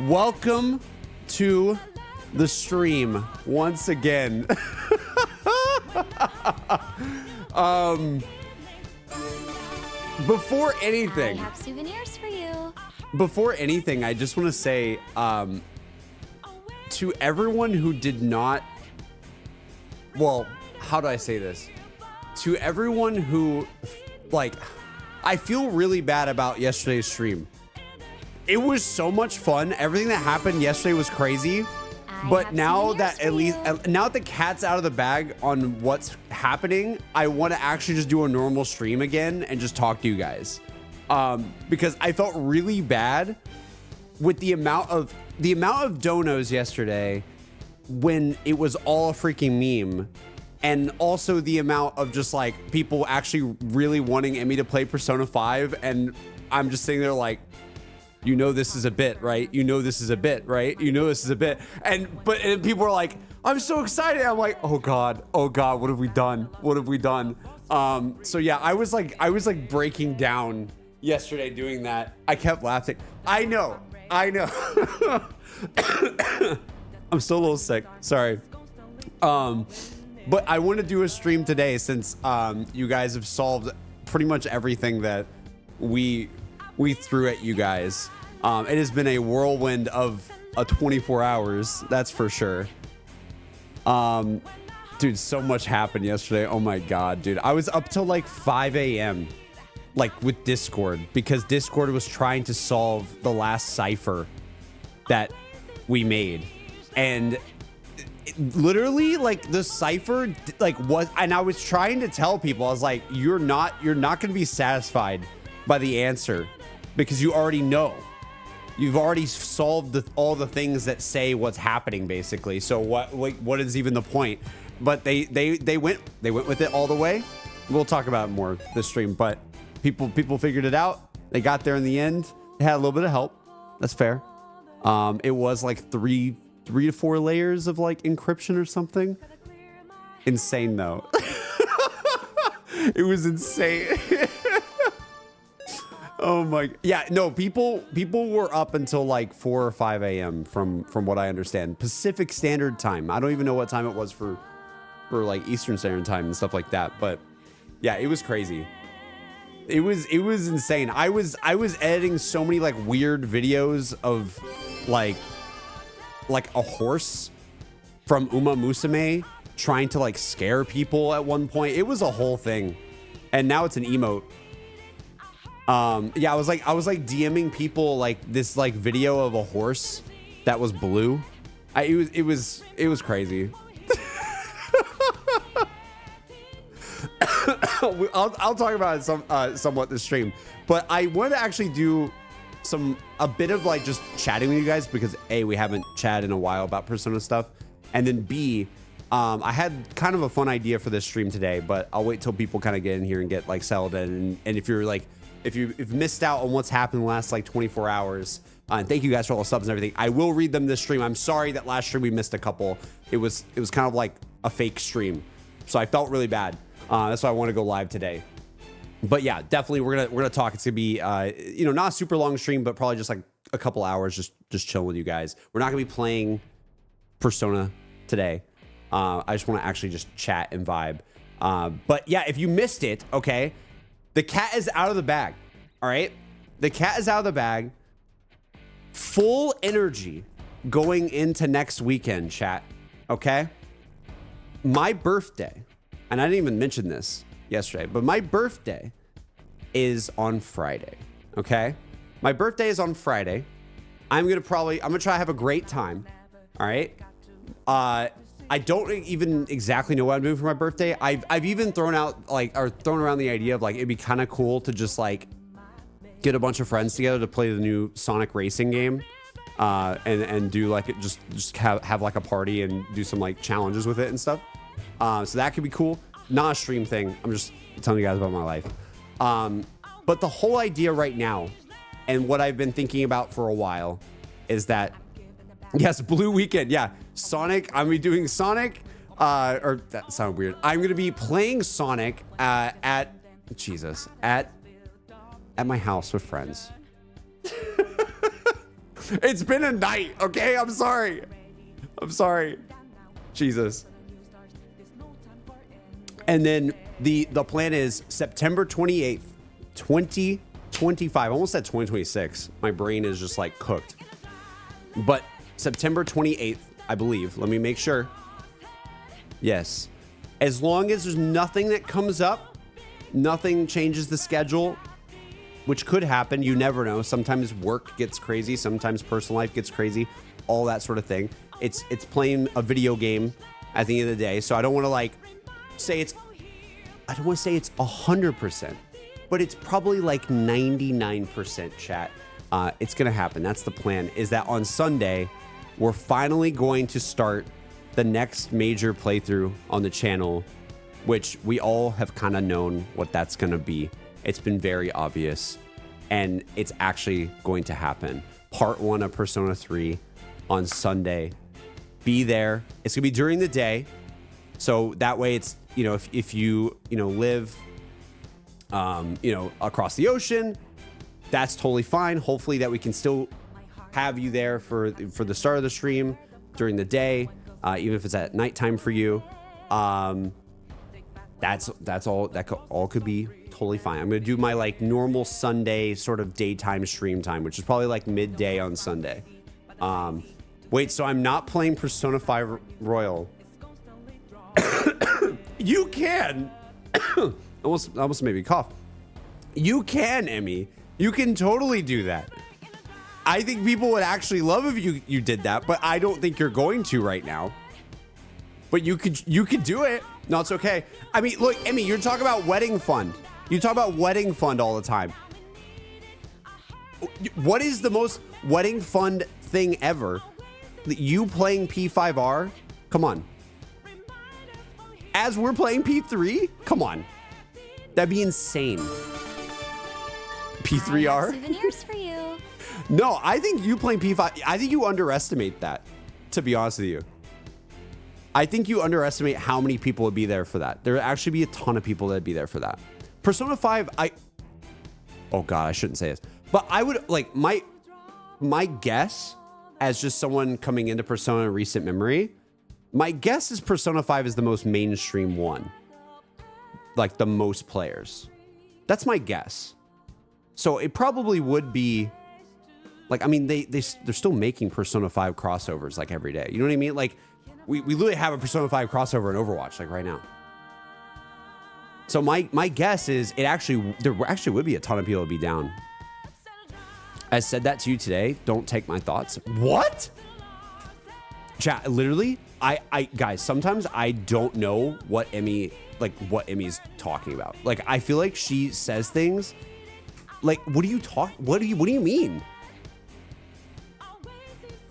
Welcome to the stream once again. Before anything, I have souvenirs for you. Before anything, I just want to say to everyone who did not, well, how do I say this? To everyone who, like, I feel really bad about yesterday's stream. It was so much fun. Everything that happened yesterday was crazy. But now that now that the cat's out of the bag on what's happening, I want to actually just do a normal stream again and just talk to you guys. Because I felt really bad with the amount of donos yesterday when it was all a freaking meme. And also the amount of just like people actually really wanting Emmy to play Persona 5. And I'm just sitting there like, you know this is a bit, right? You know this is a bit, right? You know this is a bit. And people are like, I'm so excited. I'm like, oh God, what have we done? What have we done? So yeah, I was like breaking down yesterday doing that. I kept laughing. I know. I'm still a little sick. Sorry. But I want to do a stream today since you guys have solved pretty much everything that we threw at you guys. It has been a whirlwind of 24 hours, that's for sure. Dude, so much happened yesterday. Oh my God, dude. I was up till like 5 a.m. like with Discord because Discord was trying to solve the last cipher that we made. And literally like the cipher like was, and I was trying to tell people, I was like, you're not going to be satisfied by the answer because you already know. You've already solved all the things that say what's happening basically. So what is even the point? But they went with it all the way. We'll talk about it more this stream, but people figured it out. They got there in the end. They had a little bit of help. That's fair. It was like three to four layers of like encryption or something. Insane though. It was insane. Oh my, yeah, no, people were up until like 4 or 5 a.m. from what I understand. Pacific Standard Time. I don't even know what time it was for like Eastern Standard Time and stuff like that. But yeah, it was crazy. It was insane. I was editing so many like weird videos of like a horse from Uma Musume trying to like scare people at one point. It was a whole thing. And now it's an emote. Yeah, I was like DMing people like this like video of a horse that was blue. It was crazy. I'll talk about it somewhat this stream, but I want to actually do a bit of like just chatting with you guys because A, we haven't chatted in a while about Persona stuff, and then B, I had kind of a fun idea for this stream today, but I'll wait till people kind of get in here and get like settled in. And if you're like, if you've missed out on what's happened in the last like 24 hours, and thank you guys for all the subs and everything. I will read them this stream. I'm sorry that last stream we missed a couple. It was kind of like a fake stream, so I felt really bad. That's why I want to go live today. But yeah, definitely we're gonna talk. It's gonna be not a super long stream, but probably just like a couple hours, just chilling with you guys. We're not gonna be playing Persona today. I just want to actually just chat and vibe. But yeah, if you missed it, okay, the cat is out of the bag. All right, the cat is out of the bag. Full energy going into next weekend, chat. Okay, my birthday, and I didn't even mention this yesterday, but my birthday is on Friday. Okay, my birthday is on Friday. I'm gonna try to have a great time. All right. I don't even exactly know what I'm doing for my birthday. I've even thrown around the idea of like it'd be kind of cool to just like get a bunch of friends together to play the new Sonic racing game, and do like just have like a party and do some like challenges with it and stuff. So that could be cool. Not a stream thing. I'm just telling you guys about my life. But the whole idea right now, and what I've been thinking about for a while, is that yes, Blue Weekend. Yeah, Sonic. I'm gonna be doing Sonic. Or that sounded weird. I'm gonna be playing Sonic at my house with friends. It's been a night, okay? I'm sorry. I'm sorry. Jesus. And then the plan is September 28th, 2025. I almost said 2026. My brain is just like cooked. But September 28th, I believe. Let me make sure. Yes. As long as there's nothing that comes up, nothing changes the schedule, which could happen. You never know. Sometimes work gets crazy. Sometimes personal life gets crazy. All that sort of thing. It's playing a video game at the end of the day. So I don't want to like say it's, I don't want to say it's 100%, but it's probably like 99% chat. It's going to happen. That's the plan, is that on Sunday, we're finally going to start the next major playthrough on the channel, which we all have kind of known what that's going to be. It's been very obvious, and it's actually going to happen. Part 1 of Persona 3 on Sunday. Be there. It's going to be during the day. So that way it's, you know, if you, you know, live, you know, across the ocean, that's totally fine. Hopefully that we can still have you there for the start of the stream during the day, even if it's at nighttime for you. That's all. That all could be totally fine. I'm gonna do my like normal Sunday sort of daytime stream time, which is probably like midday on Sunday. Wait, so I'm not playing Persona 5 Royal. You can. almost made me cough. You can, Emmy. You can totally do that. I think people would actually love if you did that, but I don't think you're going to right now. But you could do it. No, it's okay. I mean, look, Emmy, you're talking about wedding fund. You talk about wedding fund all the time. What is the most wedding fund thing ever? You playing P5R? Come on. As we're playing P3? Come on. That'd be insane. P3R? Souvenirs for you. No, I think you playing P5, I think you underestimate that, to be honest with you. I think you underestimate how many people would be there for that. There would actually be a ton of people that'd be there for that. Persona 5, oh God, I shouldn't say this. But I would, like, my guess, as just someone coming into Persona in recent memory, my guess is Persona 5 is the most mainstream one. Like, the most players. That's my guess. So it probably would be, like, I mean, they're still making Persona 5 crossovers, like, every day. You know what I mean? Like, we literally have a Persona 5 crossover in Overwatch, like, right now. So my guess is there actually would be a ton of people to be down. I said that to you today. Don't take my thoughts. What? Chat, literally, I guys, sometimes I don't know what Emmy's talking about. Like, I feel like she says things like, what do you mean?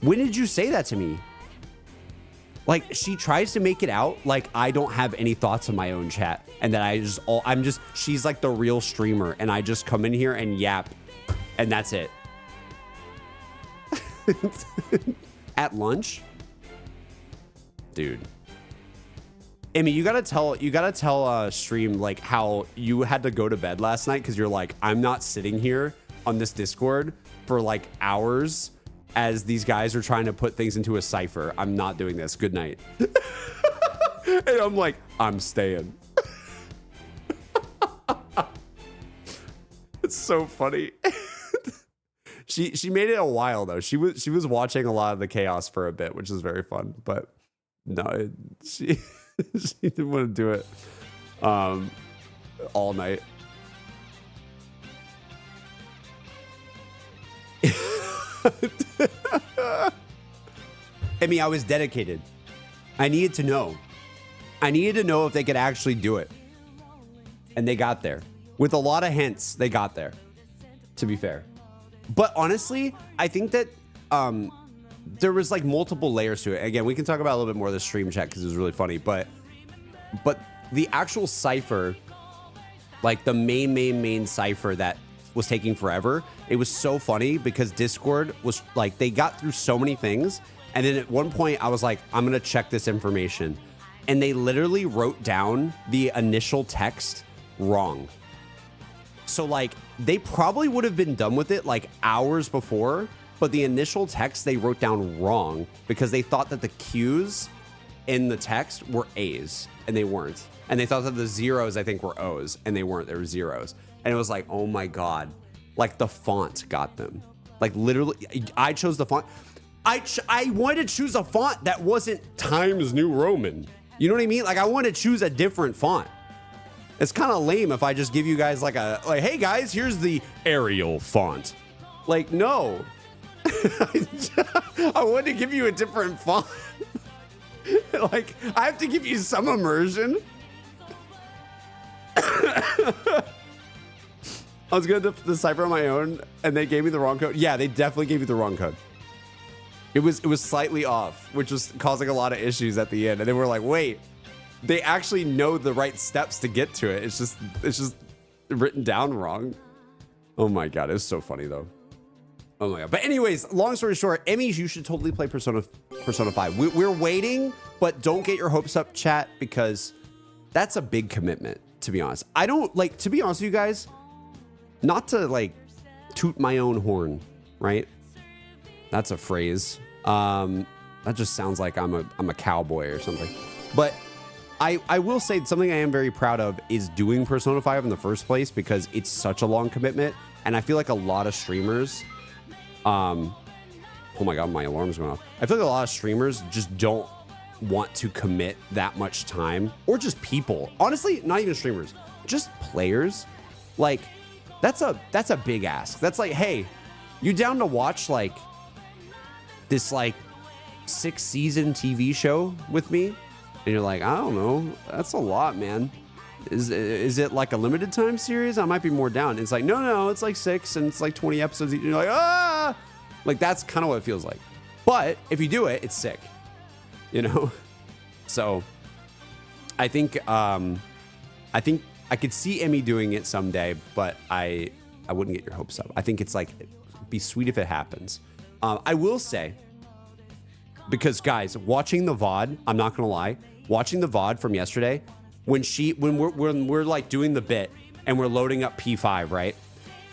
When did you say that to me? Like, she tries to make it out like I don't have any thoughts of my own chat, and that she's like the real streamer, and I just come in here and yap, and that's it. At lunch? Dude. Emmy, you gotta tell stream like how you had to go to bed last night because you're like, I'm not sitting here on this Discord for like hours as these guys are trying to put things into a cipher. I'm not doing this. Good night. And I'm like, I'm staying. It's so funny. She made it a while though. She was watching a lot of the chaos for a bit, which is very fun. But no, she didn't want to do it all night. I mean, I was dedicated. I needed to know. I needed to know if they could actually do it. And they got there. With a lot of hints, they got there. To be fair. But honestly, I think that there was like multiple layers to it. Again, we can talk about a little bit more of the stream chat because it was really funny. But the actual cipher, like the main cipher that was taking forever, it was so funny because Discord was like, they got through so many things. And then at one point I was like, I'm going to check this information. And they literally wrote down the initial text wrong. So like they probably would have been done with it like hours before, but the initial text they wrote down wrong because they thought that the Q's in the text were A's and they weren't. And they thought that the zeros, I think, were O's and they weren't. They were zeros. And it was like, oh my God, like the font got them. Like literally, I chose the font. I wanted to choose a font that wasn't Times New Roman. You know what I mean? Like I wanted to choose a different font. It's kind of lame if I just give you guys like, hey guys, here's the Arial font. Like, no. I wanted to give you a different font. Like, I have to give you some immersion. I was going to decipher on my own, and they gave me the wrong code. Yeah, they definitely gave you the wrong code. It was slightly off, which was causing a lot of issues at the end. And they were like, wait, they actually know the right steps to get to it. It's just written down wrong. Oh my God, it was so funny though. Oh my God. But anyways, long story short, Emmys, you should totally play Persona 5. We're waiting, but don't get your hopes up, chat, because that's a big commitment, to be honest. I don't like, to be honest with you guys, not to like toot my own horn, right? That's a phrase. That just sounds like I'm a cowboy or something. But I will say something I am very proud of is doing Persona 5 in the first place because it's such a long commitment. And I feel like a lot of streamers, oh my God, my alarm's going off. I feel like a lot of streamers just don't want to commit that much time, or just people. Honestly, not even streamers, just players. Like that's a big ask. That's like, hey, you down to watch like this like 6-season TV show with me? And you're like, I don't know. That's a lot, man. Is it like a limited time series? I might be more down. And it's like, no, it's like 6 and it's like 20 episodes. You're like, ah, like that's kind of what it feels like. But if you do it, it's sick, you know? So I think I could see Emmy doing it someday, but I wouldn't get your hopes up. I think it's like, it'd be sweet if it happens. I will say, because guys, watching the VOD, I'm not gonna lie, watching the VOD from yesterday, when we're like doing the bit and we're loading up P5, right?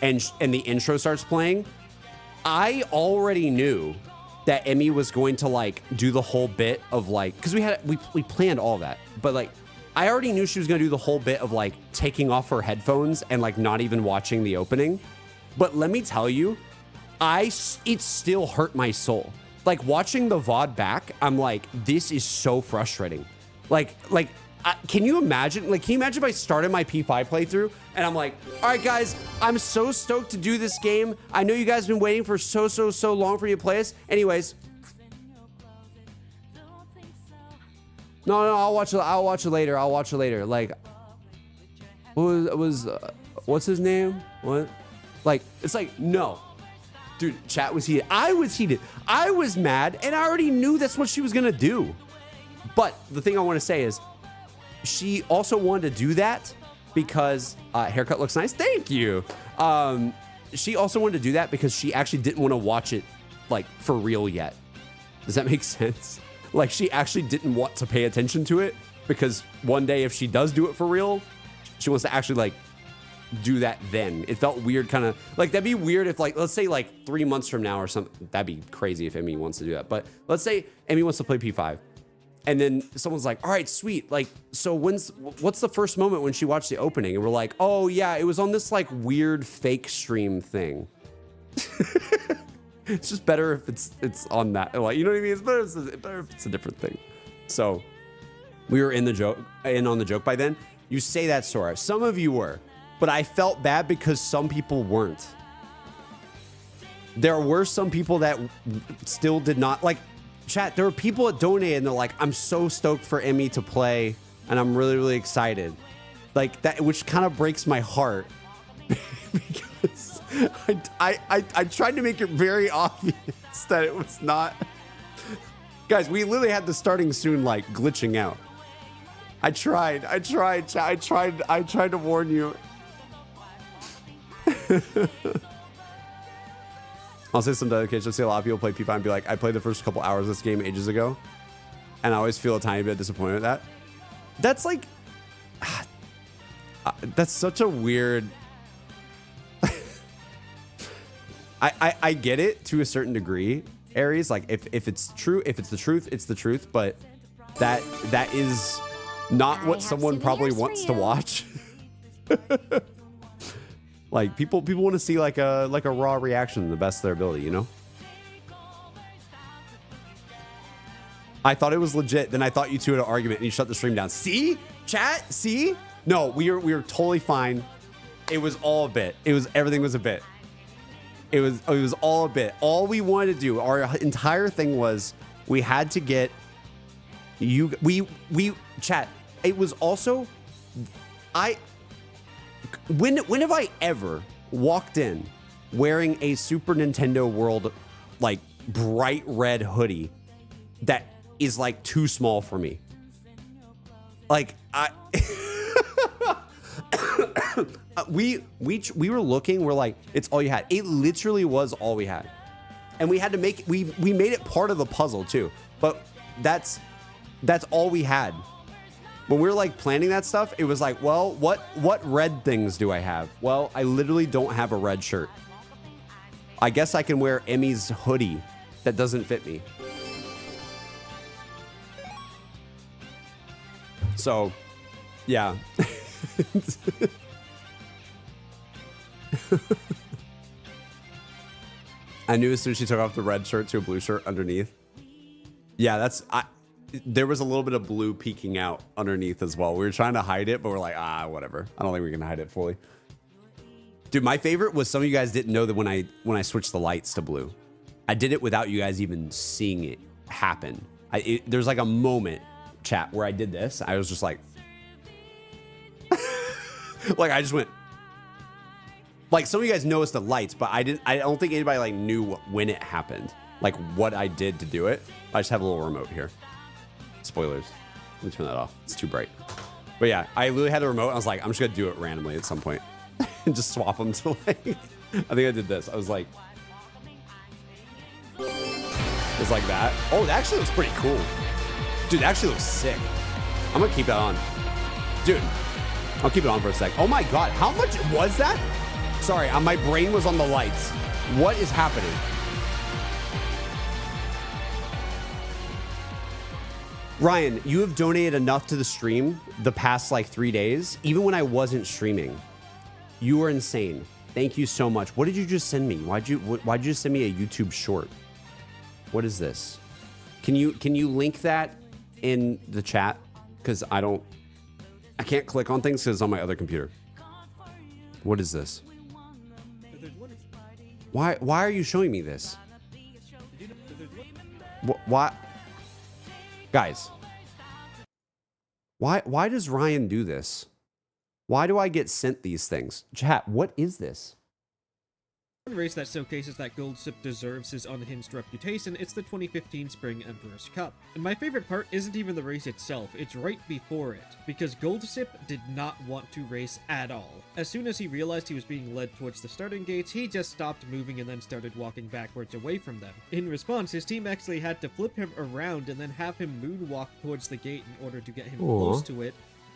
And the intro starts playing, I already knew that Emmy was going to like do the whole bit of like, because we planned all that, but like I already knew she was gonna do the whole bit of like taking off her headphones and like not even watching the opening. But let me tell you, it still hurt my soul. Like watching the VOD back, I'm like, this is so frustrating. Can you imagine? Like, can you imagine if I started my P5 playthrough and I'm like, all right, guys, I'm so stoked to do this game. I know you guys have been waiting for so long for you to play this. Anyways, no, I'll watch it later. I'll watch it later. Like, what's his name? What? Like, it's like, no. Dude, chat was heated. I was heated. I was mad, and I already knew that's what she was gonna do. But the thing I want to say is, she also wanted to do that because haircut looks nice. Thank you. She also wanted to do that because she actually didn't want to watch it like for real yet. Does that make sense? Like she actually didn't want to pay attention to it because one day if she does do it for real, she wants to actually like do that then. It felt weird, kind of like that'd be weird if like, let's say like 3 months from now or something. That'd be crazy if Emmy wants to do that. But let's say Emmy wants to play P5. And then someone's like, all right, sweet. Like, so what's the first moment when she watched the opening? And we're like, oh yeah, it was on this like weird fake stream thing. It's just better if it's on that. Like, you know what I mean? It's better if it's a different thing. So we were in on the joke by then. You say that, Sora. Some of you were, but I felt bad because some people weren't. There were some people that still did not like. Chat, there were people that donated and they're like, I'm so stoked for Emmy to play and I'm really, really excited. Like that, which kind of breaks my heart because I tried to make it very obvious that it was not. Guys, we literally had the starting soon like glitching out. I tried to warn you. I'll say some dedication. I'll see a lot of people play P5 and be like, I played the first couple hours of this game ages ago. And I always feel a tiny bit disappointed with that. That's like, that's such a weird, I get it to a certain degree, Aries. Like if it's true, if it's the truth, it's the truth. But that is not what someone probably wants to watch. Like people want to see like a raw reaction to the best of their ability, you know? I thought it was legit. Then I thought you two had an argument and you shut the stream down. See? Chat? See? No, we were totally fine. It was all a bit. Everything was a bit. It was all a bit. All we wanted to do, our entire thing was we had to get you chat. It was also when have I ever walked in wearing a Super Nintendo World like bright red hoodie that is like too small for me? Like we were looking, we're like, it's all you had. It literally was all we had. And we had to make we made it part of the puzzle too. But that's all we had. When we were like planning that stuff, it was like, well, what red things do I have? Well, I literally don't have a red shirt. I guess I can wear Emmy's hoodie that doesn't fit me. So, yeah. I knew as soon as she took off the red shirt to a blue shirt underneath. Yeah, there was a little bit of blue peeking out underneath as well. We were trying to hide it, but we're like, whatever. I don't think we can hide it fully. Dude, my favorite was some of you guys didn't know that when I switched the lights to blue, I did it without you guys even seeing it happen. There's like a moment, chat, where I did this. I was just like, like I just went. Like some of you guys noticed the lights, but I don't think anybody like knew when it happened, like what I did to do it. I just have a little remote here. Spoilers. Let me turn that off. It's too bright. But yeah, I literally had a remote. I was like, I'm just gonna do it randomly at some point and just swap them to like. I think I did this. I was like, it's like that. Oh, that actually looks pretty cool. Dude, that actually looks sick. I'm gonna keep that on. Dude, I'll keep it on for a sec. Oh my God, how much was that? Sorry, my brain was on the lights. What is happening? Ryan, you have donated enough to the stream the past like 3 days, even when I wasn't streaming. You are insane. Thank you so much. What did you just send me? Why'd you just send me a YouTube short? What is this? Can you link that in the chat? Because I can't click on things because it's on my other computer. What is this? Why are you showing me this? Why? Guys, why does Ryan do this? Why do I get sent these things? Chat, what is this? One race that showcases that Goldsip deserves his unhinged reputation, it's the 2015 Spring Emperor's Cup. And my favorite part isn't even the race itself, it's right before it, because Goldsip did not want to race at all. As soon as he realized he was being led towards the starting gates, he just stopped moving and then started walking backwards away from them. In response, his team actually had to flip him around and then have him moonwalk towards the gate in order to get him close to it.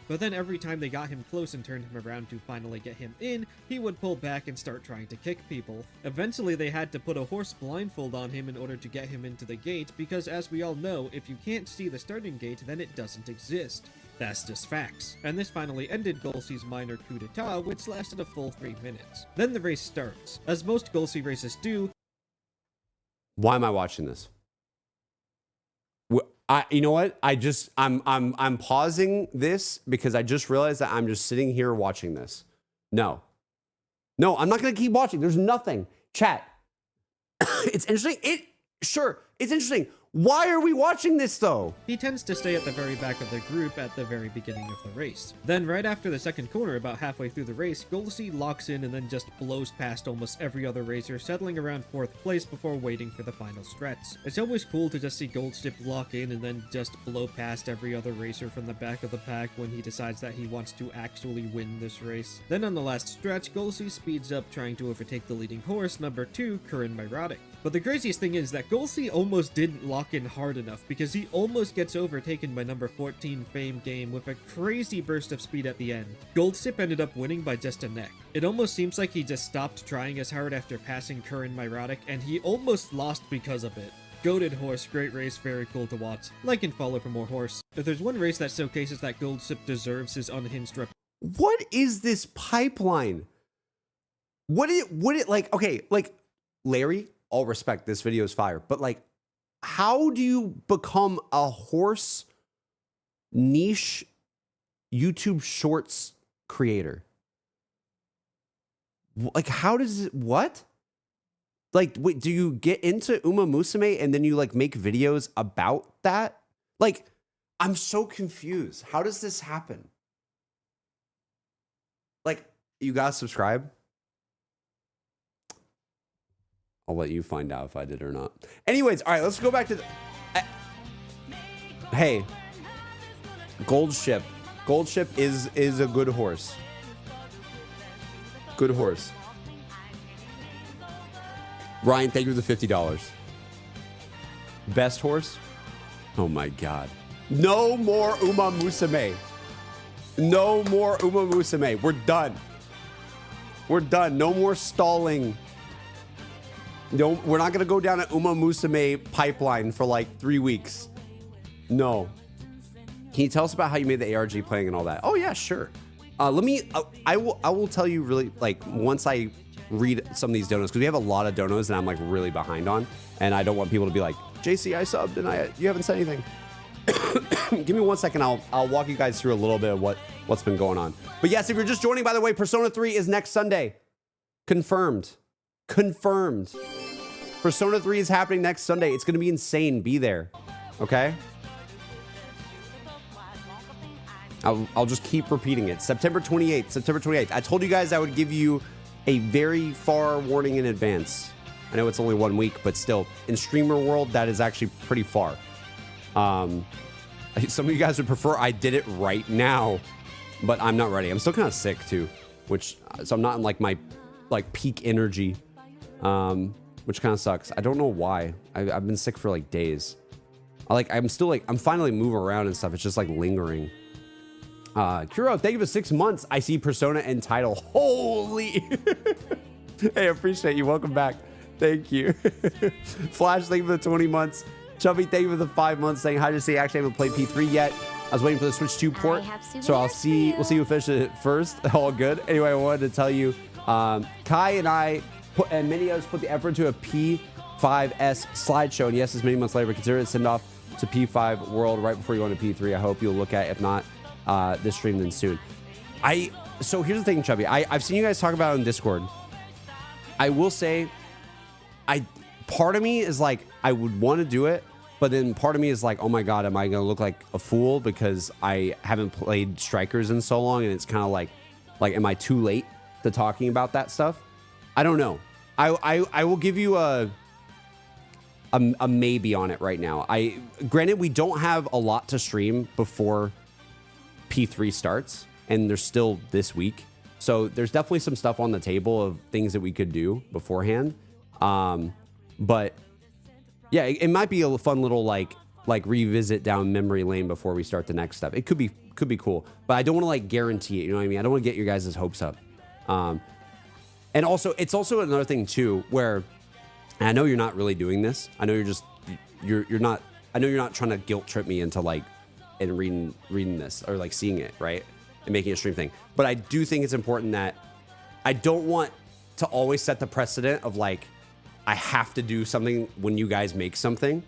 But then every time they got him close and turned him around to finally get him in, he would pull back and start trying to kick people. Eventually they had to put a horse blindfold on him in order to get him into the gate, because as we all know, if you can't see the starting gate, then it doesn't exist. That's just facts. And this finally ended Golsey's minor coup d'etat, which lasted a full 3 minutes. Then the race starts. As most Golsey races do. Why am I watching this? You know what? I'm pausing this because I just realized that I'm just sitting here watching this. No, I'm not going to keep watching. There's nothing. Chat. It's interesting. Sure, it's interesting. Why are we watching this though? He tends to stay at the very back of the group at the very beginning of the race. Then right after the second corner, about halfway through the race, Golsey locks in and then just blows past almost every other racer, settling around 4th place before waiting for the final stretch. It's always cool to just see Goldsip lock in and then just blow past every other racer from the back of the pack when he decides that he wants to actually win this race. Then on the last stretch, Golsey speeds up trying to overtake the leading horse, number 2, Kurin Myrotic. But the craziest thing is that Golsey almost didn't lock in hard enough because he almost gets overtaken by number 14 Fame Game with a crazy burst of speed at the end. Goldsip ended up winning by just a neck. It almost seems like he just stopped trying as hard after passing Curran Myrotic, and he almost lost because of it. Goated horse, great race, very cool to watch. Like and follow for more horse. If there's one race that showcases that Goldsip deserves his unhinged rep. What is this pipeline? Would it like, okay, like Larry, all respect, this video is fire, but like, how do you become a horse niche YouTube shorts creator? Like, how does it, what? Like, wait, do you get into Uma Musume and then you like make videos about that? Like, I'm so confused. How does this happen? Like, you gotta subscribe. I'll let you find out if I did or not. Anyways, all right, let's go back to the... Hey, Gold Ship. Gold Ship is a good horse. Good horse. Ryan, thank you for the $50. Best horse? Oh my God. No more Uma Musume. No more Uma Musume. We're done. We're done. No more stalling. No, we're not going to go down an Uma Musume pipeline for like 3 weeks. No. Can you tell us about how you made the ARG playing and all that? Oh yeah, sure. I will tell you really, like, once I read some of these donos, because we have a lot of donos that I'm like really behind on, and I don't want people to be like, JC, I subbed and you haven't said anything. Give me 1 second. I'll walk you guys through a little bit of what's been going on. But yes, if you're just joining, by the way, Persona 3 is next Sunday. Confirmed. Confirmed. Persona 3 is happening next Sunday. It's going to be insane. Be there. Okay? I'll just keep repeating it. September 28th. September 28th. I told you guys I would give you a very far warning in advance. I know it's only 1 week, but still, in streamer world, that is actually pretty far. Some of you guys would prefer I did it right now, but I'm not ready. I'm still kind of sick too, so I'm not in like my peak energy, which kind of sucks. I don't know why. I've been sick for like days. I'm finally moving around and stuff. It's just like lingering. Kuro, thank you for 6 months. I see Persona and title. Holy. Hey, I appreciate you. Welcome back. Thank you. Flash, thank you for the 20 months. Chubby, thank you for the 5 months. Saying hi to say actually I haven't played P3 yet. I was waiting for the Switch 2 port. So we'll see who finishes it first. All good. Anyway, I wanted to tell you, Kai and I and many others put the effort into a P5S slideshow. And yes, it's many months later, but consider it send off to P5 World right before you go into P3. I hope you'll look at it. If not, this stream then soon. So here's the thing, Chubby. I've seen you guys talk about it on Discord. I will say, part of me is like, I would want to do it, but then part of me is like, oh my God, am I going to look like a fool because I haven't played Strikers in so long? And it's kind of like, am I too late to talking about that stuff? I don't know. I will give you a maybe on it right now. Granted, we don't have a lot to stream before P3 starts, and there's still this week. So there's definitely some stuff on the table of things that we could do beforehand. But yeah, it might be a fun little like revisit down memory lane before we start the next step. It could be cool, but I don't want to like guarantee it. You know what I mean? I don't want to get your guys' hopes up. And also, it's also another thing too, where and I know you're not really doing this. I know you're not. I know you're not trying to guilt trip me into like and reading this or like seeing it right and making a stream thing. But I do think it's important that I don't want to always set the precedent of like I have to do something when you guys make something.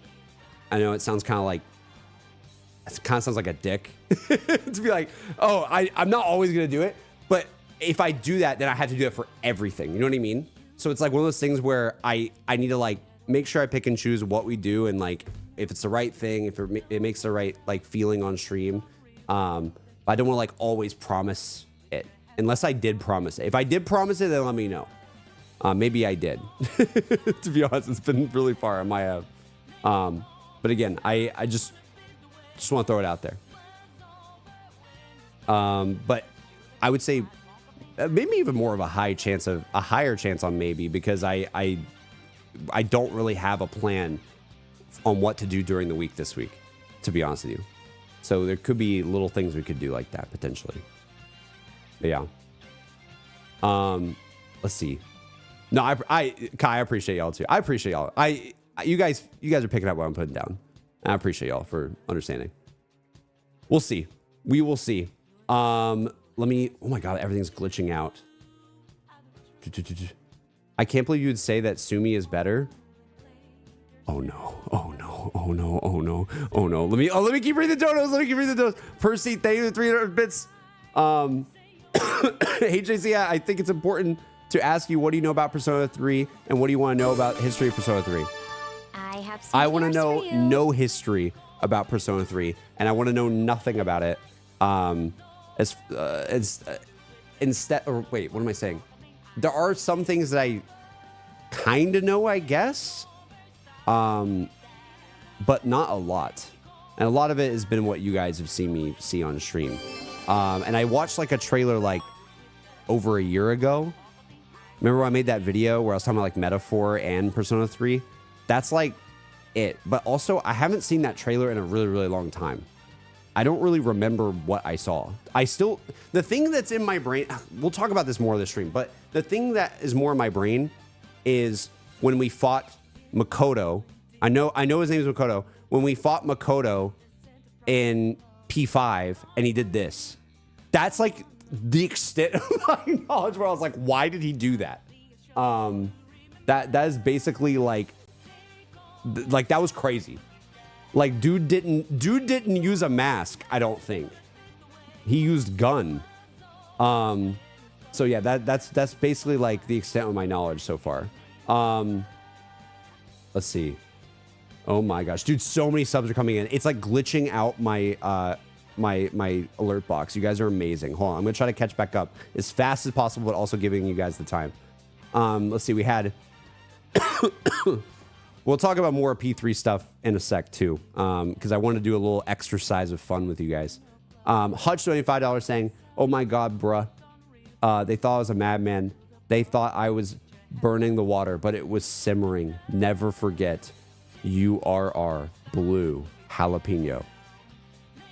I know it sounds kind of sounds like a dick to be like, oh, I'm not always gonna do it, but if I do that, then I have to do it for everything. You know what I mean? So it's like one of those things where I need to like make sure I pick and choose what we do and like if it's the right thing, if it makes the right like feeling on stream. But I don't want to like always promise it unless I did promise it. If I did promise it, then let me know. Maybe I did. To be honest, it's been really far. I might have. But again, I just want to throw it out there. But I would say maybe even more of a higher chance on maybe because I I don't really have a plan on what to do during the week this week, to be honest with you. So there could be little things we could do like that potentially. But yeah. Let's see. No, Kai, I appreciate y'all too. I appreciate y'all. You guys are picking up what I'm putting down. I appreciate y'all for understanding. We'll see. We will see. Oh my God, everything's glitching out. I can't believe you would say that Sumi is better. Oh no. Oh no. Oh no. Oh no. Oh no. Let me keep reading the donos. Let me keep reading the donos. Percy, thank you for 300 bits. Hey JC, I think it's important to ask you, what do you know about Persona 3 and what do you want to know about history of Persona 3? I want to know no history about Persona 3 and I want to know nothing about it. Instead, or wait, what am I saying? There are some things that I kind of know, I guess, but not a lot. And a lot of it has been what you guys have seen me see on stream. And I watched like a trailer like over a year ago. Remember when I made that video where I was talking about like Metaphor and Persona 3? That's like it. But also, I haven't seen that trailer in a really, really long time. I don't really remember what I saw. The thing that's in my brain, we'll talk about this more in the stream, but the thing that is more in my brain is when we fought Makoto. I know his name is Makoto. When we fought Makoto in P5 and he did this. That's like the extent of my knowledge where I was like, why did he do that? That is basically like that was crazy. Like dude didn't use a mask, I don't think. He used gun. So yeah, that's basically like the extent of my knowledge so far. Let's see. Oh my gosh, dude, so many subs are coming in. It's like glitching out my my alert box. You guys are amazing. Hold on, I'm gonna try to catch back up as fast as possible, but also giving you guys the time. Let's see, we had we'll talk about more P3 stuff in a sec too, because I want to do a little exercise of fun with you guys. Hutch $25 saying, oh my God, bruh. They thought I was a madman. They thought I was burning the water, but it was simmering. Never forget, URR, blue, jalapeno.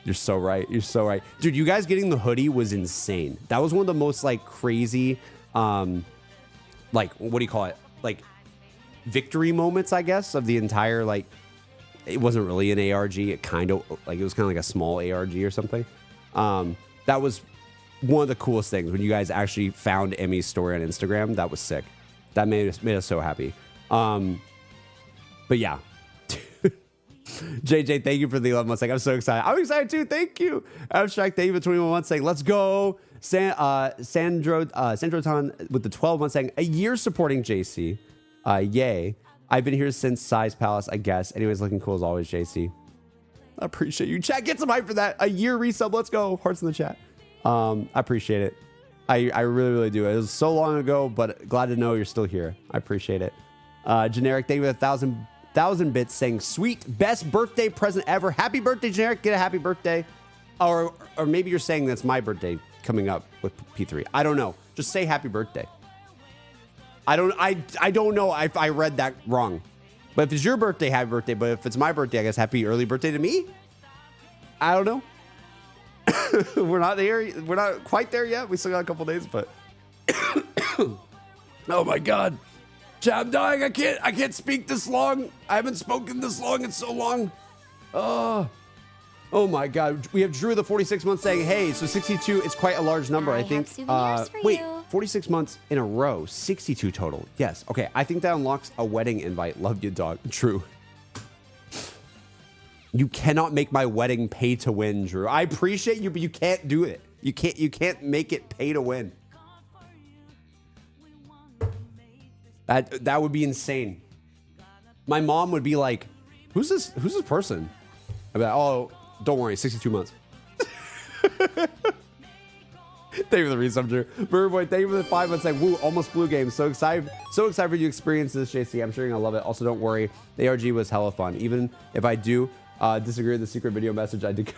You're so right. You're so right. Dude, you guys getting the hoodie was insane. That was one of the most like crazy, like, what do you call it? Like victory moments, I guess, of the entire, like, it wasn't really an ARG. It kind of like, it was kind of like a small ARG or something. That was one of the coolest things when you guys actually found Emmy's story on Instagram. That was sick. That made us so happy. But yeah. JJ, thank you for the 11 months. Like, I'm so excited. I'm excited too. Thank you. Abstract, thank you for 21 months saying, let's go. Sandroton with the 12 months saying, a year supporting JC. Yay. I've been here since Size Palace, I guess. Anyways, looking cool as always, JC. I appreciate you. Chat, get some hype for that. A year resub. Let's go. Hearts in the chat. I appreciate it. I really, really do. It was so long ago, but glad to know you're still here. I appreciate it. Generic, thank you for 1,000 bits saying, sweet, best birthday present ever. Happy birthday, Generic. Get a happy birthday. Or maybe you're saying that's my birthday coming up with P3. I don't know. Just say happy birthday. I don't know if I read that wrong. But if it's your birthday, happy birthday. But if it's my birthday, I guess happy early birthday to me. I don't know. We're not there. We're not quite there yet. We still got a couple days, but oh my God. Chat, I'm dying. I can't speak this long. I haven't spoken this long in so long. Oh my God. We have Drew the 46 months saying, hey, so 62 is quite a large number. I think. Wait, 46 months in a row, 62 total. Yes. Okay. I think that unlocks a wedding invite. Love you, dog. True. You cannot make my wedding pay to win, Drew. I appreciate you, but you can't do it. You can't make it pay to win. That would be insane. My mom would be like, who's this person? I'd be like, oh, don't worry, 62 months. Thank you for the resub, Drew. Bird Boy, thank you for the 5 months. Like, woo, almost blue game. So excited for you to experience this, JC. I'm sure you're gonna love it. Also, don't worry, the ARG was hella fun. Even if I do disagree with the secret video message, I did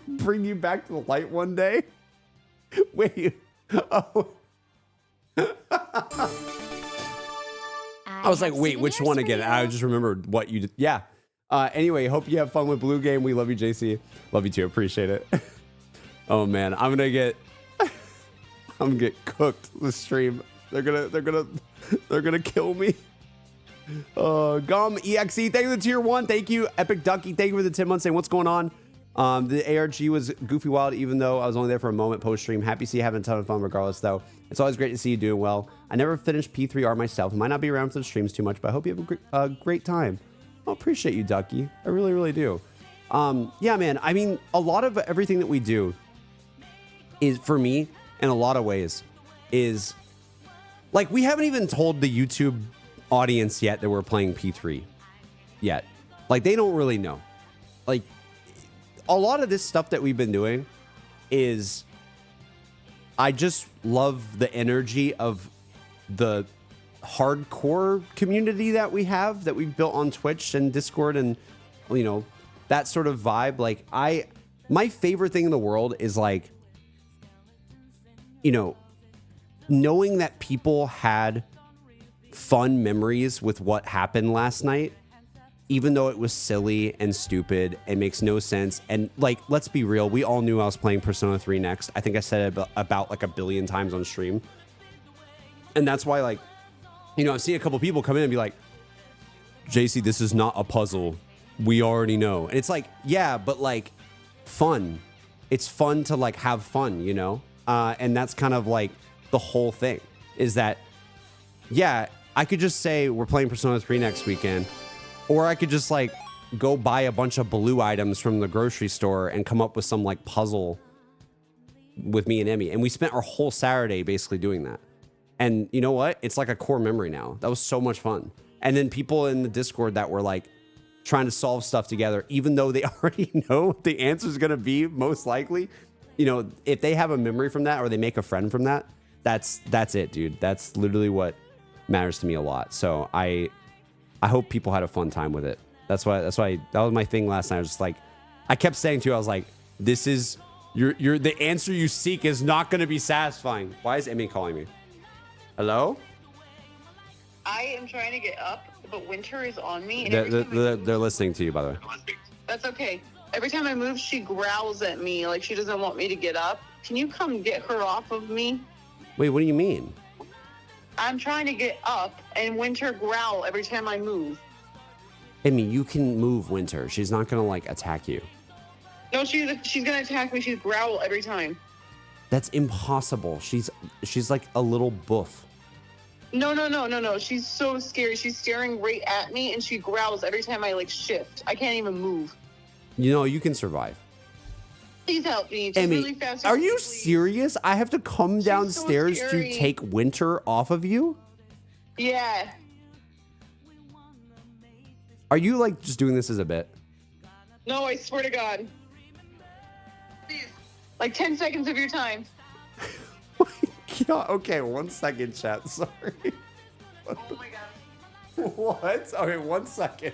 bring you back to the light one day. Wait. Oh. I was like, wait, which one again? I just remembered what you did. Yeah. Anyway, hope you have fun with Blue Game. We love you, JC. Love you too. Appreciate it. Oh man, I'm gonna get cooked this stream. They're gonna kill me. Gum EXE, thank you for the tier 1. Thank you, Epic Ducky. Thank you for the 10 months saying what's going on. The ARG was goofy wild, even though I was only there for a moment post stream. Happy to see you having a ton of fun regardless, though. It's always great to see you doing well. I never finished P3R myself. I might not be around for the streams too much, but I hope you have a great time. I appreciate you, Ducky. I really, really do. Yeah, man. I mean, a lot of everything that we do is, for me, in a lot of ways, is like we haven't even told the YouTube audience yet that we're playing P3 yet. Like, they don't really know. Like, a lot of this stuff that we've been doing is, I just love the energy of the hardcore community that we have, that we've built on Twitch and Discord, and you know, that sort of vibe. Like, my favorite thing in the world is, like, you know, knowing that people had fun memories with what happened last night, even though it was silly and stupid and makes no sense. And like, let's be real, we all knew I was playing Persona 3 next. I think I said it about like a billion times on stream. And that's why, like, you know, I've seen a couple people come in and be like, JC, this is not a puzzle. We already know. And it's like, yeah, but like, fun. It's fun to like have fun, you know? And that's kind of like the whole thing, is that, yeah, I could just say we're playing Persona 3 next weekend, or I could just like go buy a bunch of blue items from the grocery store and come up with some like puzzle with me and Emmy. And we spent our whole Saturday basically doing that. And you know what? It's like a core memory now. That was so much fun. And then people in the Discord that were like trying to solve stuff together, even though they already know what the answer is going to be, most likely, you know, if they have a memory from that or they make a friend from that, that's it, dude. That's literally what matters to me a lot. So I hope people had a fun time with it. That's why that was my thing last night. I was just like, I kept saying to you, I was like, this is the answer you seek is not going to be satisfying. Why is Emmy calling me? Hello? I am trying to get up, but Winter is on me. And they're listening to you, by the way. That's okay. Every time I move, she growls at me like she doesn't want me to get up. Can you come get her off of me? Wait, what do you mean? I'm trying to get up, and Winter growl every time I move. Emmy, you can move Winter. She's not gonna like attack you. No, she's gonna attack me. She's growl every time. That's impossible. She's like a little boof. No. She's so scary. She's staring right at me, and she growls every time I like shift. I can't even move. You know, you can survive. Please help me. Just Emmy, really fast. are you please. serious? I have to come She's downstairs so to scary. take Winter off of you? Yeah. Are you like just doing this as a bit? No, I swear to God. Please. Like 10 seconds of your time. Yeah, okay, 1 second, chat. Sorry. Oh my God. What? Okay, 1 second.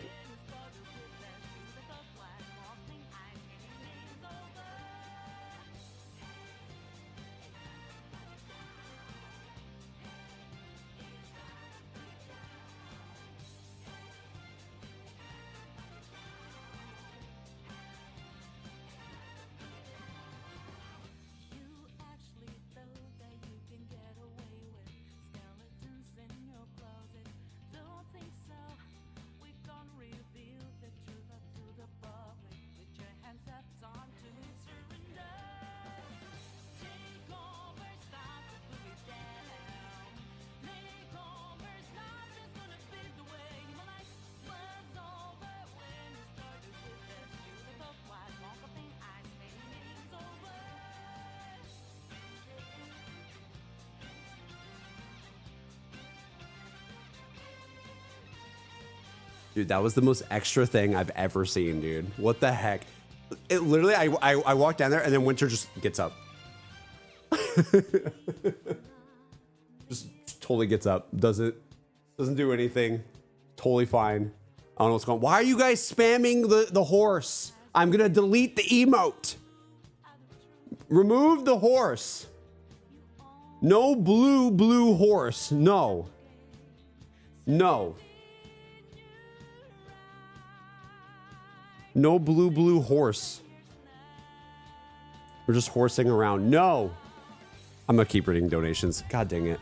Dude, that was the most extra thing I've ever seen, dude. What the heck? It literally, I walked down there and then Winter just gets up. Just totally gets up. Doesn't do anything. Totally fine. I don't know what's going on. Why are you guys spamming the horse? I'm gonna delete the emote. Remove the horse. No blue horse. No. No. No blue horse. We're just horsing around. No. I'm gonna keep reading donations. God dang it.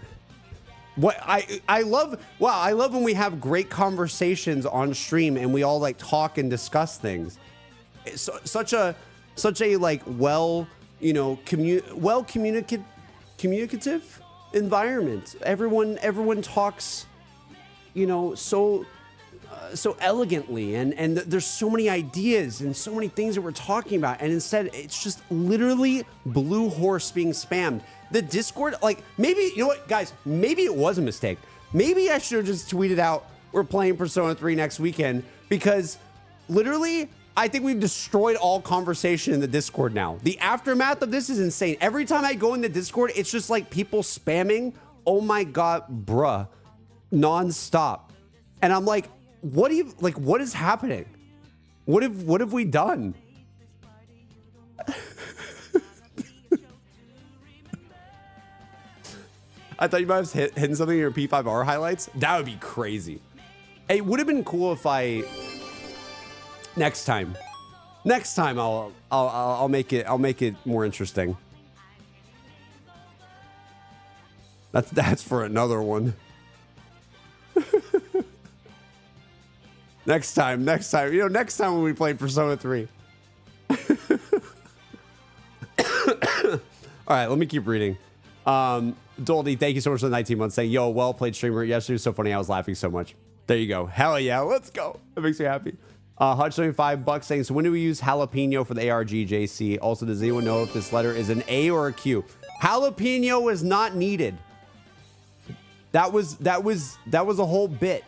What I love when we have great conversations on stream and we all like talk and discuss things. It's such a like communicative environment. Everyone talks, so elegantly, and there's so many ideas and so many things that we're talking about, and instead it's just literally blue horse being spammed. The Discord, like, maybe, you know what, guys, maybe it was a mistake. Maybe I should have just tweeted out we're playing Persona 3 next weekend, because literally I think we've destroyed all conversation in the Discord now. The aftermath of this is insane. Every time I go in the Discord, it's just like people spamming, oh my god, bruh, nonstop. And I'm like, what is happening? What have we done? I thought you might have hidden something in your P5R highlights. That would be crazy. Hey, it would have been cool if next time I'll make it more interesting. That's for another one. Next time, next time when we play Persona 3. All right, let me keep reading. Doldy, thank you so much for the 19 months saying, yo, well played streamer. Yesterday was so funny. I was laughing so much. There you go. Hell yeah. Let's go. That makes me happy. $175 saying, so when do we use jalapeno for the ARG, JC? Also, does anyone know if this letter is an A or a Q? Jalapeno is not needed. That was a whole bit.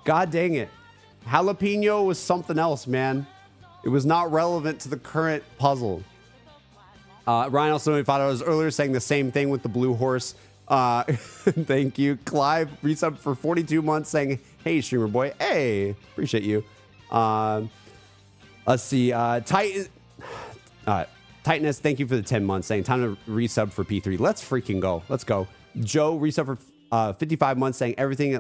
God dang it. Jalapeno was something else, man. It was not relevant to the current puzzle. Ryan also thought I was earlier saying the same thing with the blue horse. Thank you. Clive resub for 42 months saying, hey, streamer boy. Hey, appreciate you. Let's see. Titaness, thank you for the 10 months saying time to resub for P3. Let's freaking go. Let's go. Joe resub for 55 months saying everything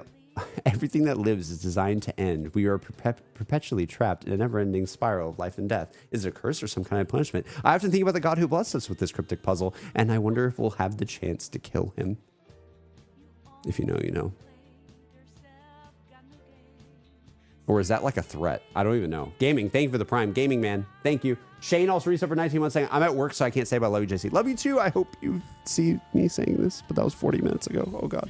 that lives is designed to end. We are perpetually trapped in a never-ending spiral of life and death. Is it a curse or some kind of punishment? I often think about the God who blessed us with this cryptic puzzle, and I wonder if we'll have the chance to kill him. If you know, you know. Or is that like a threat? I don't even know. Gaming, thank you for the prime. Gaming, man, thank you. Shane also reset for 19 months saying, I'm at work, so I can't say about love you, JC. Love you too. I hope you see me saying this, but that was 40 minutes ago. Oh, God.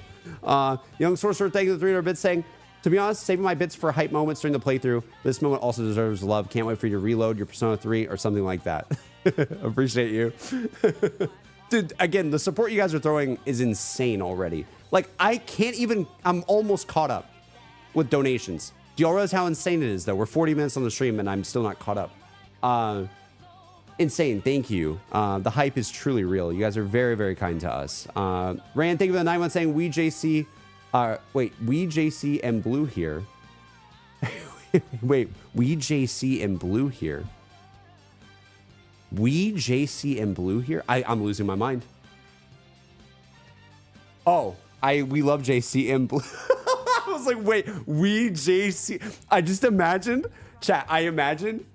Young Sorcerer, thank you for the 300 bits saying, to be honest, saving my bits for hype moments during the playthrough. This moment also deserves love. Can't wait for you to reload your Persona 3 or something like that. Appreciate you. Dude, again, the support you guys are throwing is insane already. Like, I'm almost caught up with donations. Do y'all realize how insane it is, though? We're 40 minutes on the stream, and I'm still not caught up. Insane. Thank you. The hype is truly real. You guys are very, very kind to us. Rand, thank you for the 9 months saying, we JC and Blue here. Wait, we JC and Blue here. We JC and Blue here? I'm losing my mind. Oh, we love JC and Blue. I was like, wait, we JC. I just imagined, chat, I imagine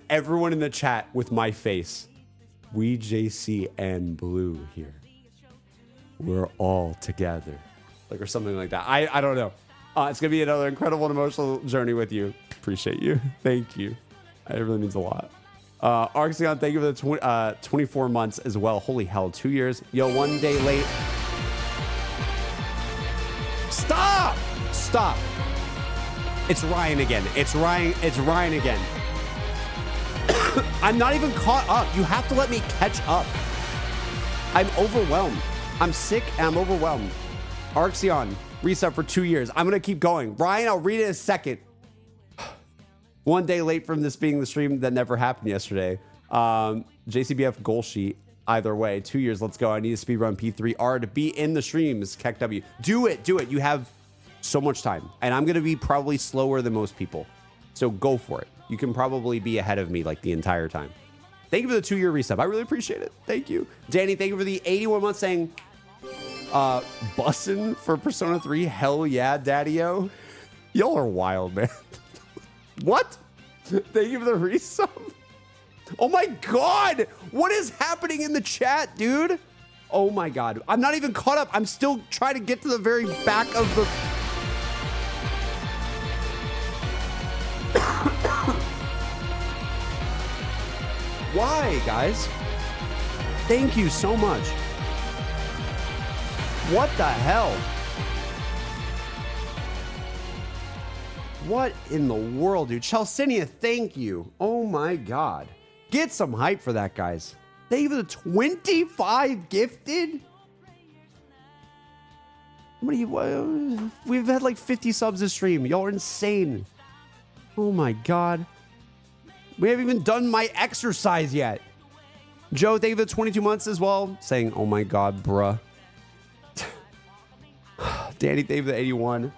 everyone in the chat with my face. We JC and Blue here. We're all together. Like, or something like that. I don't know. It's going to be another incredible and emotional journey with you. Appreciate you. Thank you. It really means a lot. Arxion, thank you for the 24 months as well. Holy hell, 2 years. Yo, 1 day late. Stop. It's Ryan again. It's Ryan again. I'm not even caught up. You have to let me catch up. I'm overwhelmed. I'm sick and I'm overwhelmed. Arxion, reset for 2 years. I'm going to keep going. Ryan, I'll read it in a second. 1 day late from this being the stream that never happened yesterday. JCBF goal sheet. Either way, 2 years. Let's go. I need to speedrun P3R to be in the streams. KEKW. Do it. You have so much time. And I'm going to be probably slower than most people. So go for it. You can probably be ahead of me like the entire time. Thank you for the 2 year resub. I really appreciate it. Thank you. Danny, thank you for the 81 months saying, Bussin' for Persona 3. Hell yeah, Daddy-O. Y'all are wild, man. What? Thank you for the resub. Oh my God. What is happening in the chat, dude? Oh my God. I'm not even caught up. I'm still trying to get to the very back of the... Why, guys? Thank you so much. What the hell? What in the world, dude? Chalcinia, thank you. Oh my God. Get some hype for that, guys. They even 25 gifted? How many? We've had like 50 subs this stream. Y'all are insane. Oh my God. We haven't even done my exercise yet. Joe, thank you for 22 months as well. Saying, oh my God, bruh. Danny, thank you for the 81.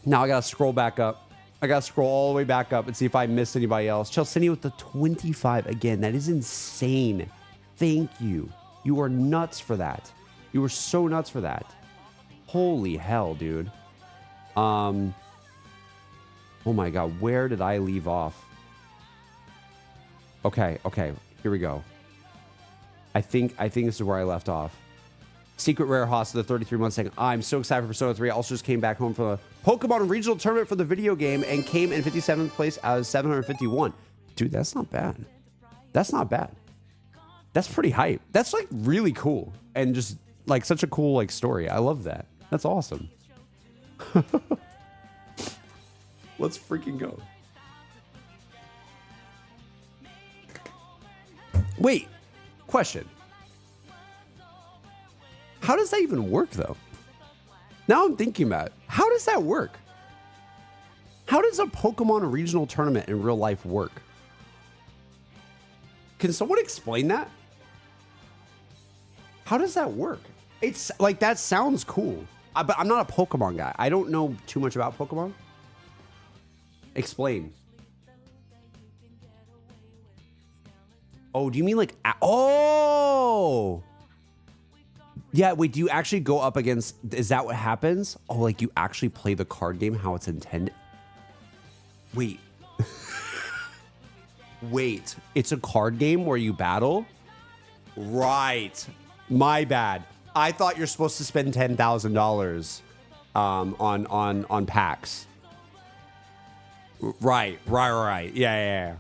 Now I gotta scroll back up. I gotta scroll all the way back up and see if I missed anybody else. Chelsea with the 25 again. That is insane. Thank you. You are nuts for that. You were so nuts for that. Holy hell, dude. Oh my God, where did I leave off? Okay, here we go. I think this is where I left off. Secret Rare Hoss, the 33 months saying, I'm so excited for Persona 3. I also just came back home from a Pokemon regional tournament for the video game and came in 57th place out of 751. Dude, that's not bad. That's not bad. That's pretty hype. That's like really cool. And just like such a cool like story. I love that. That's awesome. Let's freaking go. Wait, question. How does that even work, though? Now I'm thinking about it. How does that work? How does a Pokemon regional tournament in real life work? Can someone explain that? How does that work? It's like, that sounds cool. But I'm not a Pokemon guy. I don't know too much about Pokemon. Explain. Oh, do you mean like... Oh! Yeah, wait, do you actually go up against... Is that what happens? Oh, like you actually play the card game how it's intended? Wait. Wait, it's a card game where you battle? Right. My bad. I thought you're supposed to spend $10,000 on packs. Right. Yeah.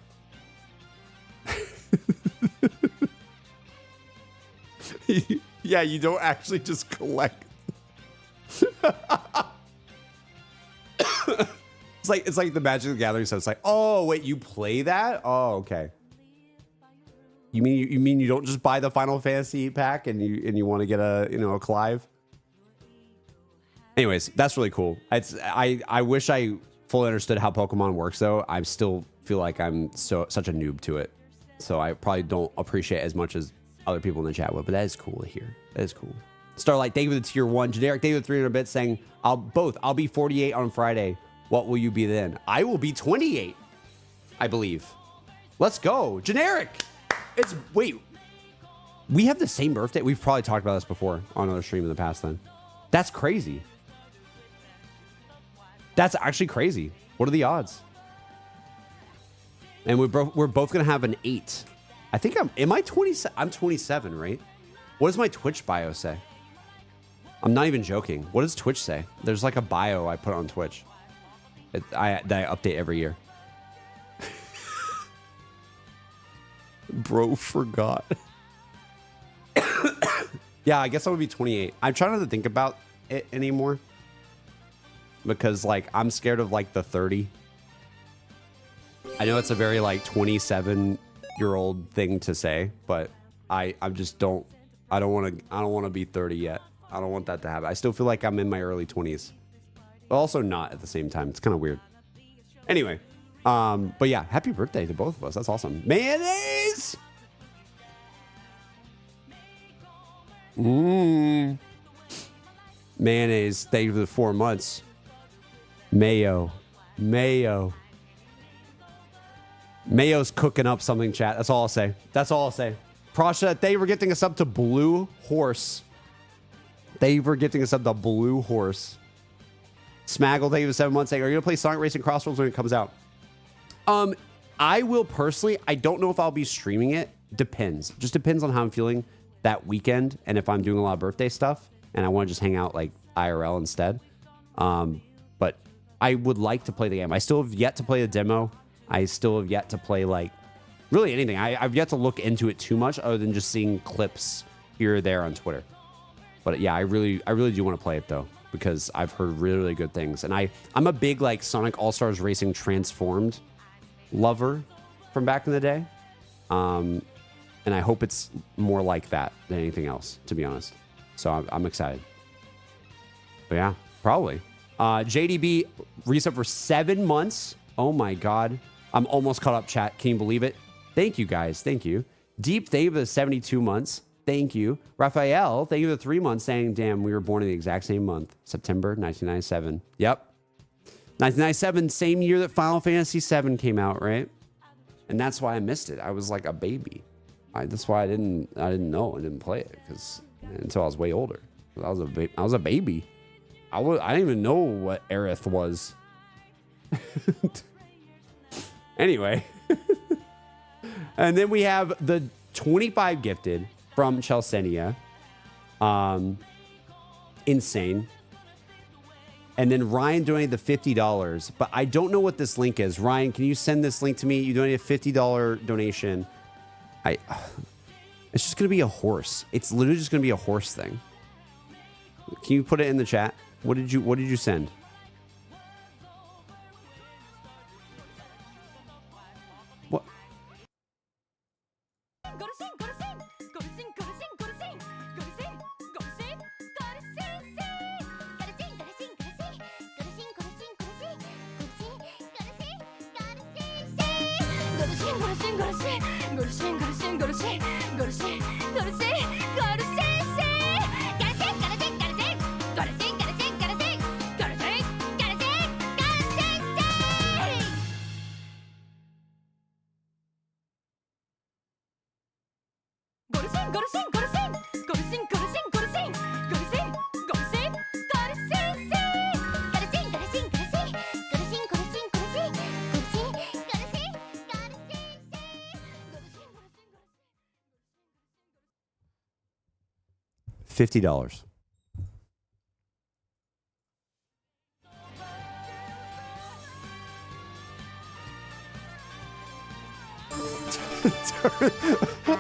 Yeah, you don't actually just collect. It's like the Magic the Gathering stuff. It's like, oh wait, you play that? Oh, okay. You mean you don't just buy the Final Fantasy pack and you want to get a Clive? Anyways, that's really cool. I wish I fully understood how Pokemon works though. I still feel like I'm such a noob to it. So I probably don't appreciate it as much as other people in the chat would, but that is cool to hear. That is cool. Starlight, thank you for the tier 1. Generic, thank you for 300 bits saying, I'll be 48 on Friday. What will you be then? I will be 28, I believe. Let's go. Generic. Wait, we have the same birthday. We've probably talked about this before on another stream in the past then. That's crazy. That's actually crazy. What are the odds? And we're both going to have an 8. I think am I 27? I'm 27, right? What does my Twitch bio say? I'm not even joking. What does Twitch say? There's like a bio I put on Twitch that I update every year. Bro forgot. Yeah, I guess I would be 28. I'm trying not to think about it anymore because like I'm scared of like the 30. I know it's a very like 27-year-old thing to say, but I don't want to be 30 yet. I don't want that to happen. I still feel like I'm in my early 20s, but also not at the same time. It's kind of weird. Anyway, but yeah, happy birthday to both of us. That's awesome. Mayonnaise. Mayonnaise. Thank you for the 4 months. Mayo. Mayo's cooking up something, chat. That's all I'll say. Prasha, thank you for gifting us up to Blue Horse. Thank you for gifting us up the Blue Horse. Smaggle, thank you for 7 months saying, are you going to play Sonic Racing Crossroads when it comes out? I will personally. I don't know if I'll be streaming it. Depends. Just depends on how I'm feeling that weekend and if I'm doing a lot of birthday stuff and I want to just hang out like IRL instead. But I would like to play the game. I still have yet to play the demo. I still have yet to play like really anything. I've yet to look into it too much other than just seeing clips here or there on Twitter. But yeah, I really do want to play it though because I've heard really, really good things. And I'm a big like Sonic All-Stars Racing Transformed lover from back in the day. And I hope it's more like that than anything else, to be honest. So I'm excited. But yeah, probably. JDB reset for 7 months. Oh my God. I'm almost caught up, chat. Can you believe it? Thank you, guys. Thank you. Deep, thank you for the 72 months. Thank you. Raphael, thank you for the 3 months saying, damn, we were born in the exact same month. September 1997. Yep. 1997, same year that Final Fantasy VII came out, right? And that's why I missed it. I was like a baby. That's why I didn't know. I didn't play it because until I was way older. I was a baby. I didn't even know what Aerith was. Anyway. And then we have the 25 gifted from Chelsenia. Insane. And then Ryan donated the $50, but I don't know what this link is. Ryan, can you send this link to me? You donated a $50 donation. It's just gonna be a horse. It's literally just gonna be a horse thing. Can you put it in the chat? What did you send? What? $50.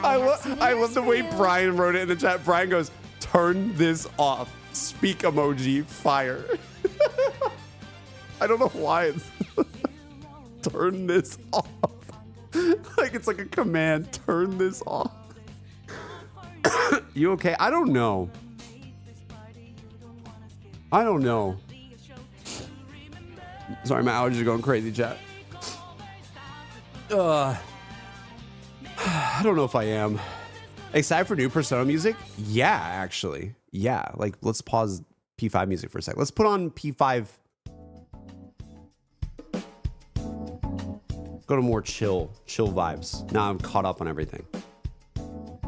I love the way Brian wrote it in the chat. Brian goes, turn this off. Speak emoji, fire. I don't know why it's turn this off. Like it's like a command, turn this off. You okay? I don't know. Sorry, my allergies are going crazy, chat. I don't know if I am. Excited for new Persona music? Yeah, actually. Yeah, like let's pause P5 music for a sec. Let's put on P5. Go to more chill vibes. Now I'm caught up on everything.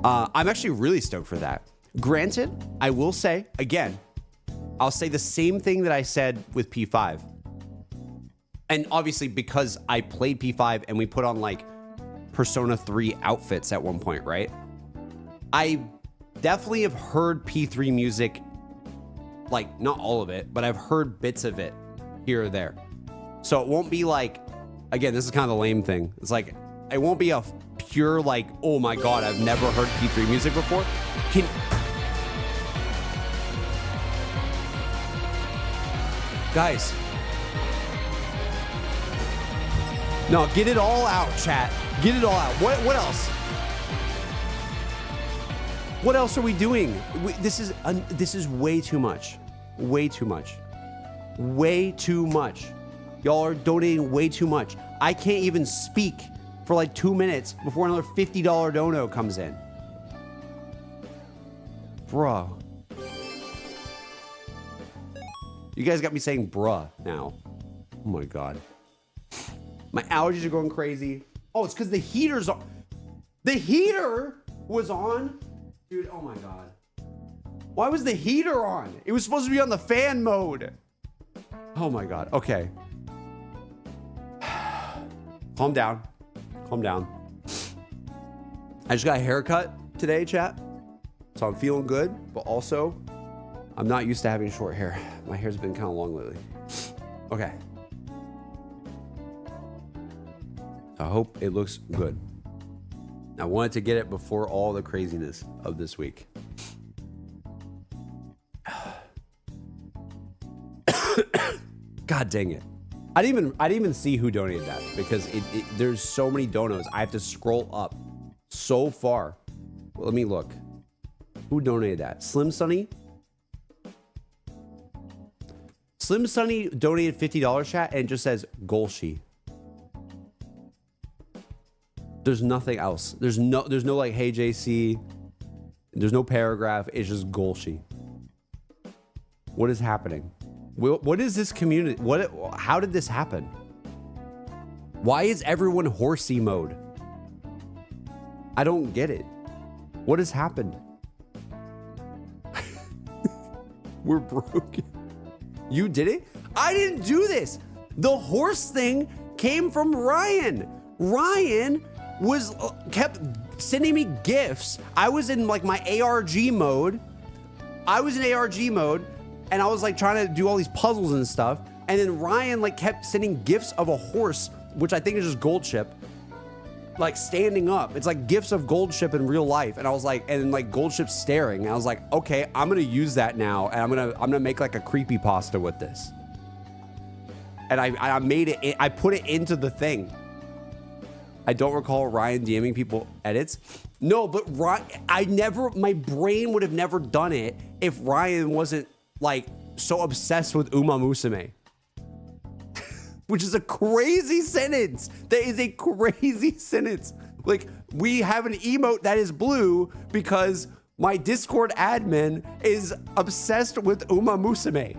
I'm actually really stoked for that. Granted, I will say, again, I'll say the same thing that I said with P5. And obviously, because I played P5 and we put on like Persona 3 outfits at one point, right? I definitely have heard P3 music, like not all of it, but I've heard bits of it here or there. So it won't be like, again, this is kind of the lame thing. It's like, it won't be a pure like, oh my God, I've never heard P3 music before. Guys. No, get it all out, chat. Get it all out. What else? What else are we doing? This is way too much. Way too much. Way too much. Y'all are donating way too much. I can't even speak for like 2 minutes before another $50 dono comes in. Bruh. You guys got me saying bruh now. Oh my God. My allergies are going crazy. Oh, it's because the heater's on. The heater was on. Dude, oh my God. Why was the heater on? It was supposed to be on the fan mode. Oh my God. Okay. Calm down. Calm down. I just got a haircut today, chat. So I'm feeling good, but also I'm not used to having short hair. My hair's been kind of long lately. Okay. I hope it looks good. I wanted to get it before all the craziness of this week. God dang it. I didn't even see who donated that because there's so many donos. I have to scroll up so far. Well, let me look. Who donated that? Slim Sunny? Slim Sunny donated $50 chat and it just says Golshi. There's nothing else. There's no like, hey JC. There's no paragraph. It's just Golshi. What is happening? What is this community? How did this happen? Why is everyone horsey mode? I don't get it. What has happened? We're broken. You did it? I didn't do this. The horse thing came from Ryan. Ryan kept sending me gifts. I was in like my ARG mode. And I was like trying to do all these puzzles and stuff. And then Ryan like kept sending gifts of a horse, which I think is just gold ship, like standing up. It's like gifts of gold ship in real life. And I was like, and like gold ship staring. And I was like, okay, I'm gonna use that now. And I'm gonna make like a creepypasta with this. And I made it, I put it into the thing. I don't recall Ryan DMing people edits. No, but my brain would have never done it if Ryan wasn't like so obsessed with Uma Musume. Which is a crazy sentence. That is a crazy sentence. Like, we have an emote that is blue because my Discord admin is obsessed with Uma Musume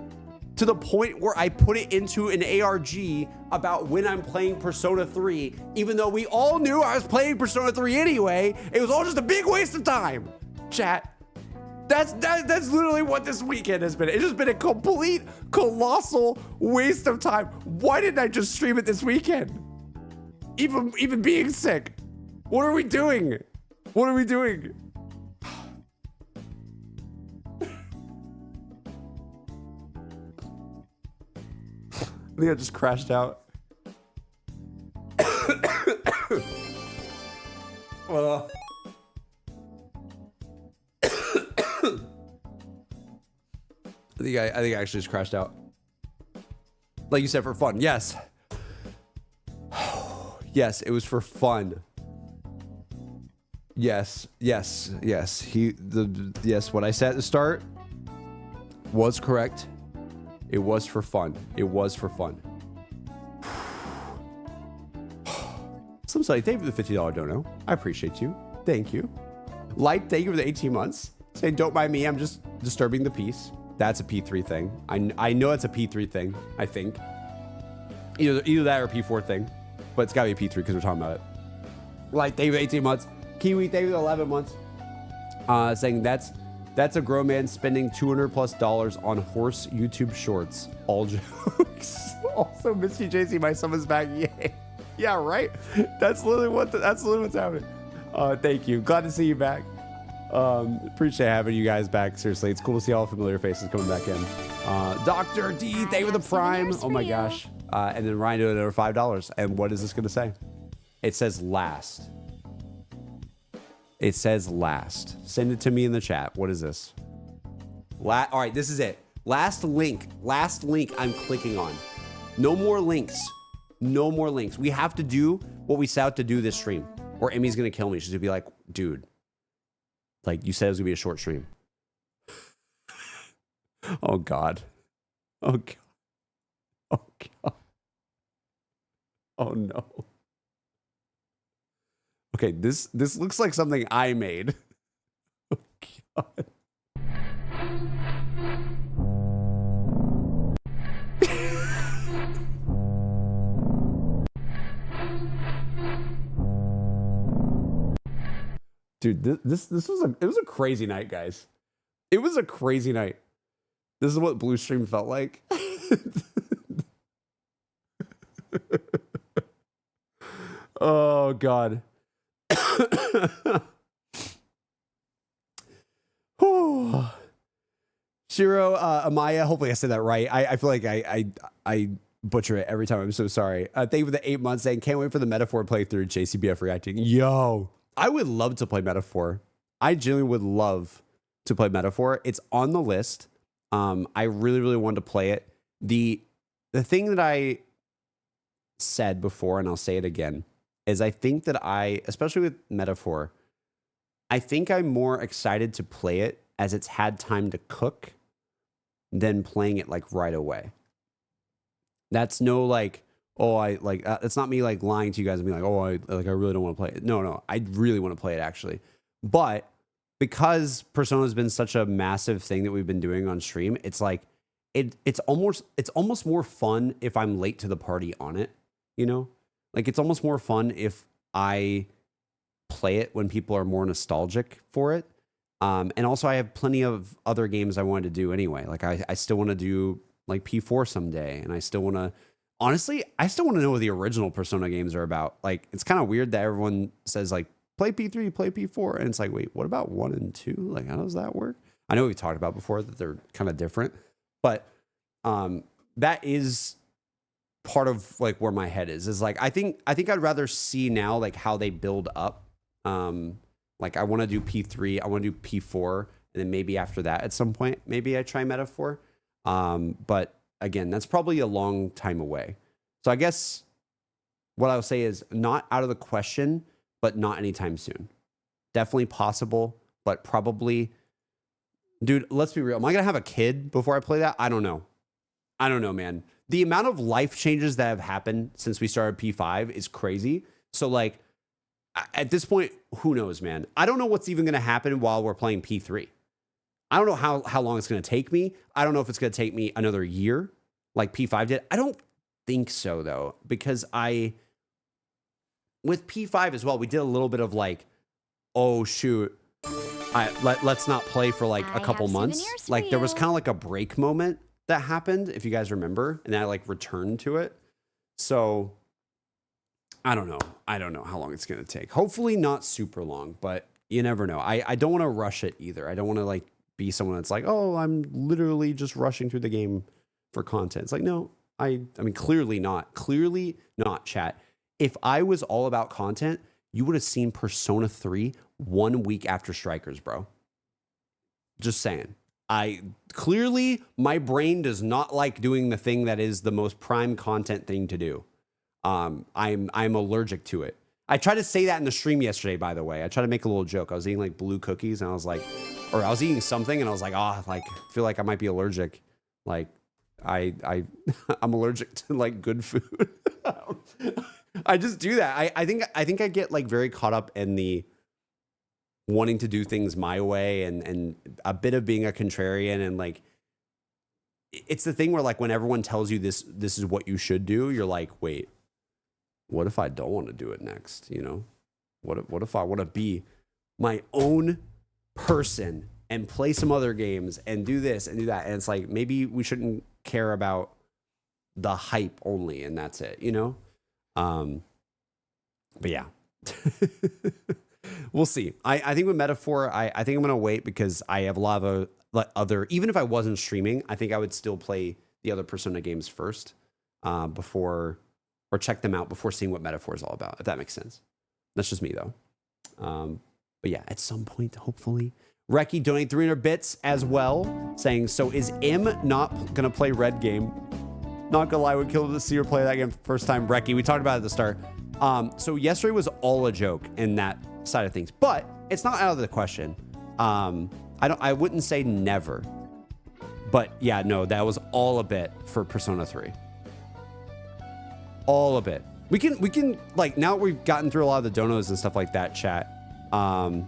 to the point where I put it into an ARG about when I'm playing Persona 3, even though we all knew I was playing Persona 3 anyway. It was all just a big waste of time. Chat. That's literally what this weekend has been. It's just been a complete colossal waste of time. Why didn't I just stream it this weekend? Even being sick. What are we doing? What are we doing? I think I just crashed out. I think I actually just crashed out. Like you said, for fun. Yes. Yes, it was for fun. Yes. Yes. What I said at the start was correct. It was for fun. It was for fun. Somebody, thank you for the $50 dono. I appreciate you. Thank you. Light, thank you for the 18 months. Saying, don't mind me, I'm just disturbing the peace. That's a P3 thing. I know it's a P3 thing, I think. Either that or a P4 thing. But it's gotta be a P3 because we're talking about it. Light, thank you for 18 months. Kiwi, thank you for 11 months. Saying that's a grown man spending $200+ on horse YouTube shorts. All jokes. Also, Misty JC, my son is back. Yay. Yeah, right? That's literally what's happening. Thank you. Glad to see you back. Appreciate having you guys back. Seriously, it's cool to see all familiar faces coming back in. Dr. D, thank you for the prime. Oh my gosh. And then Ryan doing another $5. And what is this going to say? It says last. It says last. Send it to me in the chat. What is this? All right, this is it. Last link I'm clicking on. No more links. No more links. We have to do what we set out to do this stream, or Emmy's going to kill me. She's going to be like, dude, like you said it was going to be a short stream. Oh, God. Oh, God. Oh, God. Oh, no. Okay, this looks like something I made. Oh, God. Dude, this was a crazy night, guys. It was a crazy night. This is what Blue Stream felt like. Oh God. Shiro, Amaya, hopefully I said that right. I feel like I butcher it every time. I'm so sorry. Thank you for the 8 months saying, can't wait for the Metaphor playthrough. JCBF reacting. Yo, I would love to play Metaphor. I genuinely would love to play Metaphor. It's on the list. I really, really wanted to play it. The thing that I said before, and I'll say it again, is I think that especially with Metaphor, I think I'm more excited to play it as it's had time to cook than playing it like right away. That's no like, oh, it's not me like lying to you guys and being like, oh, I really don't want to play it. No, I really want to play it actually. But because Persona has been such a massive thing that we've been doing on stream, it's like, it's almost more fun if I'm late to the party on it, you know? Like it's almost more fun if I play it when people are more nostalgic for it. And also I have plenty of other games I wanted to do anyway. Like I still want to do like P4 someday. And I still want to, honestly, I still want to know what the original Persona games are about. Like it's kind of weird that everyone says like, play P3, play P4. And it's like, wait, what about 1 and 2? Like, how does that work? I know we've talked about before that they're kind of different, but that is part of like where my head is like, I think I'd rather see now like how they build up. Like I want to do P3, I want to do P4, and then maybe after that at some point, maybe I try Metaphor. But again, that's probably a long time away. So I guess what I'll say is not out of the question, but not anytime soon. Definitely possible, but probably, dude, let's be real. Am I going to have a kid before I play that? I don't know, man. The amount of life changes that have happened since we started P5 is crazy. So like at this point, who knows, man? I don't know what's even going to happen while we're playing P3. I don't know how long it's going to take me. I don't know if it's going to take me another year like P5 did. I don't think so though, because with P5 as well, we did a little bit of like, oh shoot, let's not play for like a couple months. Like there was kind of like a break moment that happened, if you guys remember, and I like returned to it. So I don't know how long it's going to take. Hopefully not super long, but you never know. I don't want to rush it either. I don't want to like be someone that's like, oh, I'm literally just rushing through the game for content. It's like, no, I mean, clearly not, chat. If I was all about content, you would have seen Persona 3 1 week after Strikers, bro. Just saying. My brain does not like doing the thing that is the most prime content thing to do. I'm allergic to it. I tried to say that in the stream yesterday, by the way. I tried to make a little joke. I was eating like blue cookies and I was like, or I was eating something and I was like, like I feel like I might be allergic. Like I'm allergic to like good food. I just do that. I think I get like very caught up in the wanting to do things my way and a bit of being a contrarian, and like it's the thing where like when everyone tells you this is what you should do, you're like, wait, what if I don't want to do it next? You know, what if I want to be my own person and play some other games and do this and do that? And it's like, maybe we shouldn't care about the hype only and that's it, you know? But yeah, we'll see. I think with Metaphor, I think I'm going to wait because I have a lot of other, even if I wasn't streaming, I think I would still play the other Persona games first, before, or check them out before seeing what Metaphor is all about, if that makes sense. That's just me though. But yeah, at some point, hopefully. Reki donating 300 bits as well, saying, so is Im not going to play Red Game? Not gonna lie, would kill to see her play that game for the first time. Reki, we talked about it at the start. So yesterday was all a joke in that side of things, but it's not out of the question. I wouldn't say never, but yeah, no, that was all a bit for Persona 3. All a bit. We can like, now that we've gotten through a lot of the donos and stuff like that, chat. I'm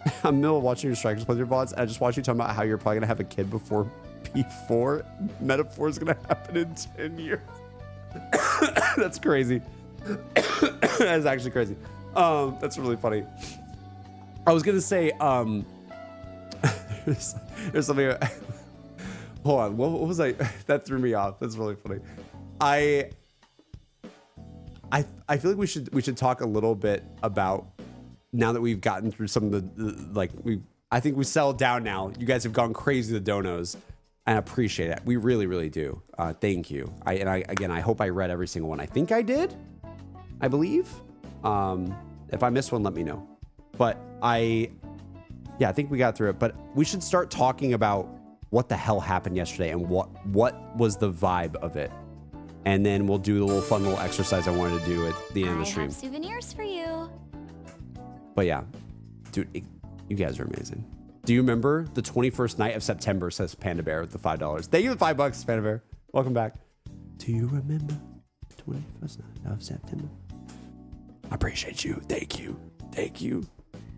in the middle of watching your Strikers play your VODs, and I just watched you talking about how you're probably gonna have a kid before P4. Metaphor is gonna happen in 10 years. That's crazy. That's actually crazy. That's really funny. I was gonna say, There's something. Hold on. What was I? That threw me off. That's really funny. I feel like we should talk a little bit about, now that we've gotten through some of the I think we settled down now. You guys have gone crazy with the donos. And I appreciate it. We really, really do. Thank you. I hope I read every single one. I think I did. I believe. If I missed one, let me know. But I think we got through it. But we should start talking about what the hell happened yesterday and what was the vibe of it. And then we'll do the little fun little exercise I wanted to do at the end of the stream. I have souvenirs for you. But yeah, dude, you guys are amazing. Do you remember the 21st night of September, says Panda Bear with the $5. Thank you for the $5, Panda Bear. Welcome back. Do you remember the 21st night of September? I appreciate you. Thank you. Thank you.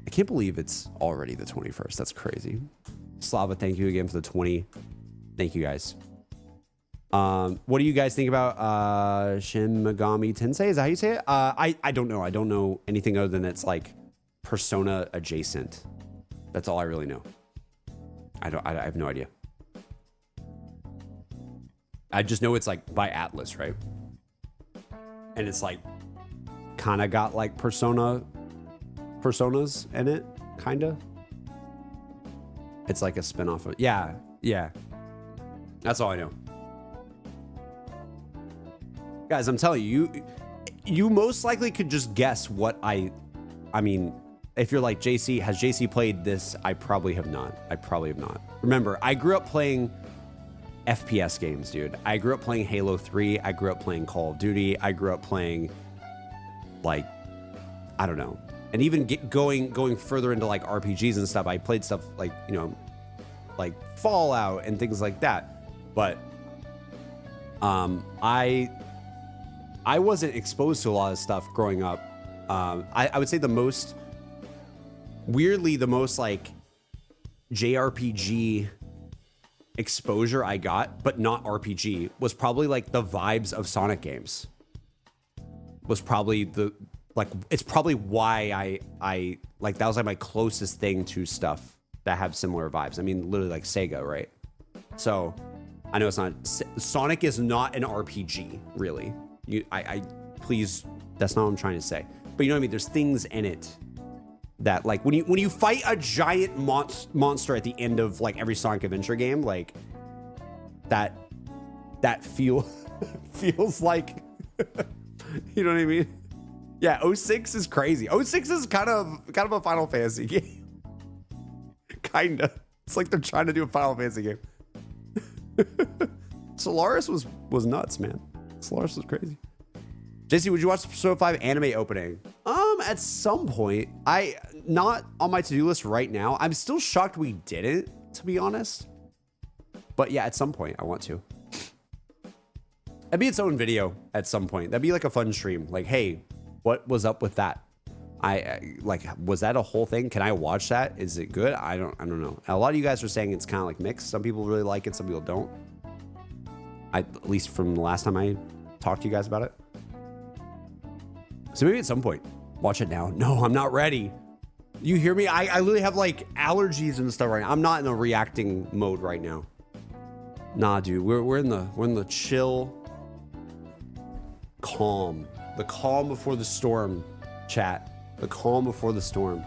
I can't believe it's already the 21st. That's crazy. Slava, thank you again for the 20. Thank you guys. What do you guys think about Shin Megami Tensei? Is that how you say it? I don't know. I don't know anything other than it's like Persona adjacent. That's all I really know. I have no idea. I just know it's like by Atlas, right? And it's like kind of got like personas in it, kind of. It's like a spin-off of, yeah. That's all I know. Guys, I'm telling you, you most likely could just guess what I mean, if you're like, JC, has JC played this? I probably have not. Remember, I grew up playing FPS games, dude. I grew up playing Halo 3. I grew up playing Call of Duty. I grew up playing, like, I don't know. And even going further into like RPGs and stuff, I played stuff like, you know, like Fallout and things like that. But I wasn't exposed to a lot of stuff growing up. I would say the most like JRPG exposure I got, but not RPG, was probably like the vibes of Sonic games. Was probably it's probably why I like, that was like my closest thing to stuff that have similar vibes. I mean, literally like Sega, right? So I know it's not, Sonic is not an RPG, really. Please, that's not what I'm trying to say. But you know what I mean? There's things in it that, like, when you fight a giant monster at the end of like every Sonic Adventure game, like that feels like, you know what I mean? Yeah, 06 is crazy. 06 is kind of a Final Fantasy game. Kinda. It's like they're trying to do a Final Fantasy game. Solaris was nuts, man. Solaris was crazy. JC, would you watch the Persona 5 anime opening? At some point. Not on my to-do list right now. I'm still shocked we didn't, to be honest. But yeah, at some point I want to. That'd be its own video at some point. That'd be like a fun stream. Like, hey, what was up with that? Like, was that a whole thing? Can I watch that? Is it good? I don't know. A lot of you guys are saying it's kind of like mixed. Some people really like it, some people don't. At least from the last time I talked to you guys about it. So maybe at some point, watch it now. No, I'm not ready. You hear me? I literally have like allergies and stuff right now. I'm not in a reacting mode right now. Nah, dude, we're in the chill, calm. The calm before the storm, chat. The calm before the storm.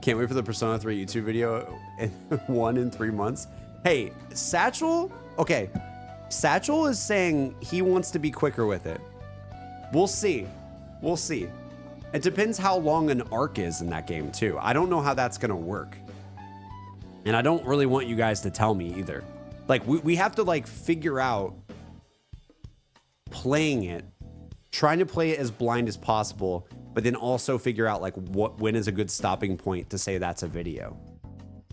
Can't wait for the Persona 3 YouTube video in 3 months. Hey, Satchel, okay. Satchel is saying he wants to be quicker with it. We'll see. We'll see. It depends how long an arc is in that game too. I don't know how that's gonna work. And I don't really want you guys to tell me either. Like, we have to like figure out playing it, trying to play it as blind as possible, but then also figure out like when is a good stopping point to say that's a video.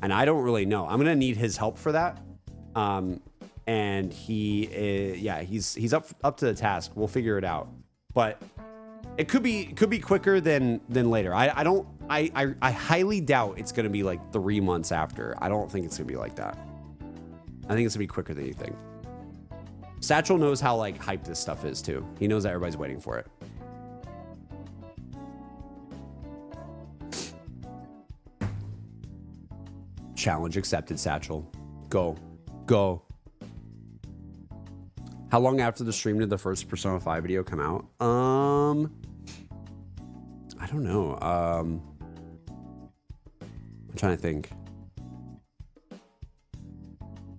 And I don't really know. I'm gonna need his help for that. And he's up to the task. We'll figure it out. But it could be quicker than later. I highly doubt it's gonna be like 3 months after. I don't think it's gonna be like that. I think it's gonna be quicker than you think. Satchel knows how like hype this stuff is too. He knows that everybody's waiting for it. Challenge accepted, Satchel. Go. Go. How long after the stream did the first Persona 5 video come out? I don't know. I'm trying to think.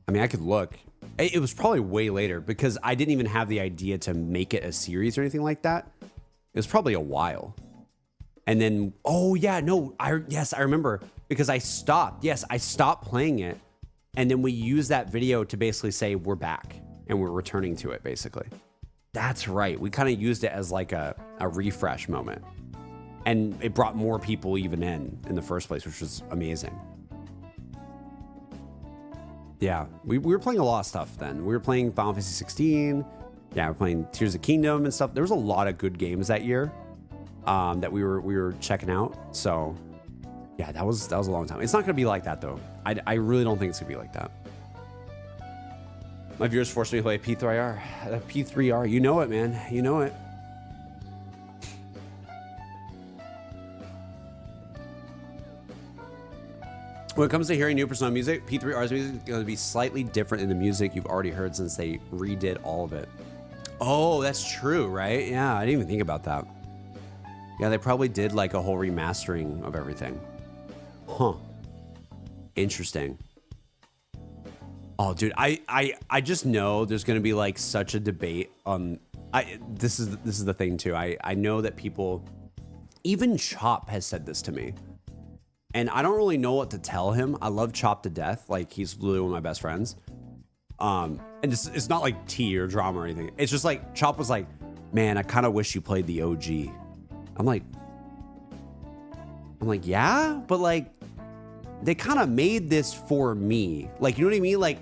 I mean, I could look. It was probably way later because I didn't even have the idea to make it a series or anything like that. It was probably a while. And then, oh yeah, no, I remember because I stopped. Yes, I stopped playing it. And then we used that video to basically say we're back and we're returning to it basically. That's right. We kind of used it as like a refresh moment. And it brought more people even in the first place, which was amazing. Yeah, we were playing a lot of stuff then. We were playing Final Fantasy 16. Yeah, we're playing Tears of the Kingdom and stuff. There was a lot of good games that year that we were checking out. So yeah, that was a long time. It's not gonna be like that though. I really don't think it's gonna be like that. My viewers forced me to play P3R. P3R, you know it, man. You know it. When it comes to hearing new Persona music, P3R's music is going to be slightly different than the music you've already heard since they redid all of it. Oh, that's true, right? Yeah, I didn't even think about that. Yeah, they probably did like a whole remastering of everything. Huh. Interesting. Oh, dude, I just know there's going to be like such a debate on... This is the thing too. I know that people... Even Chop has said this to me. And I don't really know what to tell him. I love Chop to death. Like, he's literally one of my best friends. And it's not like tea or drama or anything. It's just like, Chop was like, man, I kind of wish you played the OG. I'm like, yeah, but like, they kind of made this for me. Like, you know what I mean? Like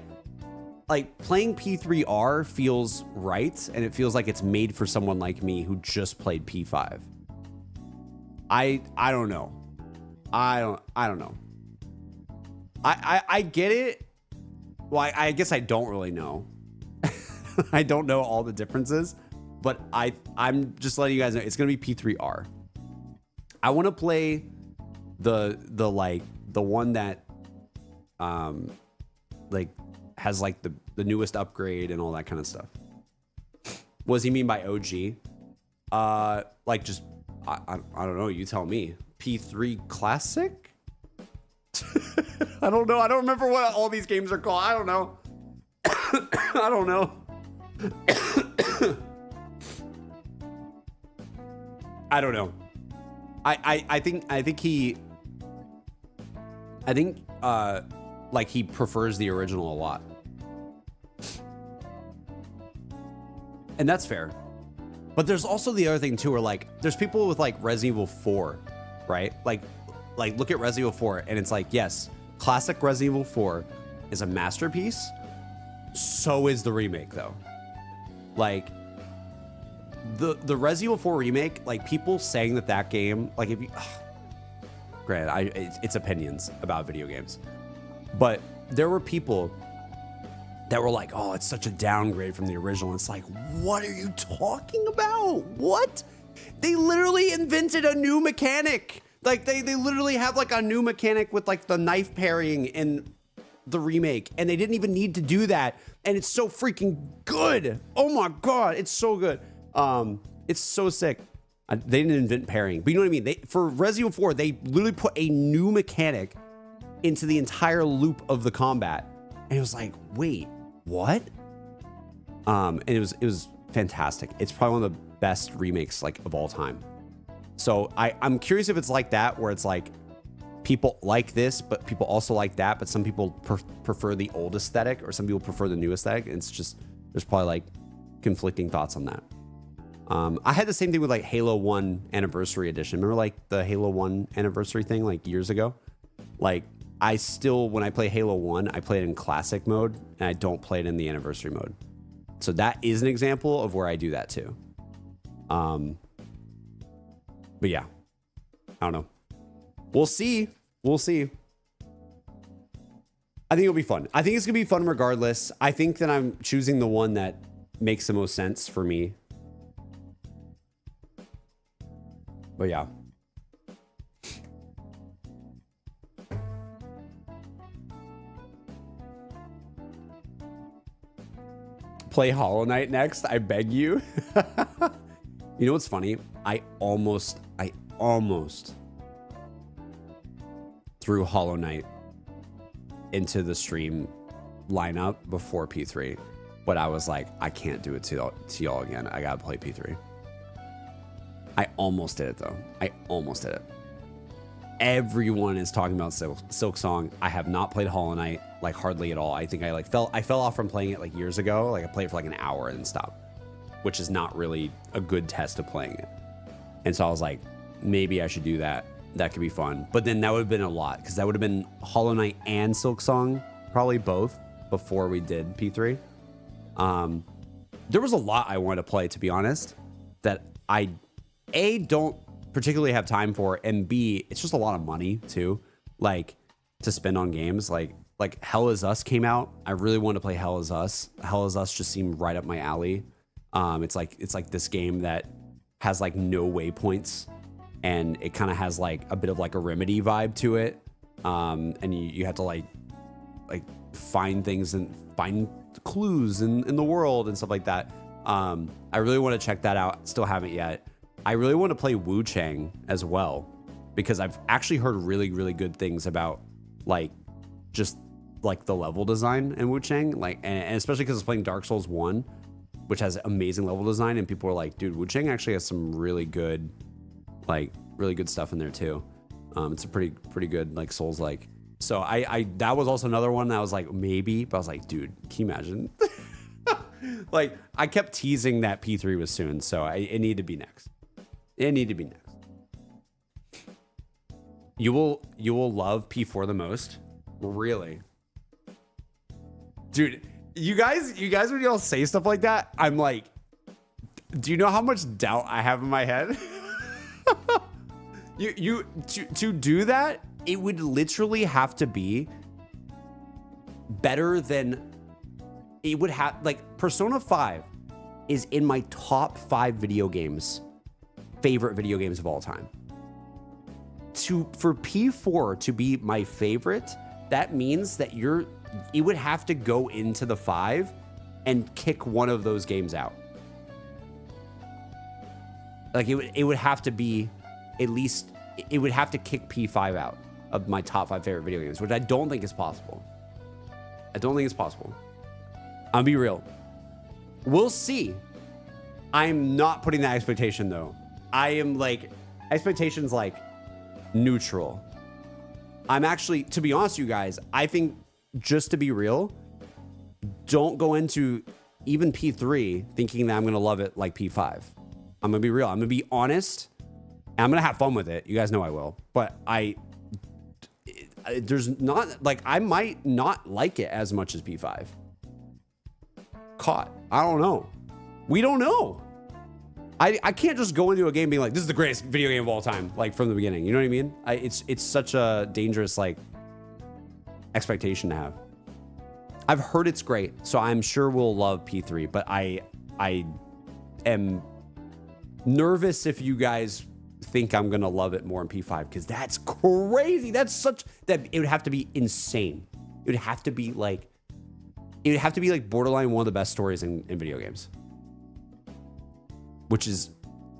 playing P3R feels right. And it feels like it's made for someone like me who just played P5. I don't know. I don't know. I get it. Well, I guess I don't really know. I don't know all the differences, but I'm just letting you guys know it's gonna be P3R. I want to play the one that like has like the newest upgrade and all that kind of stuff. What does he mean by OG? Like just I don't know. You tell me. P3 Classic? I don't know. I don't remember what all these games are called. I don't know. I don't know. I don't know. I think like he prefers the original a lot. And that's fair. But there's also the other thing too, where like there's people with like Resident Evil 4, right? Like look at Resident Evil 4 and it's like, yes, classic Resident Evil 4 is a masterpiece. So is the remake though. Like the Resident Evil 4 remake, like people saying that game, like if you, granted, it's opinions about video games, but there were people that were like, oh, it's such a downgrade from the original. It's like, what are you talking about? What? They literally invented a new mechanic. Like they literally have like a new mechanic with like the knife parrying in the remake, and they didn't even need to do that. And it's so freaking good. Oh my God, it's so good. It's so sick. They didn't invent parrying, but you know what I mean? For Resident Evil 4, they literally put a new mechanic into the entire loop of the combat. And it was like, wait, what? And it was fantastic. It's probably one of the best remakes like of all time. So I'm curious if it's like that, where it's like people like this, but people also like that, but some people prefer the old aesthetic, or some people prefer the new aesthetic. It's just, there's probably like conflicting thoughts on that. I had the same thing with like Halo 1 Anniversary Edition. Remember like the Halo 1 Anniversary thing like years ago? Like I still, when I play Halo 1, I play it in classic mode and I don't play it in the anniversary mode. So that is an example of where I do that too. But yeah, I don't know. We'll see. We'll see. I think it'll be fun. I think it's going to be fun regardless. I think that I'm choosing the one that makes the most sense for me. But yeah. play Hollow Knight next. I beg you. You know what's funny? I almost threw Hollow Knight into the stream lineup before P3, but I was like, I can't do it to y'all again. I gotta play P3. I almost did it though. I almost did it. Everyone is talking about Silk Song. I have not played Hollow Knight like hardly at all. I think I fell off from playing it like years ago. Like I played it for like an hour and stopped, which is not really a good test of playing it. And so I was like, maybe I should do that. That could be fun. But then that would have been a lot because that would have been Hollow Knight and Silk Song, probably both before we did P3. There was a lot I wanted to play, to be honest, that I don't particularly have time for, and B, it's just a lot of money too, like to spend on games. Like Hell Is Us came out. I really wanted to play Hell Is Us. Hell Is Us just seemed right up my alley. It's like this game that has like no waypoints, and it kind of has like a bit of like a Remedy vibe to it. And you have to like find things and find clues in the world and stuff like that. I really want to check that out. Still haven't yet. I really want to play Wu Chang as well, because I've actually heard really, really good things about like just like the level design in Wu Chang, like, and especially because it's playing Dark Souls 1, which has amazing level design, and people are like, dude, Wu Chang actually has some really good stuff in there too. It's a pretty good like Souls like. So I that was also another one that I was like maybe, but I was like, dude, can you imagine? Like I kept teasing that P3 was soon, so it needed to be next. It needed to be next. You will love P4 the most, really, dude. You guys, when y'all say stuff like that, I'm like, do you know how much doubt I have in my head? To do that, it would literally have to be better than it would have. Like Persona 5 is in my top 5 favorite video games of all time. For P4 to be my favorite, that means that it would have to go into the 5 and kick one of those games out. Like it would have to be at least, it would have to kick P5 out of my top 5 favorite video games, which I don't think is possible. I don't think it's possible. I'll be real. We'll see. I'm not putting that expectation though. I am like, expectations like neutral. I'm actually, to be honest with you guys, I think just to be real, don't go into even P3 thinking that I'm going to love it like P5. I'm going to be real. I'm going to be honest. And I'm going to have fun with it. You guys know I will. But there's not, like, I might not like it as much as P5. Caught. I don't know. We don't know. I can't just go into a game being like, this is the greatest video game of all time, like from the beginning. You know what I mean? It's such a dangerous like expectation to have. I've heard it's great, so I'm sure we'll love P3, but I am nervous if you guys think I'm gonna love it more in P5, because that's crazy. That it would have to be insane. It would have to be like borderline one of the best stories in video games, which is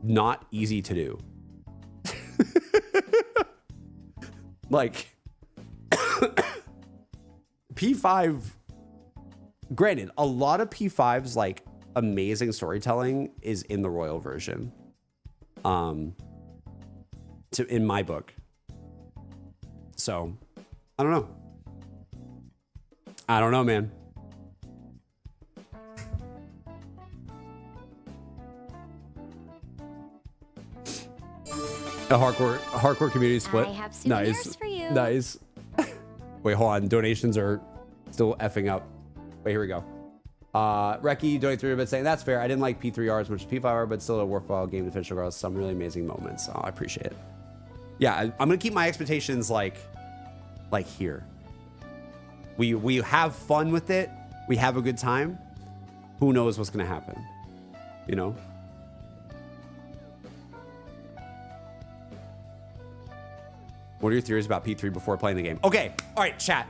not easy to do. Like P5, granted, a lot of P5's like amazing storytelling is in the Royal version. In my book. So, I don't know, man. A hardcore community split. I have souvenirs for you. Nice. Wait, hold on. Donations are still effing up. Wait, here we go. Reki donated 3 bits saying, that's fair. I didn't like P3R as much as P5R, but still a worthwhile game to finish regardless. Some really amazing moments. Oh, I appreciate it. Yeah, I'm gonna keep my expectations like here. We have fun with it. We have a good time. Who knows what's gonna happen? You know? What are your theories about P3 before playing the game? Okay, all right, chat.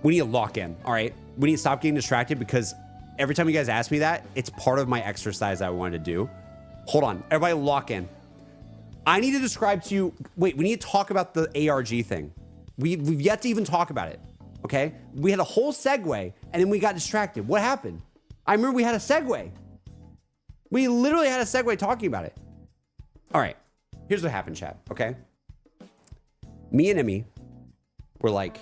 We need to lock in, all right? We need to stop getting distracted, because every time you guys ask me that, it's part of my exercise I wanted to do. Hold on, everybody lock in. I need to describe to you, wait, we need to talk about the ARG thing. We've yet to even talk about it, okay? We had a whole segue and then we got distracted. What happened? I remember we had a segue. We literally had a segue talking about it. All right, here's what happened, chat, okay? Me and Emmy were like,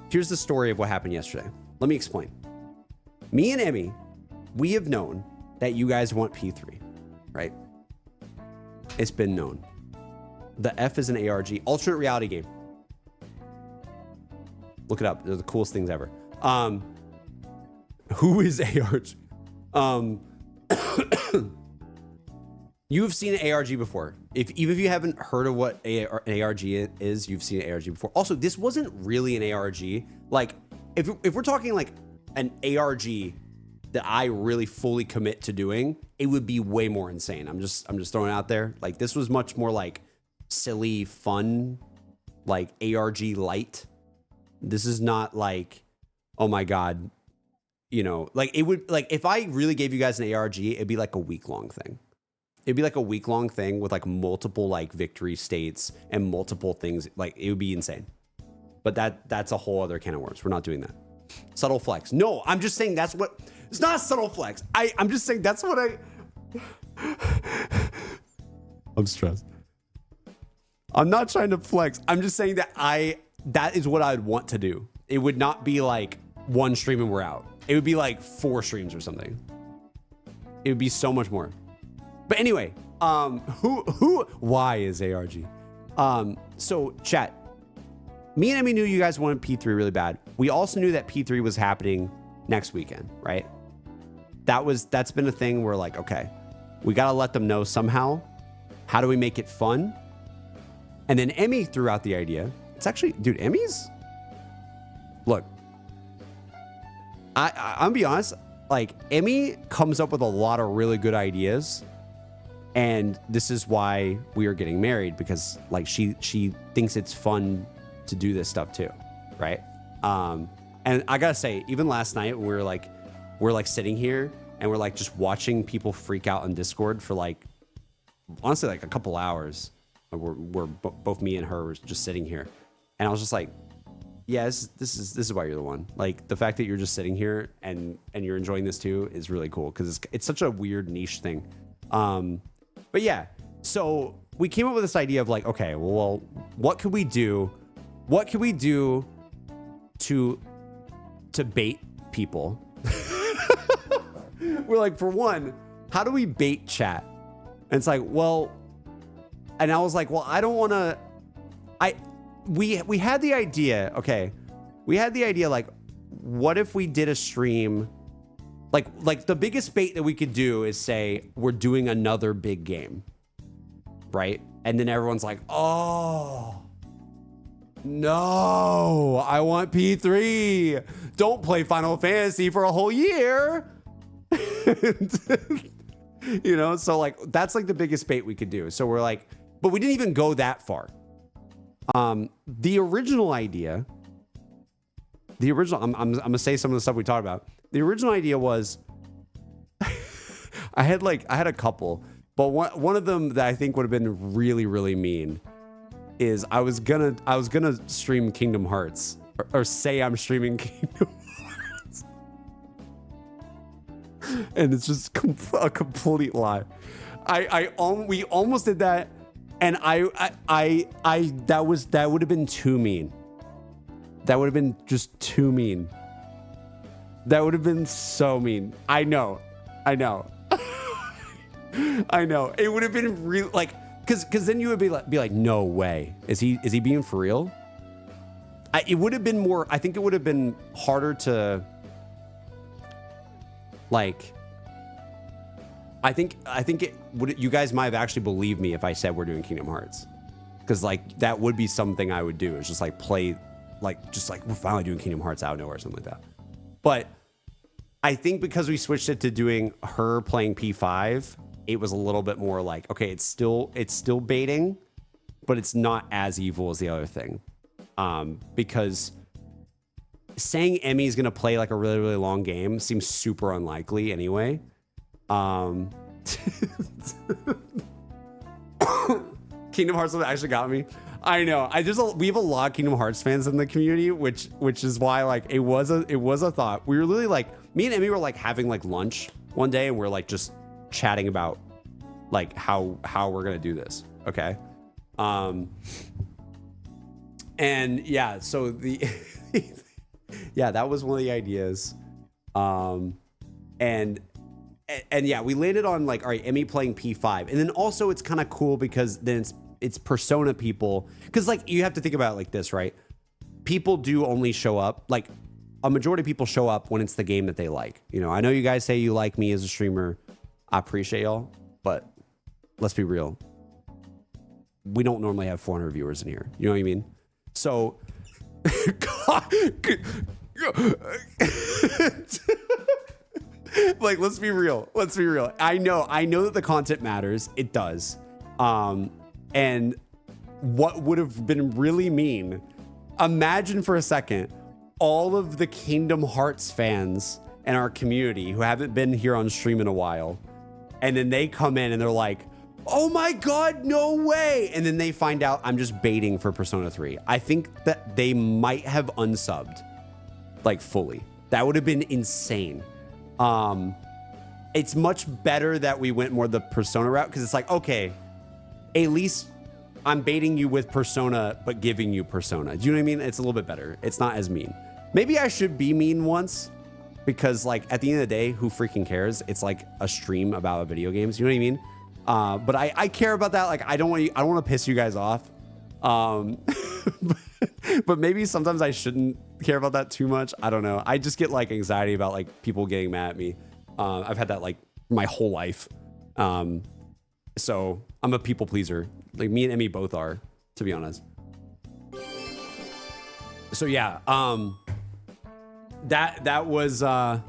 here's the story of what happened yesterday. Let me explain. Me and Emmy, we have known that you guys want P3, right? It's been known. The F is an ARG, alternate reality game. Look it up. They're the coolest things ever. Who is ARG? You've seen an ARG before. Even if you haven't heard of what an ARG is, you've seen an ARG before. Also, this wasn't really an ARG. Like, if we're talking like an ARG that I really fully commit to doing, it would be way more insane. I'm just throwing it out there. Like, this was much more like silly, fun, like ARG light. This is not like, oh my God, you know, like it would, like if I really gave you guys an ARG, it'd be like a week-long thing. It'd be like a week-long thing with like multiple like victory states and multiple things. Like it would be insane. But that's a whole other can of worms. We're not doing that. Subtle flex. No, I'm just saying that's what, it's not a subtle flex. I'm just saying that's what I'm stressed. I'm not trying to flex. I'm just saying that that is what I'd want to do. It would not be like one stream and we're out. It would be like 4 streams or something. It would be so much more. But anyway, why is ARG? So chat, me and Emmy knew you guys wanted P3 really bad. We also knew that P3 was happening next weekend, right? That's been a thing where like, okay, we got to let them know somehow. How do we make it fun? And then Emmy threw out the idea. It's actually, dude, Emmy's, look, I'm gonna be honest, like Emmy comes up with a lot of really good ideas. And this is why we are getting married, because like she thinks it's fun to do this stuff too, right? And I gotta say, even last night when we're like sitting here and we're like just watching people freak out on Discord for like honestly like a couple hours. We're both me and her were just sitting here, and I was just like, yeah, this is why you're the one. Like the fact that you're just sitting here and you're enjoying this too is really cool, because it's such a weird niche thing. But yeah, so we came up with this idea of like, okay, well, what could we do? What can we do to bait people? We're like, for one, how do we bait chat? And it's like, well, and I was like, well, I don't want to, we had the idea, okay. We had the idea, like, what if we did a stream, like the biggest bait that we could do is say, we're doing another big game, right? And then everyone's like, oh, no, I want P3. Don't play Final Fantasy for a whole year. You know, so like, that's like the biggest bait we could do. So we're like, but we didn't even go that far. The original idea, I'm gonna say some of the stuff we talked about. The original idea was, I had a couple, but one of them that I think would have been really, really mean is I was gonna stream Kingdom Hearts or say I'm streaming Kingdom Hearts, and it's just a complete lie. We almost did that, and that would have been too mean. That would have been just too mean. That would have been so mean. I know. I know. It would have been real, like, because then you would be like, no way. Is he being for real? It would have been more. I think it would have been harder to, like. I think it would. You guys might have actually believed me if I said we're doing Kingdom Hearts, because like that would be something I would do. It's just like play, like we're finally doing Kingdom Hearts out of nowhere or something like that. But I think because we switched it to doing her playing P5, it was a little bit more like, okay, it's still baiting, but it's not as evil as the other thing. Because saying Emmy's gonna play like a really, really long game seems super unlikely anyway. Kingdom Hearts actually got me. I know. We have a lot of Kingdom Hearts fans in the community, which is why like it was a thought. We were literally like, me and Emmy were like having like lunch one day, and we're like just chatting about like how we're gonna do this. Okay. And yeah, so yeah, that was one of the ideas. And yeah, we landed on like, all right, Emmy playing P5. And then also it's kind of cool because then it's Persona people. Because like you have to think about it like this, right? People do only show up, like a majority of people show up when it's the game that they like. You know, I know you guys say you like me as a streamer. I appreciate y'all, but let's be real. We don't normally have 400 viewers in here. You know what I mean? So, like, let's be real. Let's be real. I know that the content matters. It does. And what would have been really mean, imagine for a second, all of the Kingdom Hearts fans in our community who haven't been here on stream in a while, and then they come in and they're like, oh my God, no way. And then they find out I'm just baiting for Persona 3. I think that they might have unsubbed, like fully. That would have been insane. It's much better that we went more the Persona route, because it's like, okay, at least I'm baiting you with Persona, but giving you Persona. Do you know what I mean? It's a little bit better. It's not as mean. Maybe I should be mean once, because like at the end of the day, who freaking cares? It's like a stream about video games. You know what I mean? But I care about that. Like, I don't want to piss you guys off. But maybe sometimes I shouldn't care about that too much. I don't know. I just get like anxiety about like people getting mad at me. I've had that like my whole life. So I'm a people pleaser. Like me and Emmy both are, to be honest. So yeah, that was, that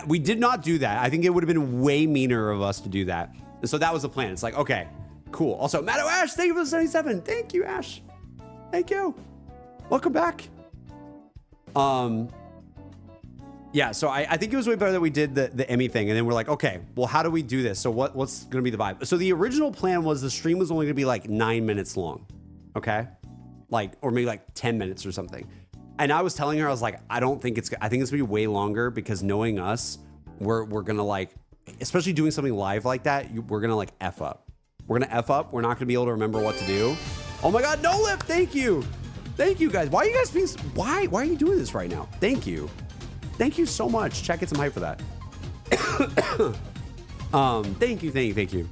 we did not do that. I think it would have been way meaner of us to do that. And so that was the plan. It's like, okay, cool. Also, Matto Ash, thank you for the 77. Thank you, Ash. Thank you. Welcome back. Yeah, so I think it was way better that we did the Emmy thing, and then we're like, okay, well, how do we do this? So what's gonna be the vibe? So the original plan was the stream was only gonna be like 9 minutes long, okay? Like, or maybe like 10 minutes or something. And I was telling her, I was like, I think it's gonna be way longer, because knowing us, we're gonna like, especially doing something live like that, we're gonna like F up. We're gonna F up. We're not gonna be able to remember what to do. Oh my God, no lip, thank you. Thank you guys. Why are you guys being, why are you doing this right now? Thank you. Thank you so much. Chat, get some hype for that. Thank you.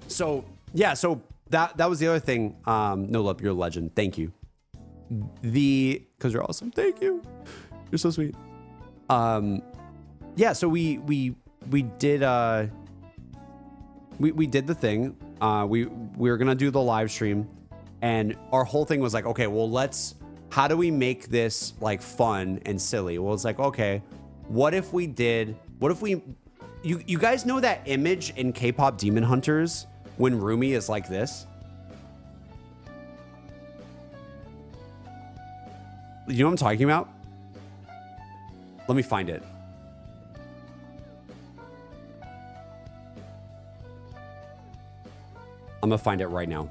So yeah, so that was the other thing. No lip, you're a legend. Thank you. Cause you're awesome. Thank you. You're so sweet. Yeah, so we did we did the thing. We were gonna do the live stream, and our whole thing was like, okay, well, how do we make this like fun and silly? Well, it's like, okay, what if you guys know that image in K-pop Demon Hunters when Rumi is like this? You know what I'm talking about? Let me find it. I'm gonna find it right now.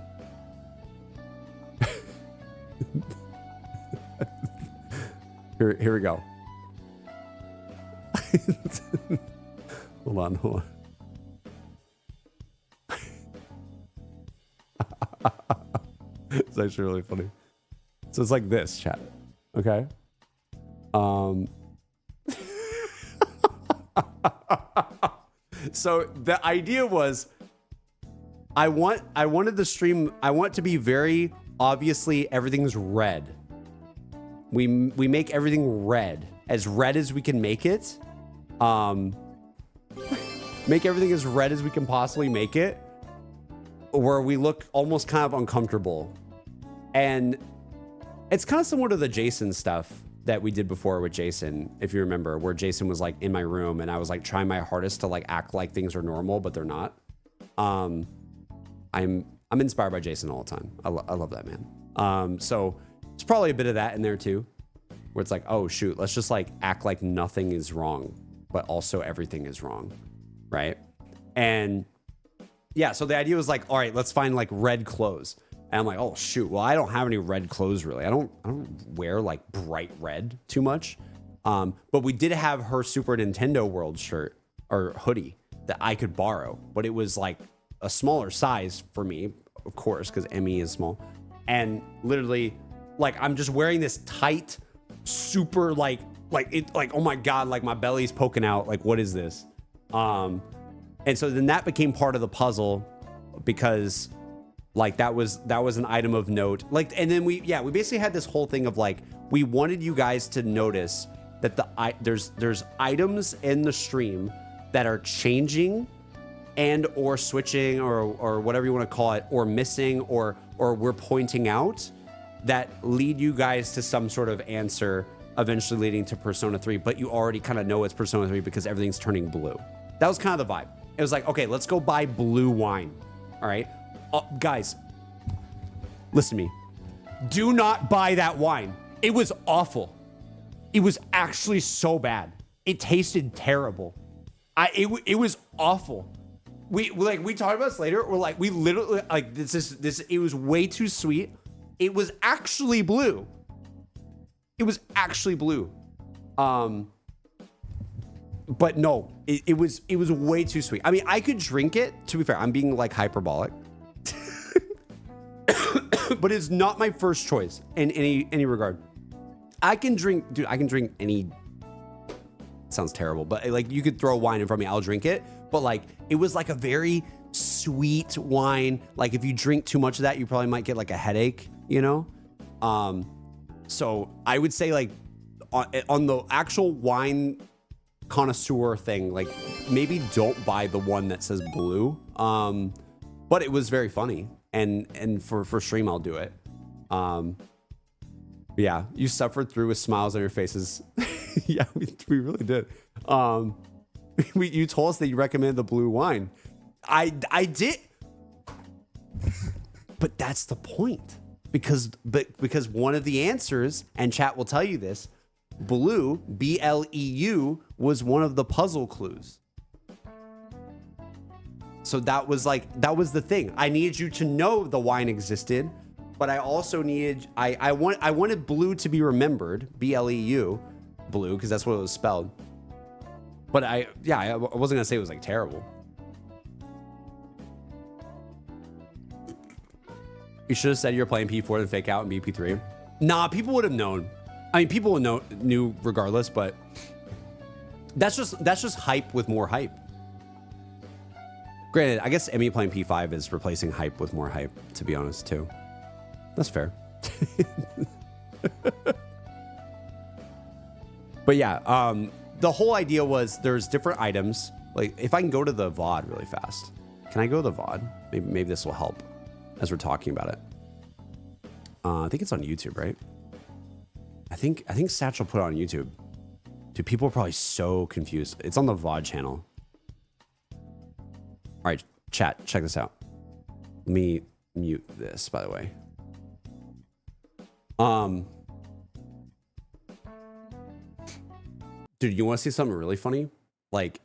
Here we go. Hold on. It's actually really funny. So it's like this, chat. Okay. So the idea was, I wanted the stream, I want to be very obviously everything's red. We make everything red as we can make it. Make everything as red as we can possibly make it, where we look almost kind of uncomfortable. And it's kind of similar to the Jason stuff that we did before with Jason, if you remember, where Jason was like in my room and I was like trying my hardest to like act like things are normal, but they're not. I'm inspired by Jason all the time. I love that man. So it's probably a bit of that in there too. where it's like, oh shoot, let's just like act like nothing is wrong, but also everything is wrong, right? And yeah, so the idea was like, all right, let's find like red clothes. And I'm like, oh shoot, well, I don't have any red clothes really. I don't wear like bright red too much. But we did have her Super Nintendo World shirt or hoodie that I could borrow, but it was like a smaller size for me, of course, because Emmy is small. And literally, like, I'm just wearing this tight, super like oh my god, like my belly's poking out. Like, what is this? And so then that became part of the puzzle because like that was an item of note. Like, and then we basically had this whole thing of like, we wanted you guys to notice that there's items in the stream that are changing and or switching or whatever you want to call it, or missing or we're pointing out that lead you guys to some sort of answer, eventually leading to Persona 3, but you already kind of know it's Persona 3 because everything's turning blue. That was kind of the vibe. It was like, okay, let's go buy blue wine. All right, guys, listen to me. Do not buy that wine. It was awful. It was actually so bad. It tasted terrible. It was awful. We talked about this later. We're like, we literally like this. It was way too sweet. It was actually blue. It was actually blue. But no, it was way too sweet. I mean, I could drink it. To be fair, I'm being like hyperbolic, but it's not my first choice in any regard. I can drink any. Sounds terrible, but like you could throw wine in front of me, I'll drink it. But like it was like a very sweet wine. Like if you drink too much of that, you probably might get like a headache, you know? So I would say like on the actual wine connoisseur thing, like maybe don't buy the one that says blue. But it was very funny, and for stream I'll do it. Yeah, you suffered through with smiles on your faces. Yeah, we really did. You told us that you recommended the blue wine. I did, but that's the point, because one of the answers, and chat will tell you this, blue, BLEU, was one of the puzzle clues. So that was the thing. I needed you to know the wine existed, but I also needed I wanted blue to be remembered, BLEU, blue, because that's what it was spelled. But I wasn't gonna say it was like terrible. You should have said you're playing P4 then fake out and be P3. Nah, people would have known. I mean, people would knew regardless, but that's just hype with more hype. Granted, I guess Emmy playing P5 is replacing hype with more hype, to be honest, too. That's fair. But yeah, the whole idea was there's different items. Like if I can go to the VOD really fast. Can I go to the VOD? Maybe this will help as we're talking about it. I think it's on YouTube, right? I think Satchel put it on YouTube. Dude, people are probably so confused. It's on the VOD channel. All right, chat, check this out. Let me mute this, by the way. Dude, you want to see something really funny? Like,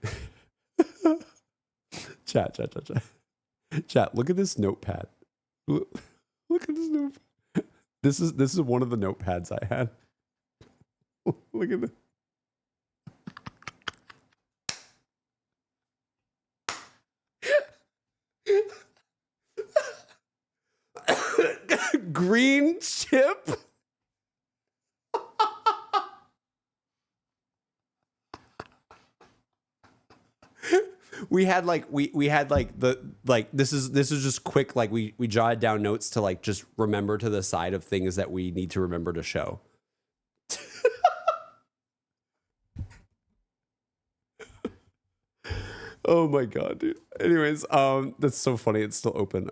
chat. Chat, look at this notepad. Look at this notepad. This is one of the notepads I had. Look at this. Green chip. We had like this is just quick, like we jotted down notes to like just remember to the side of things that we need to remember to show. Oh my god, dude. Anyways, that's so funny. It's still open.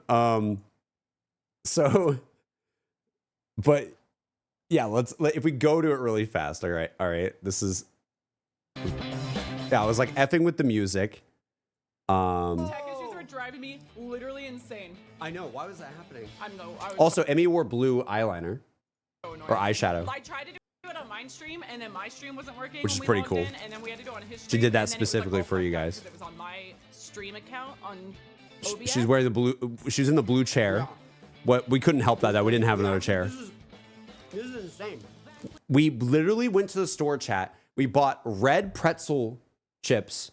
So, but yeah, if we go to it really fast. All right. This is, yeah, I was like effing with the music. Tech issues are driving me literally insane. I know. Why was that happening? I know. Also, Emmy wore blue eyeliner or eyeshadow. I tried to do it on my stream, and then my stream wasn't working. Which when is we pretty logged cool. In, and then we had to go on his She stream, did that and then it was, specifically all for you fucked up guys. because it was on my stream account on OBS. She's wearing the blue. She's in the blue chair. What we couldn't help that we didn't have another chair. This is insane. We literally went to the store, chat. We bought red pretzel chips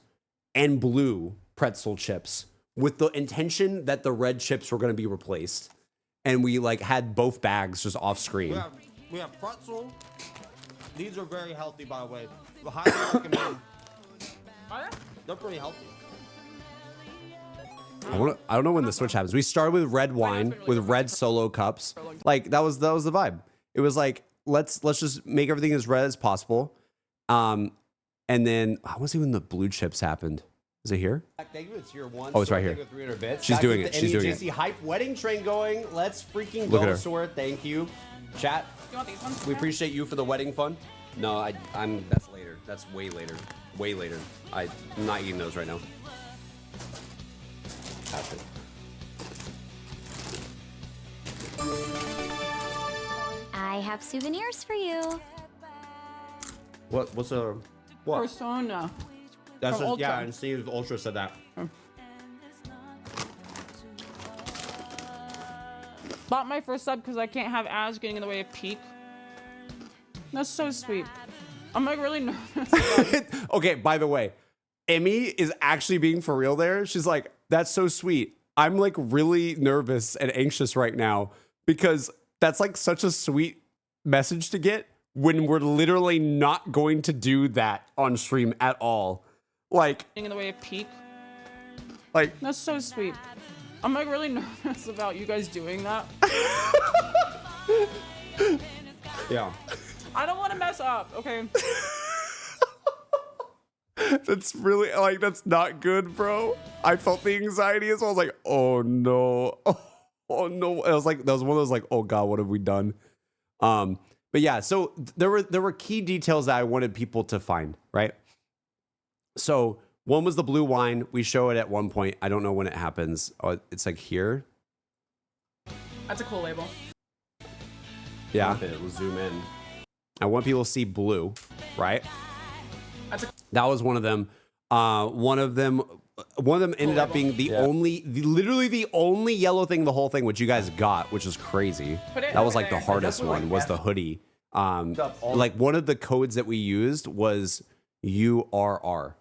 and blue pretzel chips with the intention that the red chips were going to be replaced. And we like had both bags just off screen. We have pretzel. These are very healthy, by the way. Highly recommend. They're pretty healthy. I don't know when the switch happens. We started with red wine with red solo cups. Like that was the vibe. It was like let's just make everything as red as possible. And then I want to see when the blue chips happened. Is it here? Thank you. It's your one. Oh, it's right here. 300 bits. She's Back doing with it. the She's doing it. JC hype wedding train going. Let's freaking Look at go, her. Sword. Thank you, chat. You want these ones? We appreciate you for the wedding fund. No, I'm. That's later. That's way later. Way later. I'm not eating those right now. Pass it. I have souvenirs for you. What's a what? Persona. That's from Ultra. yeah. And Steve Ultra said that. Bought my first sub because I can't have ads getting in the way of peak. That's so sweet. I'm like really nervous. Okay, by the way, Emmy is actually being for real there. She's like, that's so sweet. I'm like really nervous and anxious right now because that's like such a sweet message to get when we're literally not going to do that on stream at all. Like, Getting in the way of peak. like That's so sweet. I'm like really nervous about you guys doing that. Yeah. I don't want to mess up, okay? that's really like that's not good, bro. I felt the anxiety as well. I was like, oh no. Oh no. I was like, that was one of those like, oh god, what have we done? But yeah, so there were key details that I wanted people to find, right? So one was the blue wine. We show it at one point. I don't know when it happens. Oh, it's like here. That's a cool label. Yeah. We'll zoom in. I want people to see blue, right? That was one of them. One of them ended up being literally the only yellow thing in the whole thing, which you guys got, which is crazy. Put it That was like over the there. hardest one, was the hoodie. Like one of the codes that we used was URR,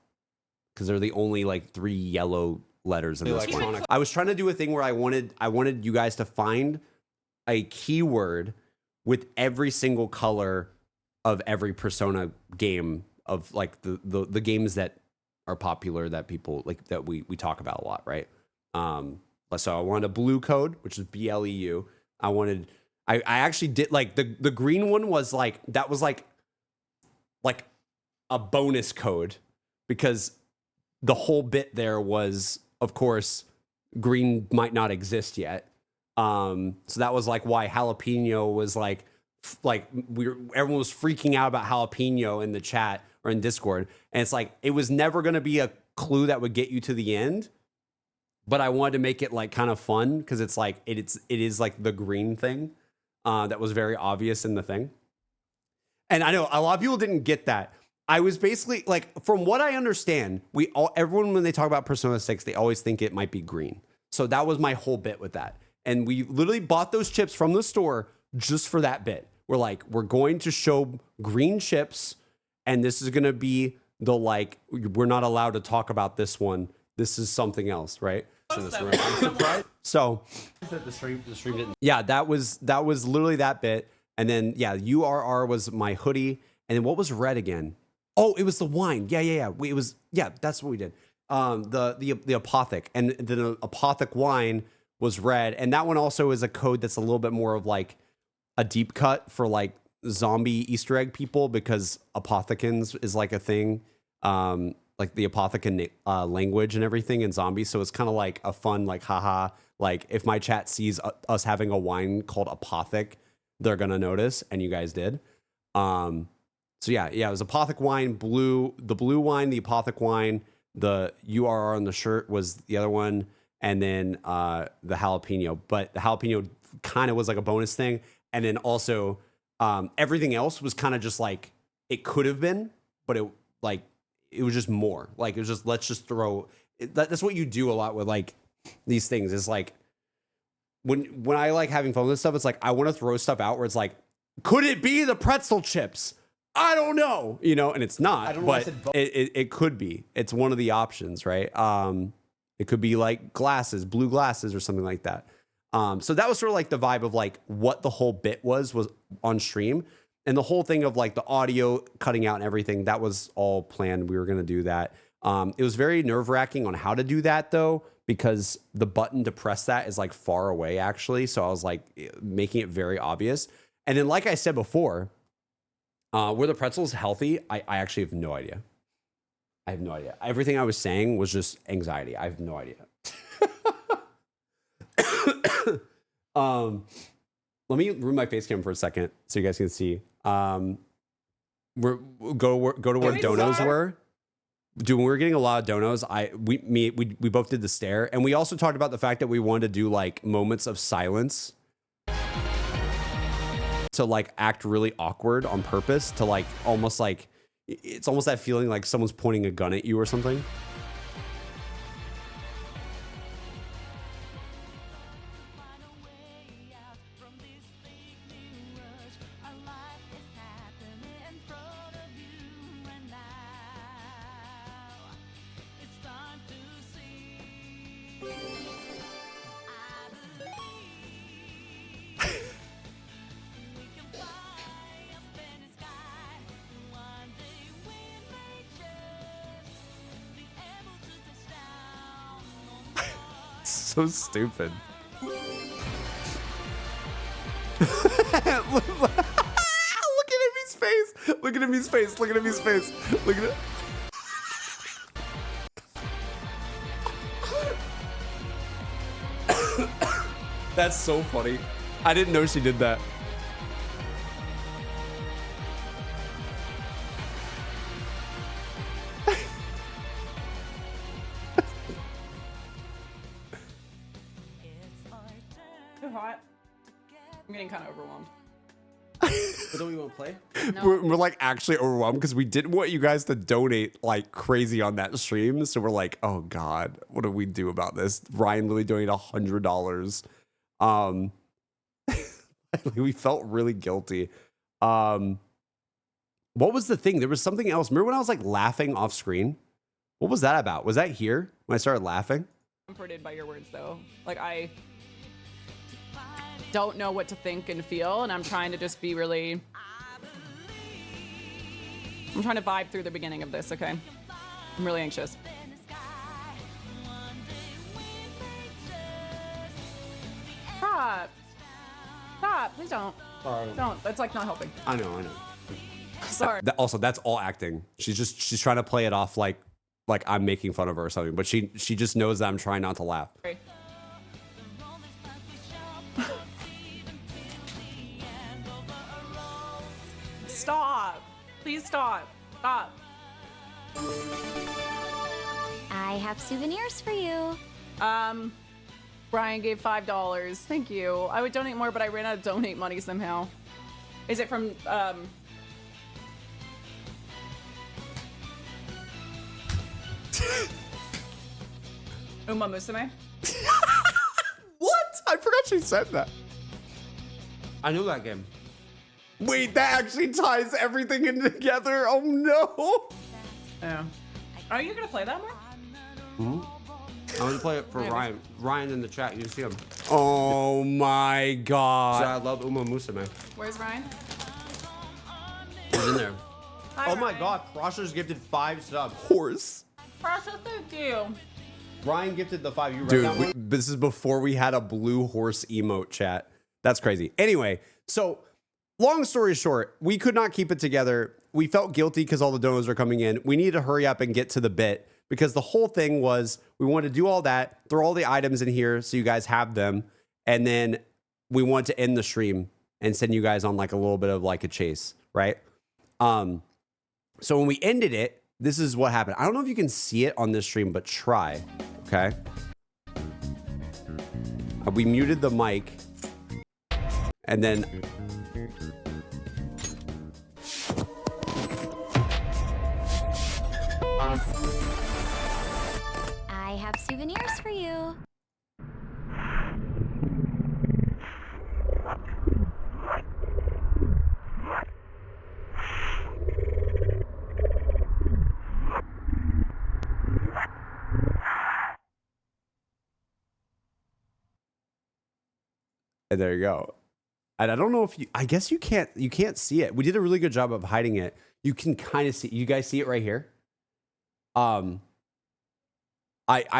because they're the only like 3 yellow letters in this one. Electronic. I was trying to do a thing where I wanted you guys to find a keyword with every single color of every Persona game of like the games that are popular that people like that we talk about a lot, right? So I wanted a blue code, which is BLEU. I actually did like the green one was like that was like a bonus code because the whole bit there was, of course, green might not exist yet. So that was like why jalapeno was like everyone was freaking out about jalapeno in the chat or in Discord. And it's like, it was never going to be a clue that would get you to the end, but I wanted to make it like kind of fun because it's like, it is like the green thing that was very obvious in the thing. And I know a lot of people didn't get that. I was basically like, from what I understand, everyone, when they talk about Persona 6, they always think it might be green. So that was my whole bit with that. And we literally bought those chips from the store just for that bit. We're like, we're going to show green chips, and this is going to be the like, we're not allowed to talk about this one. This is something else, right? So The stream didn't. yeah, that was literally that bit. And then yeah, URR was my hoodie. And then what was red again? Oh, it was the wine. Yeah. That's what we did. The apothic, and the apothic wine was red, and that one also is a code that's a little bit more of like a deep cut for like zombie Easter egg people, because apothicans is like a thing, like the apothican language and everything in zombies. So it's kind of like a fun like haha. Like if my chat sees us having a wine called apothic, they're gonna notice, and you guys did. So yeah, it was apothic wine, blue, the blue wine, the apothic wine, the URR on the shirt was the other one, and then the jalapeno. But the jalapeno kind of was like a bonus thing. And then also Everything else was kind of just like it could have been, but it was just more. Like it was just let's just throw. That's what you do a lot with like these things. Is like when I like having fun with stuff, it's like I want to throw stuff out where it's like, could it be the pretzel chips? I don't know, you know, and it's not. I don't know. But it could be. It's one of the options, right? It could be like glasses, blue glasses, or something like that. So that was sort of like the vibe of like what the whole bit was on stream, and the whole thing of like the audio cutting out and everything. That was all planned. We were gonna do that. It was very nerve-wracking on how to do that though, because the button to press that is like far away actually. So I was like making it very obvious. And then, like I said before, were the pretzels healthy? I actually have no idea. I have no idea. Everything I was saying was just anxiety. I have no idea. Let me remove my face cam for a second so you guys can see. Go to where donos were. Dude, when we were getting a lot of donos, we both did the stare, and we also talked about the fact that we wanted to do like moments of silence to like act really awkward on purpose, to like almost like it's almost that feeling like someone's pointing a gun at you or something. So stupid. Look at Emmy's face. Look at Emmy's face. Look at Emmy's face. Look at it. That's so funny. I didn't know she did that. I'm getting kind of overwhelmed. But don't we want to play? No. We're like actually overwhelmed because we didn't want you guys to donate like crazy on that stream. So we're like, oh God, what do we do about this? Ryan literally donated $100. We felt really guilty. What was the thing? There was something else. Remember when I was like laughing off screen? What was that about? Was that here when I started laughing? Comforted by your words though. Like I don't know what to think and feel, and I'm trying to just be really, I'm trying to vibe through the beginning of this, okay? I'm really anxious. Stop. Stop, please don't. Sorry. Don't, that's like not helping. I know. Sorry. Also, that's all acting. She's trying to play it off like I'm making fun of her or something, but she just knows that I'm trying not to laugh. Sorry. Stop. Please stop. Stop. I have souvenirs for you. Brian gave $5. Thank you. I would donate more, but I ran out of donate money somehow. Is it from, Uma Musume? What? I forgot she said that. I knew that game. Wait, that actually ties everything in together. Oh no. Yeah. Are you gonna play that more? I'm gonna play it for Ryan. Ryan in the chat. You can see him. Oh my So God. I love Uma Musume. Where's Ryan? He's in there. Hi, Oh my Ryan. God, Prosser's gifted 5 subs. Horse. Prasha, thank you. Ryan gifted the 5. You read Dude, that one? this is before we had a blue horse emote chat. That's crazy. Anyway, so long story short, we could not keep it together. We felt guilty because all the donos were coming in. We needed to hurry up and get to the bit because the whole thing was we wanted to do all that, throw all the items in here so you guys have them, and then we want to end the stream and send you guys on like a little bit of like a chase, right? So when we ended it, this is what happened. I don't know if you can see it on this stream, but try, okay? We muted the mic, and then I have souvenirs for you. And there you go. And I don't know if you, I guess you can't see it. We did a really good job of hiding it. You can kind of see, you guys see it right here. I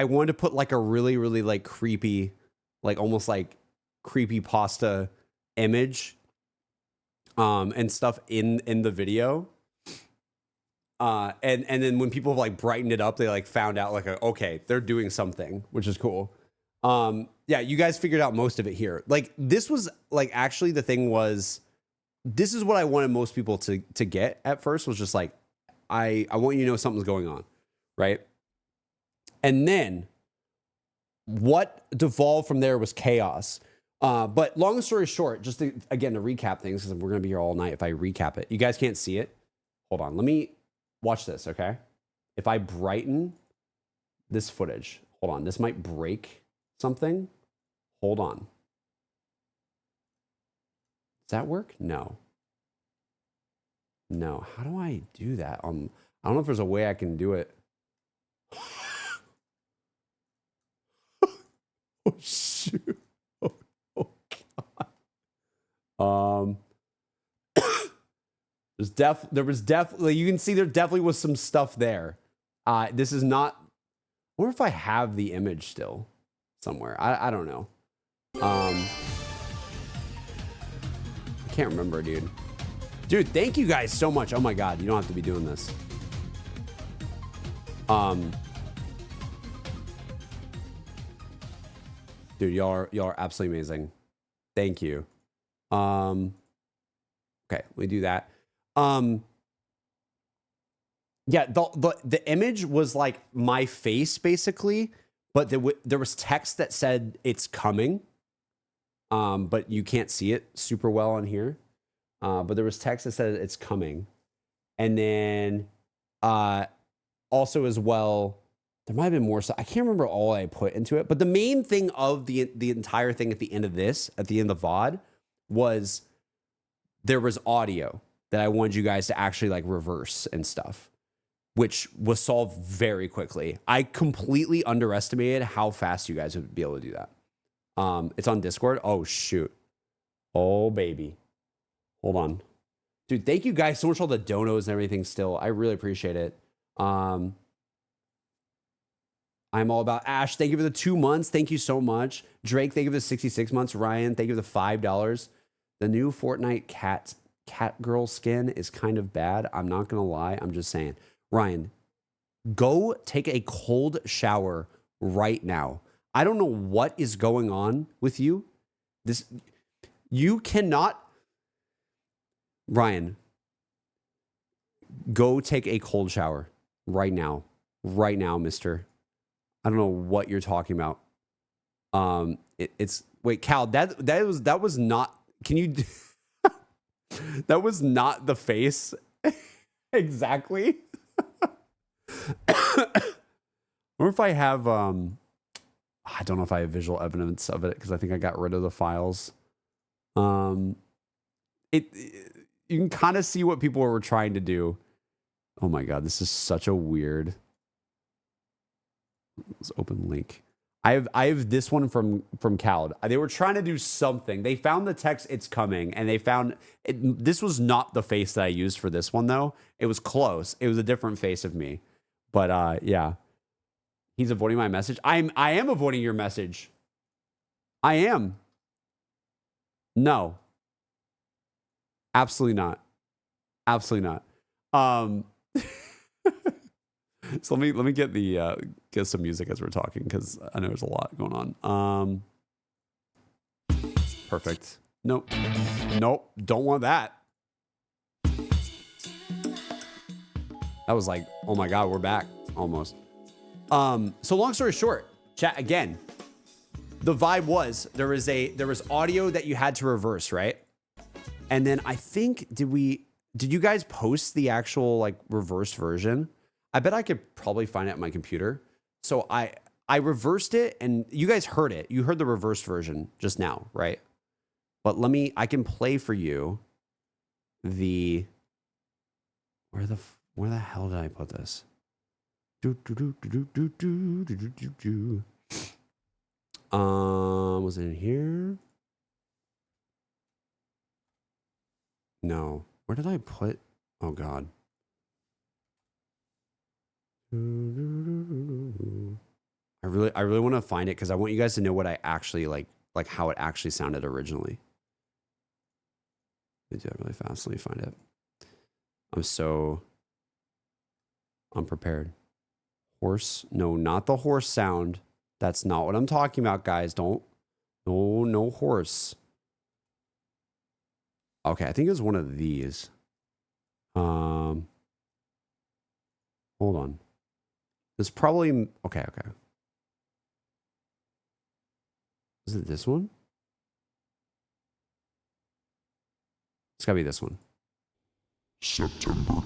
wanted to put like a really, really like creepy, like almost like creepy pasta image, and stuff in the video. And then when people like brightened it up, they like found out like, okay, they're doing something, which is cool. Yeah, you guys figured out most of it here. Like this was like, actually the thing was, this is what I wanted most people to get at first, was just like, I want you to know something's going on. Right. And then what devolved from there was chaos. But long story short, just to, again, to recap things, because we're going to be here all night if I recap it. You guys can't see it. Hold on. Let me watch this, okay? If I brighten this footage, hold on. This might break something. Hold on. Does that work? No. No. How do I do that? I don't know if there's a way I can do it. Oh, shoot. Oh God. There was definitely, you can see there definitely was some stuff there. This is not, I wonder if I have the image still somewhere. I don't know. I can't remember, dude. Dude, thank you guys so much. Oh my God, you don't have to be doing this. Dude, y'all are absolutely amazing. Thank you. Okay, let me do that. Yeah, the image was like my face basically, but there was text that said it's coming. But you can't see it super well on here. But there was text that said it's coming. And then also as well, there might have been more stuff. I can't remember all I put into it, but the main thing of the entire thing at the end of this, at the end of the VOD, was there was audio that I wanted you guys to actually like reverse and stuff, which was solved very quickly. I completely underestimated how fast you guys would be able to do that. It's on Discord. Oh shoot. Oh baby. Hold on. Dude, thank you guys so much for all the donos and everything still. I really appreciate it. I'm all about Ash. Thank you for the 2 months. Thank you so much. Drake, thank you for the 66 months. Ryan, thank you for the $5. The new Fortnite cat girl skin is kind of bad. I'm not going to lie. I'm just saying. Ryan, go take a cold shower right now. I don't know what is going on with you. You cannot. Ryan, go take a cold shower right now. Right now, mister. I don't know what you're talking about. It's wait, Cal, that was not, can you that was not the face exactly. Or if I have I don't know if I have visual evidence of it because I think I got rid of the files. You can kind of see what people were trying to do. Oh my God, this is such a weird. Let's open link. I have this one from Cal. They were trying to do something. They found the text "it's coming" and they found it. This was not the face that I used for this one though. It was close. It was a different face of me. But yeah. He's avoiding my message. I am avoiding your message. I am. No. Absolutely not. Absolutely not. So let me get get some music as we're talking because I know there's a lot going on. Perfect. Nope. Don't want that. That was like, oh my God, we're back almost. So long story short, chat again. The vibe was there was audio that you had to reverse, right? And then I think did you guys post the actual like reversed version? I bet I could probably find it on my computer. So I reversed it, and you guys heard it. You heard the reversed version just now, right? But I can play for you the, where the hell did I put this? Was it in here? No. Where did I put? Oh God. I really want to find it because I want you guys to know what I actually like how it actually sounded originally. Did I really fastly find it? I'm so unprepared. Horse? No, not the horse sound. That's not what I'm talking about, guys. Don't. No horse. Okay, I think it was one of these. Hold on. It's probably okay. Is it this one? It's gotta be this one. September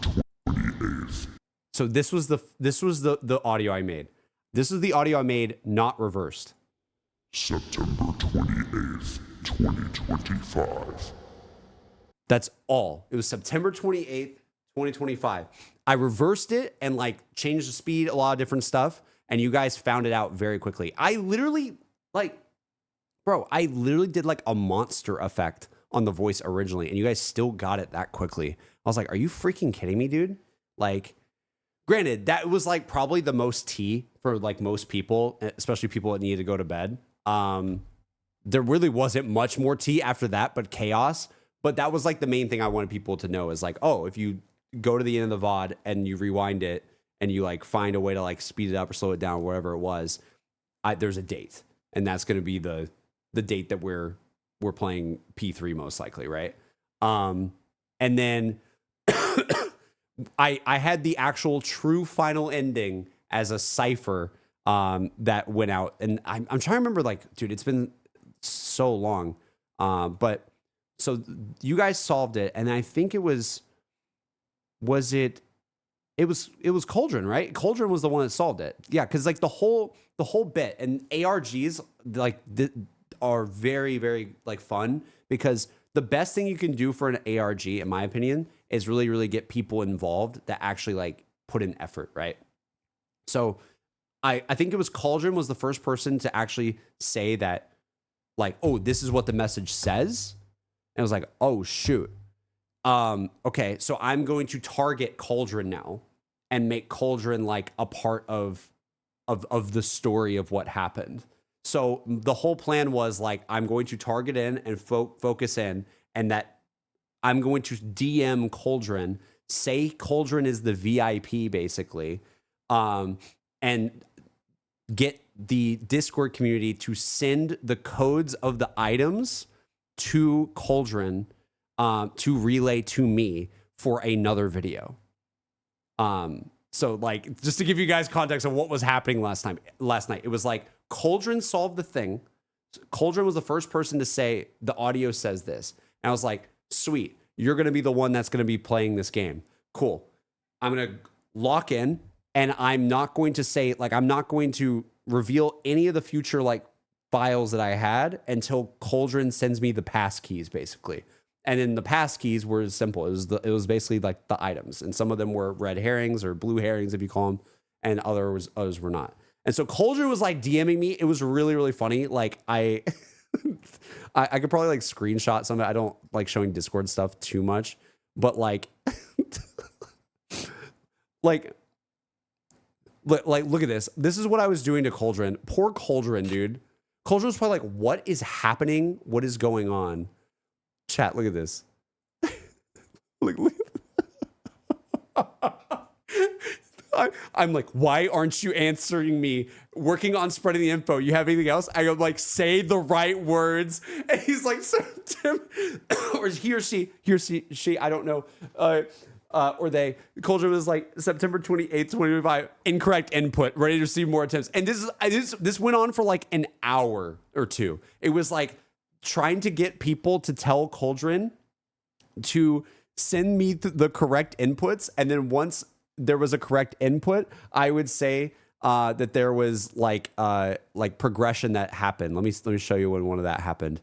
28th. So this was the audio I made. This is the audio I made, not reversed. September 28th, 2025. That's all. It was September 28th, 2025. I reversed it and like changed the speed, a lot of different stuff, and you guys found it out very quickly. I literally did like a monster effect on the voice originally, and you guys still got it that quickly. I was like, are you freaking kidding me, dude? Like, granted, that was like probably the most tea for like most people, especially people that needed to go to bed. There really wasn't much more tea after that, but chaos. But that was like the main thing I wanted people to know is like, oh, if you go to the end of the VOD and you rewind it and you like find a way to like speed it up or slow it down, whatever it was, there's a date, and that's going to be the date that we're playing P3 most likely, right? And then I had the actual true final ending as a cipher that went out, and I'm trying to remember, like, dude, it's been so long, but so you guys solved it, and I think it was Cauldron, right? Cauldron was the one that solved it, yeah, because like the whole bit, and ARGs like are very, very like fun, because the best thing you can do for an ARG, in my opinion, is really, really get people involved that actually like put in effort, right? So I think it was Cauldron was the first person to actually say that, like, oh, this is what the message says. And I was like, oh, shoot. Okay, so I'm going to target Cauldron now and make Cauldron like a part of the story of what happened. So the whole plan was like, I'm going to target in and focus in, and that I'm going to DM Cauldron, say Cauldron is the VIP basically, and get the Discord community to send the codes of the items to Cauldron to relay to me for another video. So like, just to give you guys context of what was happening last night, it was like Cauldron solved the thing. Cauldron was the first person to say the audio says this. And I was like, sweet, you're going to be the one that's going to be playing this game. Cool. I'm going to lock in, and I'm not going to say, like, I'm not going to reveal any of the future like files that I had until Cauldron sends me the pass keys, basically. And then the pass keys were simple. It was basically like the items, and some of them were red herrings or blue herrings, if you call them, and others were not. And so Cauldron was like DMing me. It was really, really funny. Like I could probably like screenshot some of it. I don't like showing Discord stuff too much, but like, like look at this. This is what I was doing to Cauldron. Poor Cauldron, dude. Cauldron was probably like, what is happening? What is going on? Chat, look at this. look. I'm like, why aren't you answering me? Working on spreading the info. You have anything else? I go like, say the right words. And he's like, so Tim, or he or she, I don't know. Or they. Cauldron was like, September 28th, 2025, incorrect input, ready to receive more attempts. And this went on for like an hour or two. It was like trying to get people to tell Cauldron to send me the correct inputs. And then once there was a correct input, I would say that there was like progression that happened. Let me show you when one of that happened.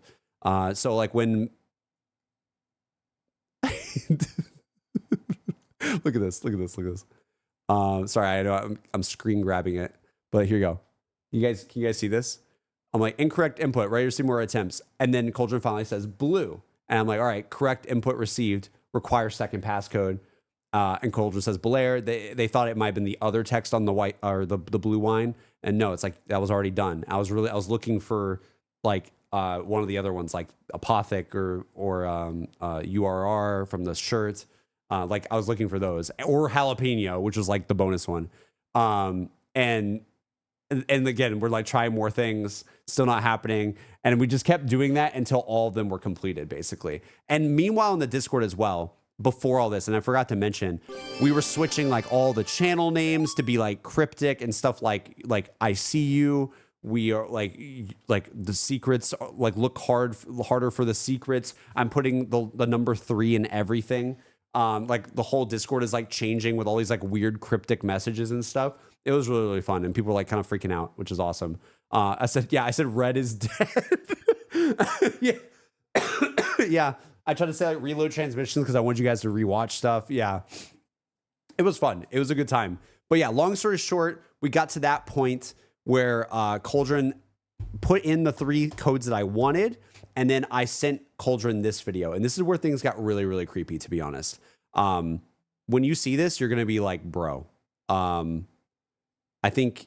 So like when look at this. Sorry, I know I'm screen grabbing it, but here you go. Can you guys see this? I'm like, incorrect input, ready to receive more attempts. And then Cauldron finally says blue. And I'm like, all right, correct input received, requires second passcode. And Cauldron says Blair. They thought it might have been the other text on the white or the blue wine. And no, it's like that was already done. I was looking for like one of the other ones, like Apothic or URR from the shirt. Like I was looking for those, or jalapeno, which was like the bonus one. And again, we're like trying more things, still not happening. And we just kept doing that until all of them were completed, basically. And meanwhile, in the Discord as well, before all this, and I forgot to mention, we were switching like all the channel names to be like cryptic and stuff like I see you. We are like the secrets, like look harder for the secrets. I'm putting the number 3 in everything. Like the whole Discord is like changing with all these like weird cryptic messages and stuff. It was really, really fun. And people were like kind of freaking out, which is awesome. I said red is dead. Yeah. Yeah. I tried to say like reload transmissions because I want you guys to rewatch stuff. Yeah. It was fun. It was a good time. But yeah, long story short, we got to that point where Cauldron put in the 3 codes that I wanted. And then I sent Cauldron this video. And this is where things got really, really creepy, to be honest. When you see this, you're going to be like, bro. I think,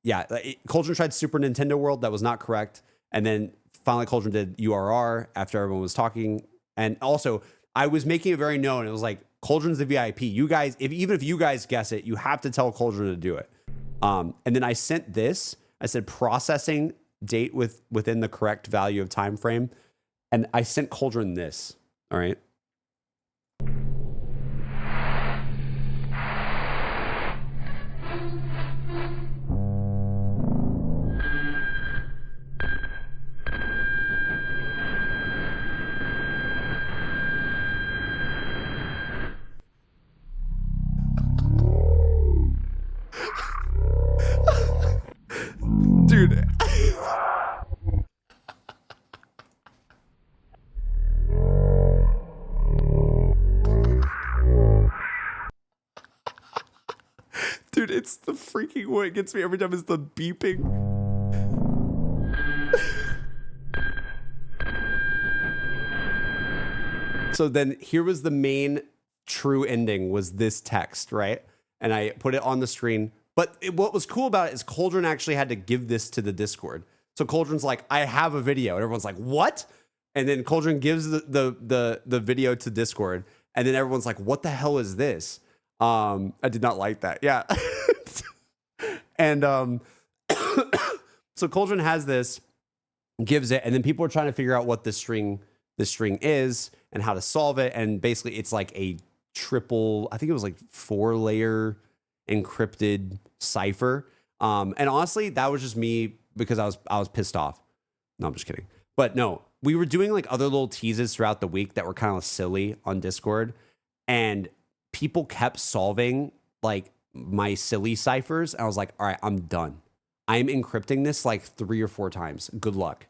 yeah, Cauldron tried Super Nintendo World. That was not correct. And then finally Cauldron did URR after everyone was talking. And also, I was making it very known. It was like, Cauldron's the VIP. You guys, even if you guys guess it, you have to tell Cauldron to do it. And then I sent this. I said processing date within the correct value of time frame. And I sent Cauldron this. All right. Dude. Dude, it's the freaking what it gets me every time is the beeping. So then here was the main true ending was this text, right? And I put it on the screen. But what was cool about it is Cauldron actually had to give this to the Discord. So Cauldron's like, I have a video. And everyone's like, what? And then Cauldron gives the video to Discord. And then everyone's like, what the hell is this? I did not like that. Yeah. And so Cauldron has this, gives it, and then people are trying to figure out what this string is and how to solve it. And basically it's like a triple, I think it was like 4-layer encrypted cipher. And honestly, that was just me because I was pissed off. No, I'm just kidding. But no, we were doing like other little teases throughout the week that were kind of silly on Discord, and people kept solving like my silly ciphers. I was like, all right, I'm done. I'm encrypting this like 3 or 4 times. Good luck.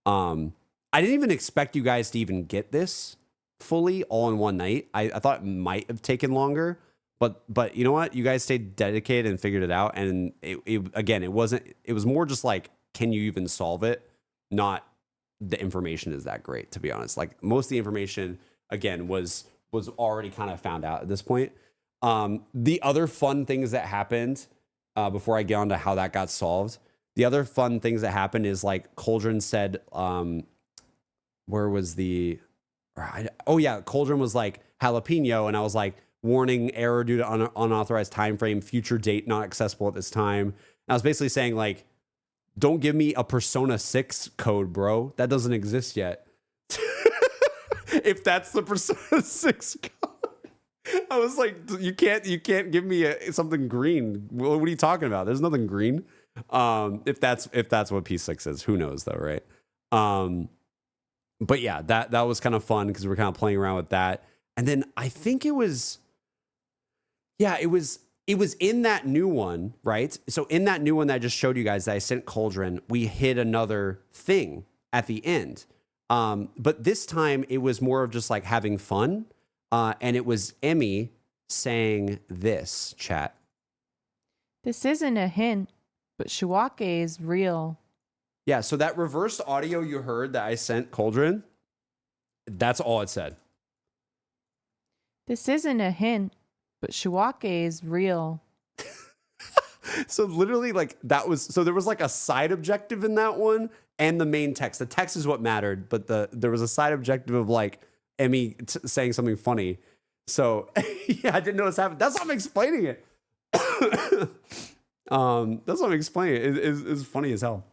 I didn't even expect you guys to even get this fully all in one night. I thought it might have taken longer. But you know what? You guys stayed dedicated and figured it out. And it was more just like, can you even solve it? Not the information is that great, to be honest. Like most of the information, again, was already kind of found out at this point. The other fun things that happened before I get on to how that got solved, the other fun things that happened is like Cauldron said, where was the, oh yeah, Cauldron was like jalapeno. And I was like, warning, error due to unauthorized time frame, future date not accessible at this time. And I was basically saying like, don't give me a Persona 6 code, bro. That doesn't exist yet. If that's the Persona 6 code. I was like, you can't give me something green. What are you talking about? There's nothing green. If that's what P6 is, who knows though, right? But yeah, that was kind of fun because we're kind of playing around with that. And then I think it was, Yeah, it was in that new one, right? So in that new one that I just showed you guys that I sent Cauldron, we hid another thing at the end. But this time it was more of just like having fun. And it was Emmy saying this, chat. This isn't a hint, but Shiwake is real. Yeah, so that reversed audio you heard that I sent Cauldron, that's all it said. This isn't a hint, but Shiwake is real. So literally like that was, so there was like a side objective in that one and the main text. The text is what mattered, but there was a side objective of like Emmy saying something funny. So yeah, I didn't know what's happening. That's why I'm explaining it. That's what I'm explaining it. It's funny as hell.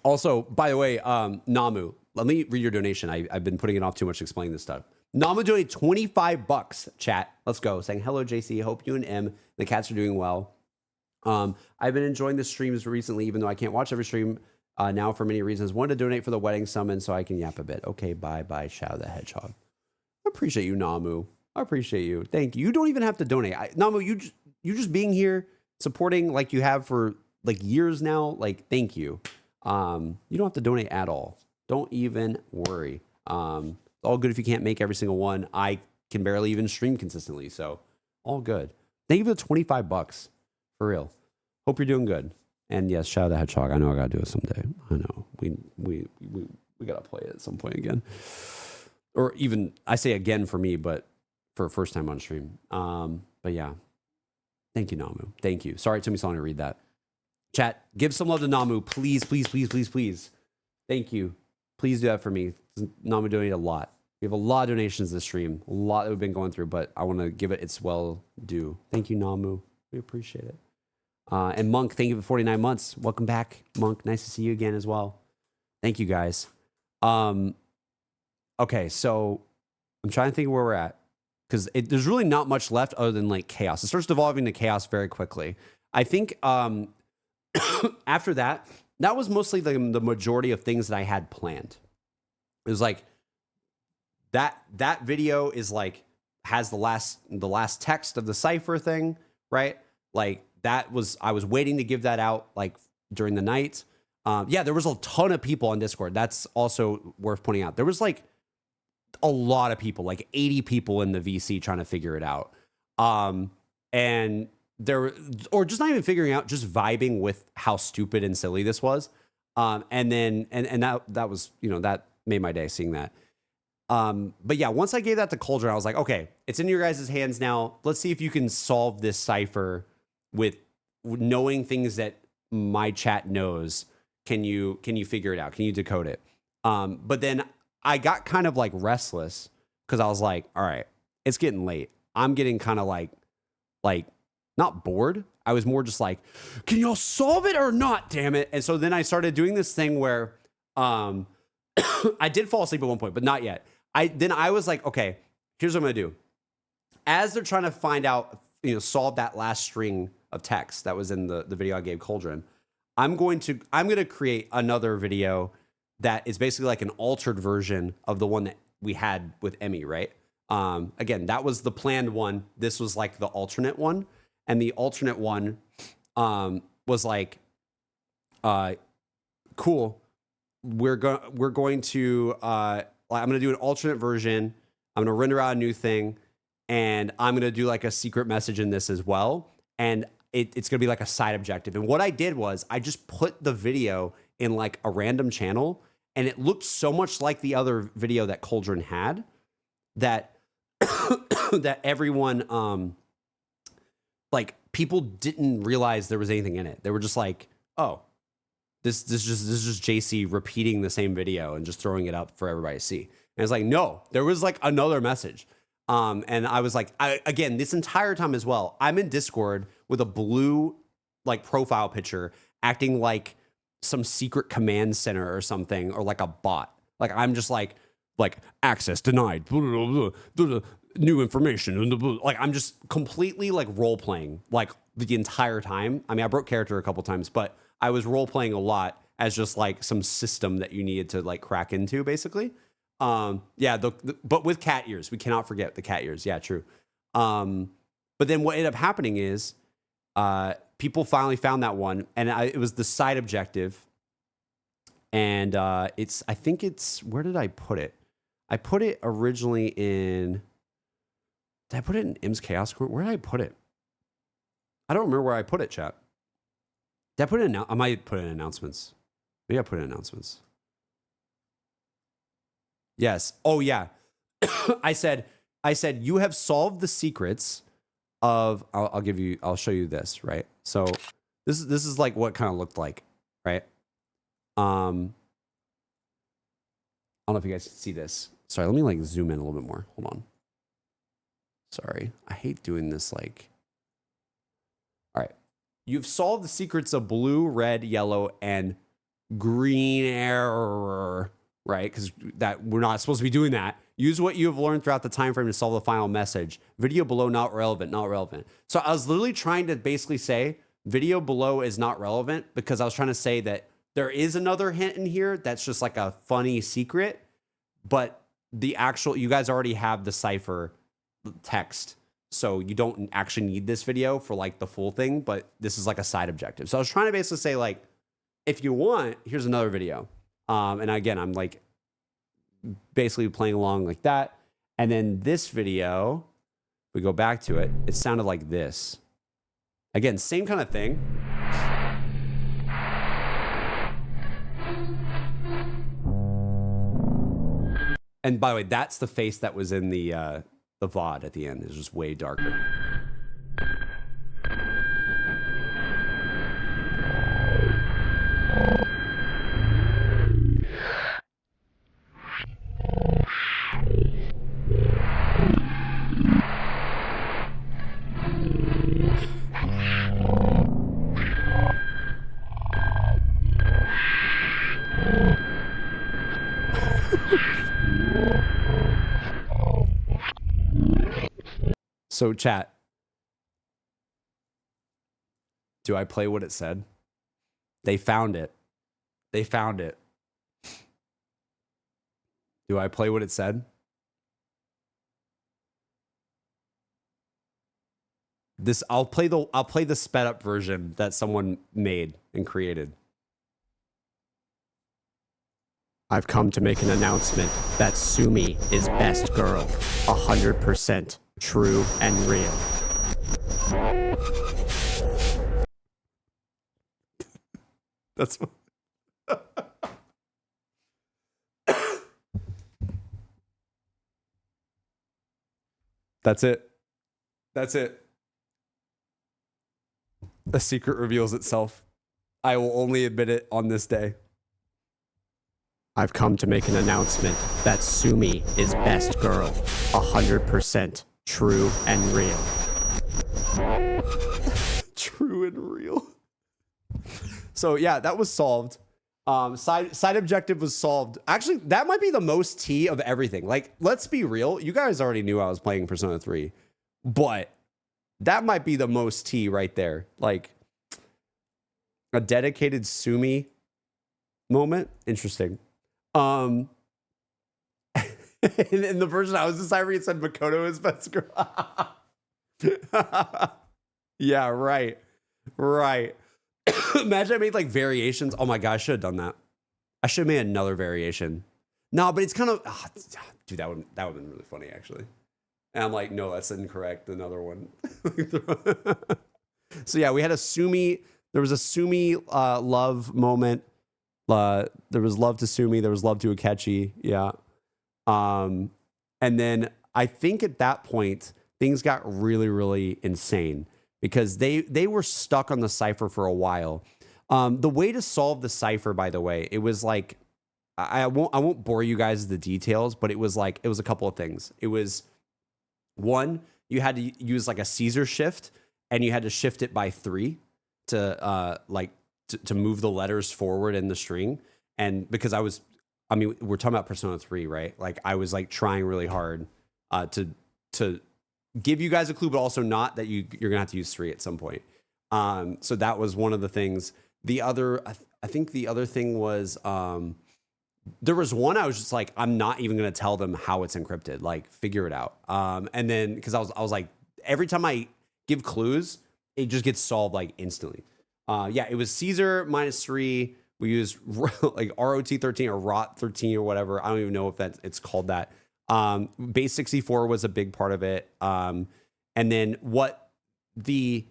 Also, by the way, Namu, let me read your donation. I've been putting it off too much to explain this stuff. Namu donated $25, chat. Let's go. Saying, hello, JC. Hope you and M, the cats, are doing well. I've been enjoying the streams recently, even though I can't watch every stream now for many reasons. Wanted to donate for the wedding summon so I can yap a bit. Okay, bye, Shadow the Hedgehog. I appreciate you, Namu. I appreciate you. Thank you. You don't even have to donate. Namu, you just being here, supporting like you have for like years now. Like, thank you. You don't have to donate at all. Don't even worry. All good if you can't make every single one. I can barely even stream consistently, so all good. Thank you for the $25 for real. Hope you're doing good. And yes, Shadow the Hedgehog. I know I gotta do it someday. I know we gotta play it at some point again, or even I say again for me, but for a first time on stream. But yeah, thank you, Namu. Thank you. Sorry it took me so long to read that. Chat, give some love to Namu, please, please, please, please, please. Thank you. Please do that for me. Namu donated a lot. We have a lot of donations this stream, a lot that we've been going through, but I want to give it its well due. Thank you, Namu. We appreciate it. And Monk, thank you for 49 months. Welcome back, Monk. Nice to see you again as well. Thank you, guys. Okay, so I'm trying to think where we're at because there's really not much left other than like chaos. It starts devolving to chaos very quickly. I think after that was mostly the majority of things that I had planned. It was like that video is like has the last text of the cipher thing, right? Like I was waiting to give that out like during the night. Yeah, there was a ton of people on Discord. That's also worth pointing out. There was like a lot of people, like 80 people in the VC trying to figure it out. And or just not even figuring out, just vibing with how stupid and silly this was. And that was, that made my day seeing that. But yeah, once I gave that to Cauldron, I was like, okay, it's in your guys' hands now. Let's see if you can solve this cipher with knowing things that my chat knows. Can you figure it out? Can you decode it? But then I got kind of like restless because I was like, all right, it's getting late. I'm getting kind of like not bored. I was more just like, can y'all solve it or not? Damn it. And so then I started doing this thing where I did fall asleep at one point, but not yet. I was like, okay, here's what I'm gonna do. As they're trying to find out, solve that last string of text that was in the video I gave Cauldron, I'm gonna create another video that is basically like an altered version of the one that we had with Emmy, right? Again, that was the planned one. This was like the alternate one. And the alternate one was like, cool. We're going to I'm going to do an alternate version. I'm going to render out a new thing, and I'm going to do like a secret message in this as well. And it's going to be like a side objective. And what I did was I just put the video in like a random channel, and it looked so much like the other video that Cauldron had that that everyone like people didn't realize there was anything in it. They were just like, oh, this is just JC repeating the same video and just throwing it up for everybody to see. And it's like, no, there was like another message. And I was like, again, this entire time as well, I'm in Discord with a blue like profile picture acting like some secret command center or something, or like a bot. Like I'm just like access denied, new information. Like I'm just completely like role playing like the entire time. I mean, I broke character a couple times, but I was role playing a lot as just like some system that you needed to like crack into, basically. Yeah, but with cat ears, we cannot forget the cat ears. Yeah, true. But then what ended up happening is people finally found that one, and it was the side objective. And I think it's, where did I put it? I put it originally in, did I put it in Im's Chaos Corner? Where did I put it? I don't remember where I put it, chat. Did I put it in, I might put it in announcements. Maybe I put it in announcements. Yes. Oh yeah. I said, you have solved the secrets of, I'll show you this, right? So this is like what it kind of looked like, right? I don't know if you guys can see this. Sorry, let me like zoom in a little bit more. Hold on. Sorry. I hate doing this like. All right. You've solved the secrets of blue, red, yellow, and green error, right? Because that we're not supposed to be doing that. Use what you have learned throughout the time frame to solve the final message. Video below not relevant, not relevant. So I was literally trying to basically say video below is not relevant because I was trying to say that there is another hint in here that's just like a funny secret, but the actual, you guys already have the cipher text. So you don't actually need this video for like the full thing, but this is like a side objective. So I was trying to basically say like, if you want, here's another video. And again, I'm like basically playing along like that. And then this video, we go back to it. It sounded like this. Again, same kind of thing. And by the way, that's the face that was in the VOD at the end. It was just way darker. So chat, do I play what it said? They found it. They found it. Do I play what it said? I'll play the sped up version that someone made and created. I've come to make an announcement that Sumi is best girl, 100%. True and real. That's what. That's it. That's it. The secret reveals itself. I will only admit it on this day. I've come to make an announcement that Sumi is best girl, 100%. True and real. True and real. So yeah, that was solved. Side objective was solved. Actually, that might be the most T of everything. Like, let's be real. You guys already knew I was playing Persona 3, but that might be the most T right there. Like a dedicated Sumi moment. Interesting. In the version I was deciphering, it said Makoto is best girl. Yeah, right. Right. Imagine I made like variations. Oh my god, I should have done that. I should have made another variation. No, but it's kind of dude, that would have been really funny actually. And I'm like, no, that's incorrect. Another one. So yeah, we had a Sumi. There was a Sumi love moment. There was love to Sumi. There was love to Akechi. Yeah. And then I think at that point things got really, really insane because they were stuck on the cipher for a while. The way to solve the cipher, by the way, it was like I won't bore you guys with the details, but it was a couple of things. It was one, you had to use like a Caesar shift, and you had to shift it by 3 to to move the letters forward in the string. And because we're talking about Persona 3, right? Like I was like trying really hard to give you guys a clue, but also not that you're gonna have to use 3 at some point. So that was one of the things. The other, I think the other thing was there was one I was just like, I'm not even gonna tell them how it's encrypted. Like figure it out. And then because I was like every time I give clues, it just gets solved like instantly. Yeah, it was Caesar -3. We used like ROT13 or ROT13 or whatever. I don't even know if it's called that. Base 64 was a big part of it. And then what the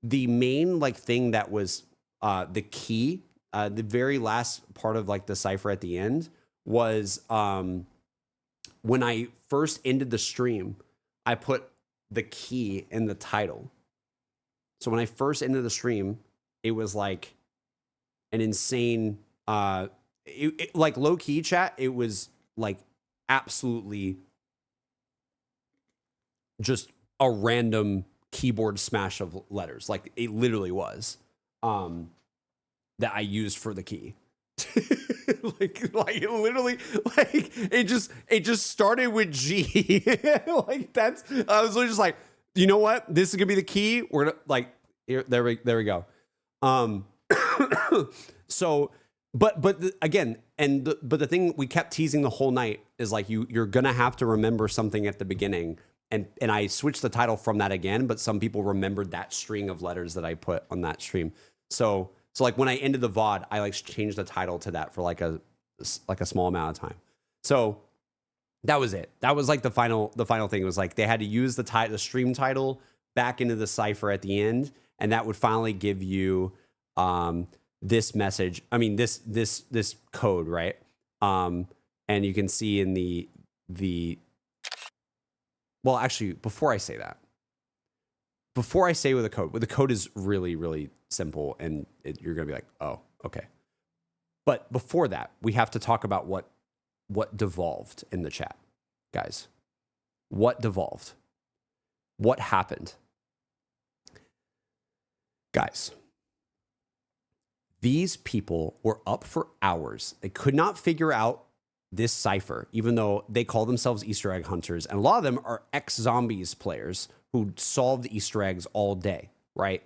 main like thing that was the key, the very last part of like the cipher at the end was when I first ended the stream, I put the key in the title. So when I first ended the stream, it was like an insane, like low key chat. It was like absolutely just a random keyboard smash of letters. Like it literally was, that I used for the key. like it literally, like it just started with G. Like that's, I was literally just like, you know what? This is gonna be the key. We're gonna like, here, there we go. So, but again, but the thing we kept teasing the whole night is like you're gonna have to remember something at the beginning, and I switched the title from that again, but some people remembered that string of letters that I put on that stream. So like when I ended the VOD, I like changed the title to that for like a small amount of time. So that was it. That was like the final thing. It was like they had to use the stream title back into the cipher at the end, and that would finally give you this message. I mean this code, right? And you can see in the well, actually, before I say with the code is really, really simple, and you're gonna be like, oh, okay. But before that, we have to talk about what devolved in the chat, guys. What devolved? What happened? Guys, these people were up for hours. They could not figure out this cipher, even though they call themselves Easter egg hunters. And a lot of them are ex-zombies players who solved Easter eggs all day, right?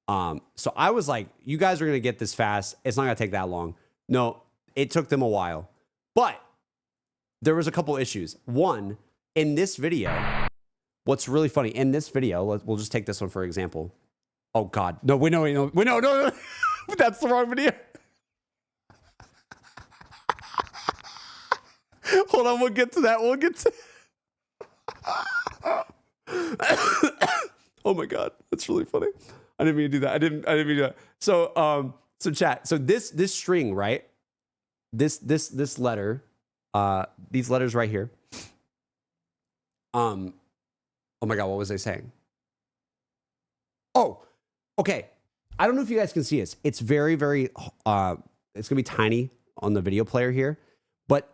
So I was like, you guys are going to get this fast. It's not going to take that long. No, it took them a while. But there was a couple issues. One, in this video, what's really funny, in this video, we'll just take this one for example. Oh, God. No, no. That's the wrong video. Hold on, we'll get to that. Oh my God, that's really funny. I didn't mean to do that. I didn't mean to do that. So chat. So this string, right? This letter, these letters right here. Oh my God, what was I saying? Oh, okay. I don't know if you guys can see this. It's very, very, it's gonna be tiny on the video player here, but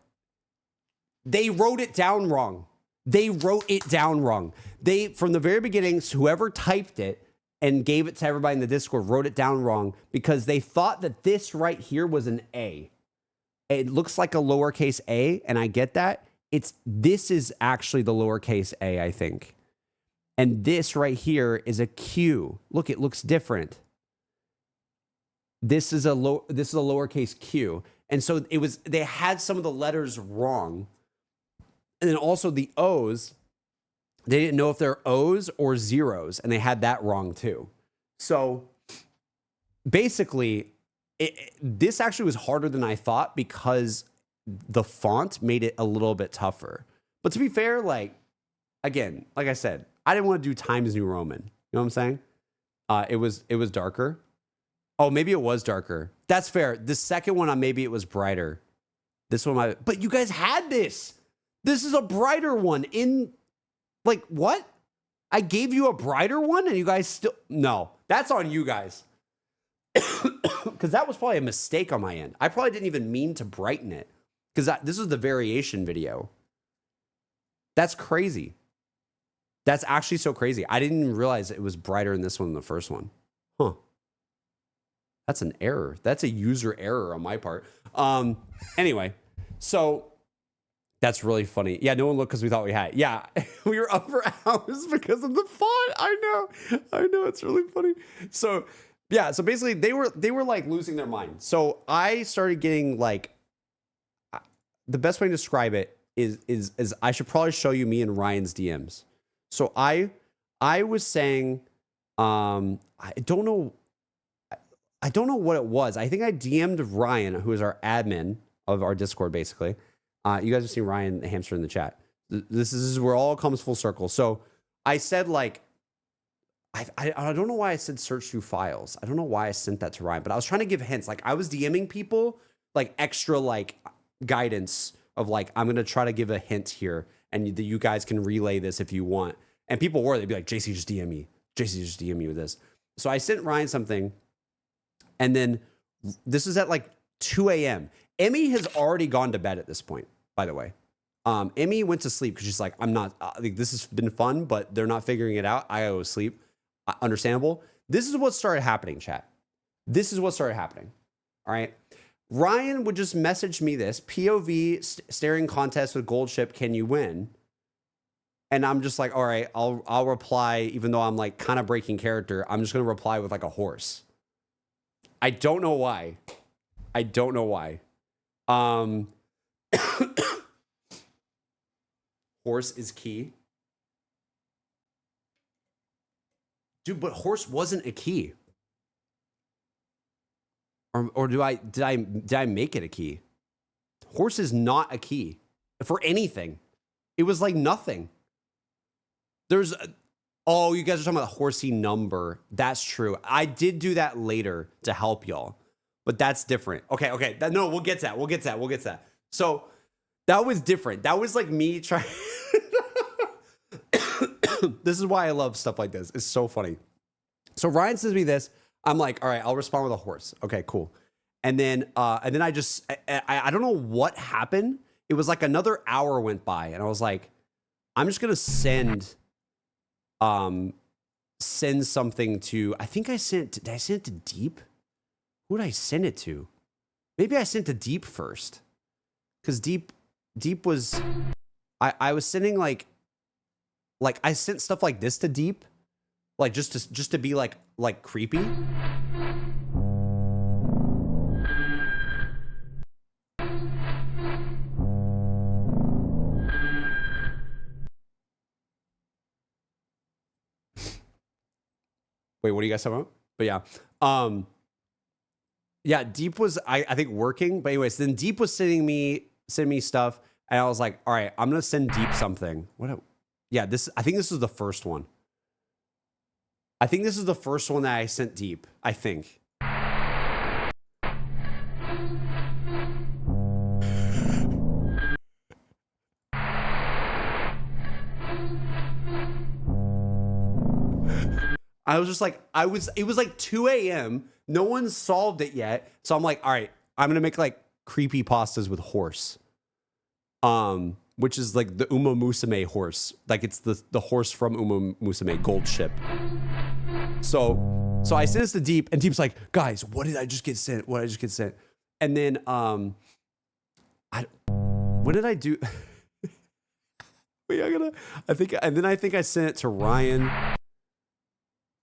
they wrote it down wrong. From the very beginning, whoever typed it and gave it to everybody in the Discord wrote it down wrong because they thought that this right here was an A. It looks like a lowercase a, and I get that. This is actually the lowercase a, I think. And this right here is a Q. Look, it looks different. This is a lowercase q. And so they had some of the letters wrong. And then also the O's, they didn't know if they're O's or zeros, and they had that wrong too. So basically, this actually was harder than I thought because the font made it a little bit tougher. But to be fair, like, again, like I said, I didn't want to do Times New Roman. You know what I'm saying? It was darker. Oh, maybe it was darker. That's fair. The second one, maybe it was brighter. This one, but you guys had this. This is a brighter one in, like, what? I gave you a brighter one and you guys still, no, that's on you guys. Because that was probably a mistake on my end. I probably didn't even mean to brighten it because this is the variation video. That's crazy. That's actually so crazy. I didn't even realize it was brighter in this one than the first one. Huh. That's an error. That's a user error on my part. Anyway, so that's really funny. Yeah, no one looked because we thought we had. Yeah, we were up for hours because of the font. I know. It's really funny. So yeah, so basically they were like losing their mind. So I started getting like, the best way to describe it is I should probably show you me and Ryan's DMs. So I I was saying, I don't know. I don't know what it was. I think I DM'd Ryan, who is our admin of our Discord, basically. You guys have seen Ryan the hamster in the chat. This is where all comes full circle. So I said, like, I don't know why I said search through files. I don't know why I sent that to Ryan, but I was trying to give hints. Like, I was DMing people, like, extra, like, guidance of, like, I'm going to try to give a hint here, and you guys can relay this if you want. And people were, they'd be like, JC, just DM me. JC, just DM me with this. So I sent Ryan something, and then this is at, like, 2 a.m. Emmy has already gone to bed at this point, by the way. Emmy went to sleep because she's like, I'm not, like, this has been fun, but they're not figuring it out. I go to sleep. Understandable. This is what started happening, chat. This is what started happening. All right. Ryan would just message me this POV staring contest with gold ship. Can you win? And I'm just like, all right, I'll reply, even though I'm like kind of breaking character. I'm just going to reply with like a horse. I don't know why. I don't know why. Horse is key. Dude, but horse wasn't a key. Or did I make it a key? Horse is not a key for anything. It was like nothing. Oh, you guys are talking about horsey number. That's true. I did do that later to help y'all, but that's different. Okay. No, we'll get to that. So that was different. That was like me trying. This is why I love stuff like this. It's so funny. So Ryan sends me this. I'm like, all right, I'll respond with a horse. Okay, cool. And then I don't know what happened. It was like another hour went by, and I was like, I'm just gonna send something to. I think I sent. Did I send it to Deep? Who did I send it to? Maybe I sent to Deep first, because Deep was. I was sending like I sent stuff like this to Deep, like just to be like creepy. Wait, what are you guys talking about? But yeah, Deep was I think working. But anyways, then Deep was sending me stuff, and I was like, all right, I'm gonna send Deep something. I think this is the first one. I think this is the first one that I sent Deep. I think. I was just like, it was like 2 a.m. No one solved it yet. So I'm like, all right, I'm going to make like creepy pastas with horse. Which is like the Uma Musume horse. Like it's the horse from Uma Musume, gold ship. So I sent this to Deep, and Deep's like, guys, what did I just get sent? And then, what did I do? Wait, I think I sent it to Ryan.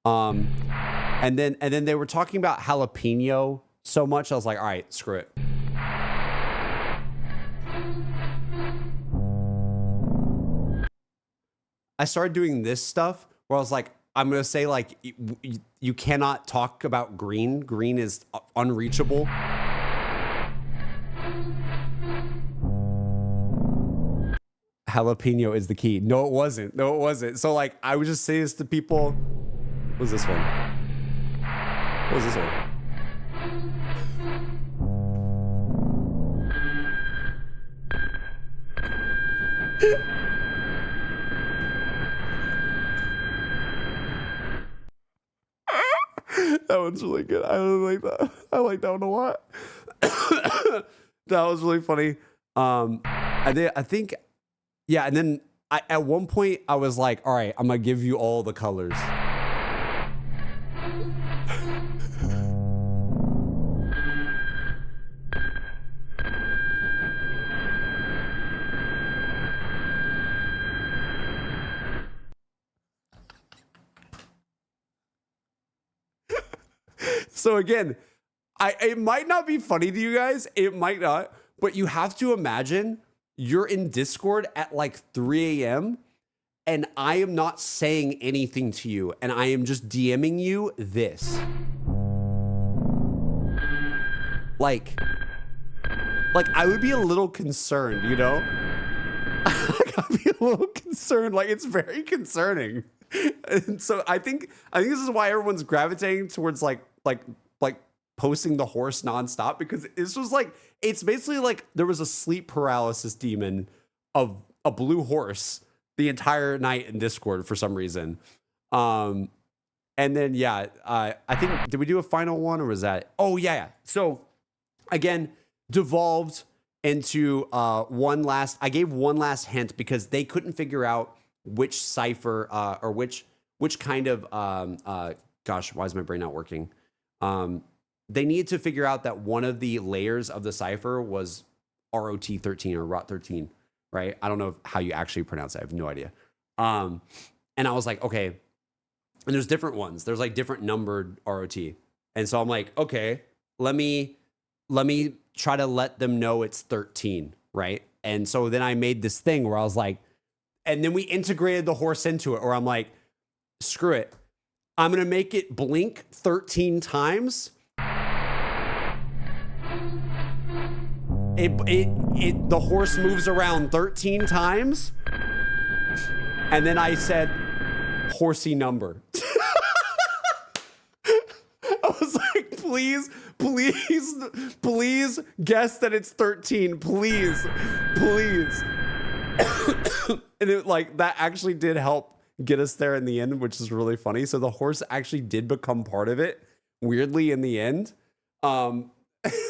And then they were talking about jalapeno so much. I was like, all right, screw it. I started doing this stuff where I was like, I'm going to say like, you cannot talk about green. Green is unreachable. Jalapeno is the key. No, it wasn't. So like, I would just say this to people. What was this one? What was this one? That one's really good. I really like that. I like that one a lot. That was really funny. I think, yeah. And then at one point I was like, all right, I'm gonna give you all the colors. So again, it might not be funny to you guys. It might not, but you have to imagine you're in Discord at like 3 a.m. and I am not saying anything to you, and I am just DMing you this. Like I would be a little concerned, you know? I'd be a little concerned. Like, it's very concerning. And so I think this is why everyone's gravitating towards like posting the horse nonstop, because this was like, it's basically like there was a sleep paralysis demon of a blue horse the entire night in Discord for some reason. And then, yeah, I think, did we do a final one or was that? Oh, yeah. So again, devolved into I gave one last hint because they couldn't figure out which cipher or which kind of, gosh, why is my brain not working? They needed to figure out that one of the layers of the cipher was ROT13 or ROT13, right? I don't know how you actually pronounce it. I have no idea. And I was like, okay. And there's different ones. There's like different numbered ROT. And so I'm like, okay, let me try to let them know it's 13, right? And so then I made this thing where I was like, and then we integrated the horse into it, or I'm like, screw it. I'm going to make it blink 13 times. The horse moves around 13 times. And then I said, horsey number. I was like, please guess that it's 13. Please. And it, like, that actually did help get us there in the end, which is really funny. So the horse actually did become part of it, weirdly, in the end. I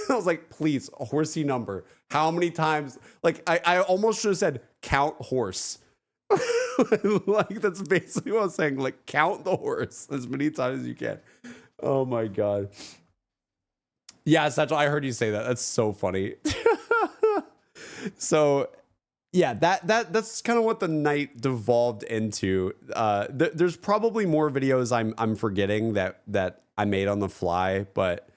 was like, please, a horsey number. How many times? Like, I almost should have said count horse. Like, that's basically what I was saying. Like, count the horse as many times as you can. Oh my God. Yeah, Satchel, I heard you say that. That's so funny. So yeah, that's kind of what the night devolved into. There's probably more videos I'm forgetting that I made on the fly, but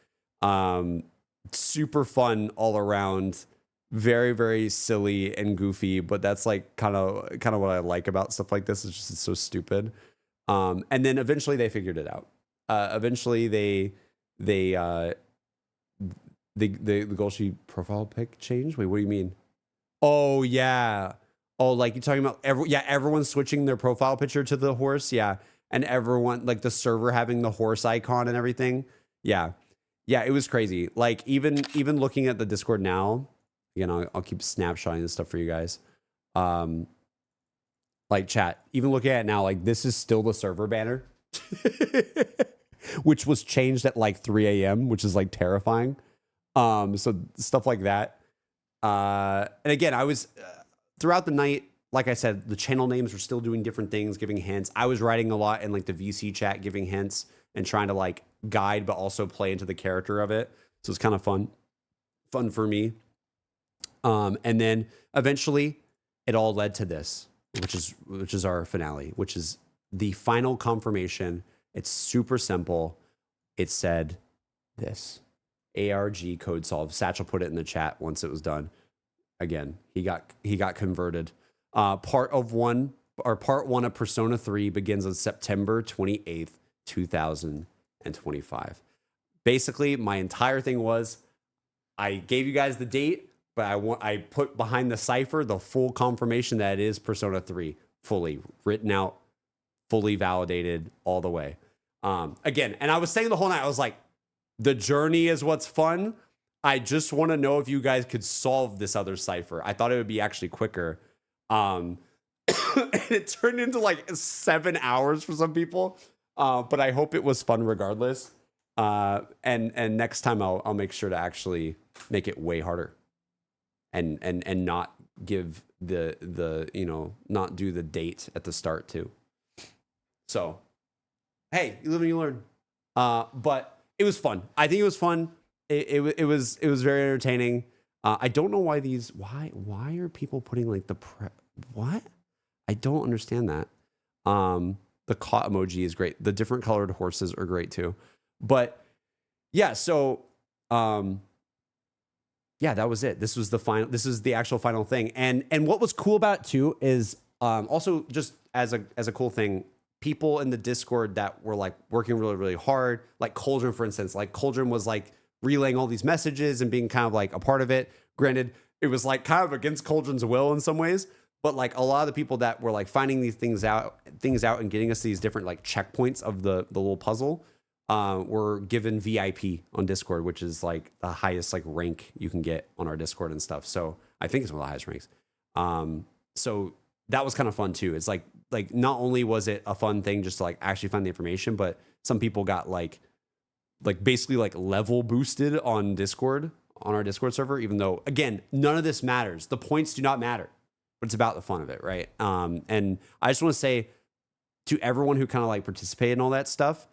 super fun all around. Very, very silly and goofy, but that's like kind of what I like about stuff like this. It's just so stupid. And then eventually they figured it out. Eventually the Golshi profile pic changed. Wait, what do you mean? Oh yeah. Oh, like you're talking about everyone's switching their profile picture to the horse. Yeah. And everyone, like the server having the horse icon and everything. Yeah. Yeah, it was crazy. Like even looking at the Discord now, you know, I'll keep snapshotting this stuff for you guys. Like chat, even looking at it now, like this is still the server banner, which was changed at like 3 a.m., which is like terrifying. So stuff like that. And again, I was throughout the night, like I said, the channel names were still doing different things, giving hints. I was writing a lot in like the VC chat, giving hints and trying to like guide, but also play into the character of it. So it's kind of fun for me. And then eventually it all led to this, which is our finale, which is the final confirmation. It's super simple. It said this. ARG code solved. Satchel put it in the chat once it was done. Again, he got converted. Part one of Persona 3 begins on September 28th, 2025. Basically, my entire thing was I gave you guys the date, but I put behind the cipher the full confirmation that it is Persona 3, fully written out, fully validated all the way. Again, and I was saying the whole night, I was like, the journey is what's fun. I just want to know if you guys could solve this other cipher. I thought it would be actually quicker. And it turned into like 7 hours for some people. But I hope it was fun regardless. And next time I'll make sure to actually make it way harder. And not give the not do the date at the start too. So hey, you live and you learn. But it was fun. I think it was fun. It was very entertaining. I don't know why why are people putting like what? I don't understand that. The caught emoji is great. The different colored horses are great too. But yeah, so yeah, that was it. This was the final. This is the actual final thing. And what was cool about it too is Also, just as a cool thing, people in the Discord that were like working really, really hard, like Cauldron, for instance, like Cauldron was like relaying all these messages and being kind of like a part of it. Granted, it was like kind of against Cauldron's will in some ways, but like a lot of the people that were like finding these things out and getting us these different like checkpoints of the little puzzle were given VIP on Discord, which is like the highest like rank you can get on our Discord and stuff. So I think it's one of the highest ranks. So that was kind of fun too. It's like not only was it a fun thing just to like actually find the information, but some people got like basically like level boosted on Discord, on our Discord server, even though again, none of this matters. The points do not matter, but it's about the fun of it. Right. And I just want to say to everyone who kind of like participated in all that stuff,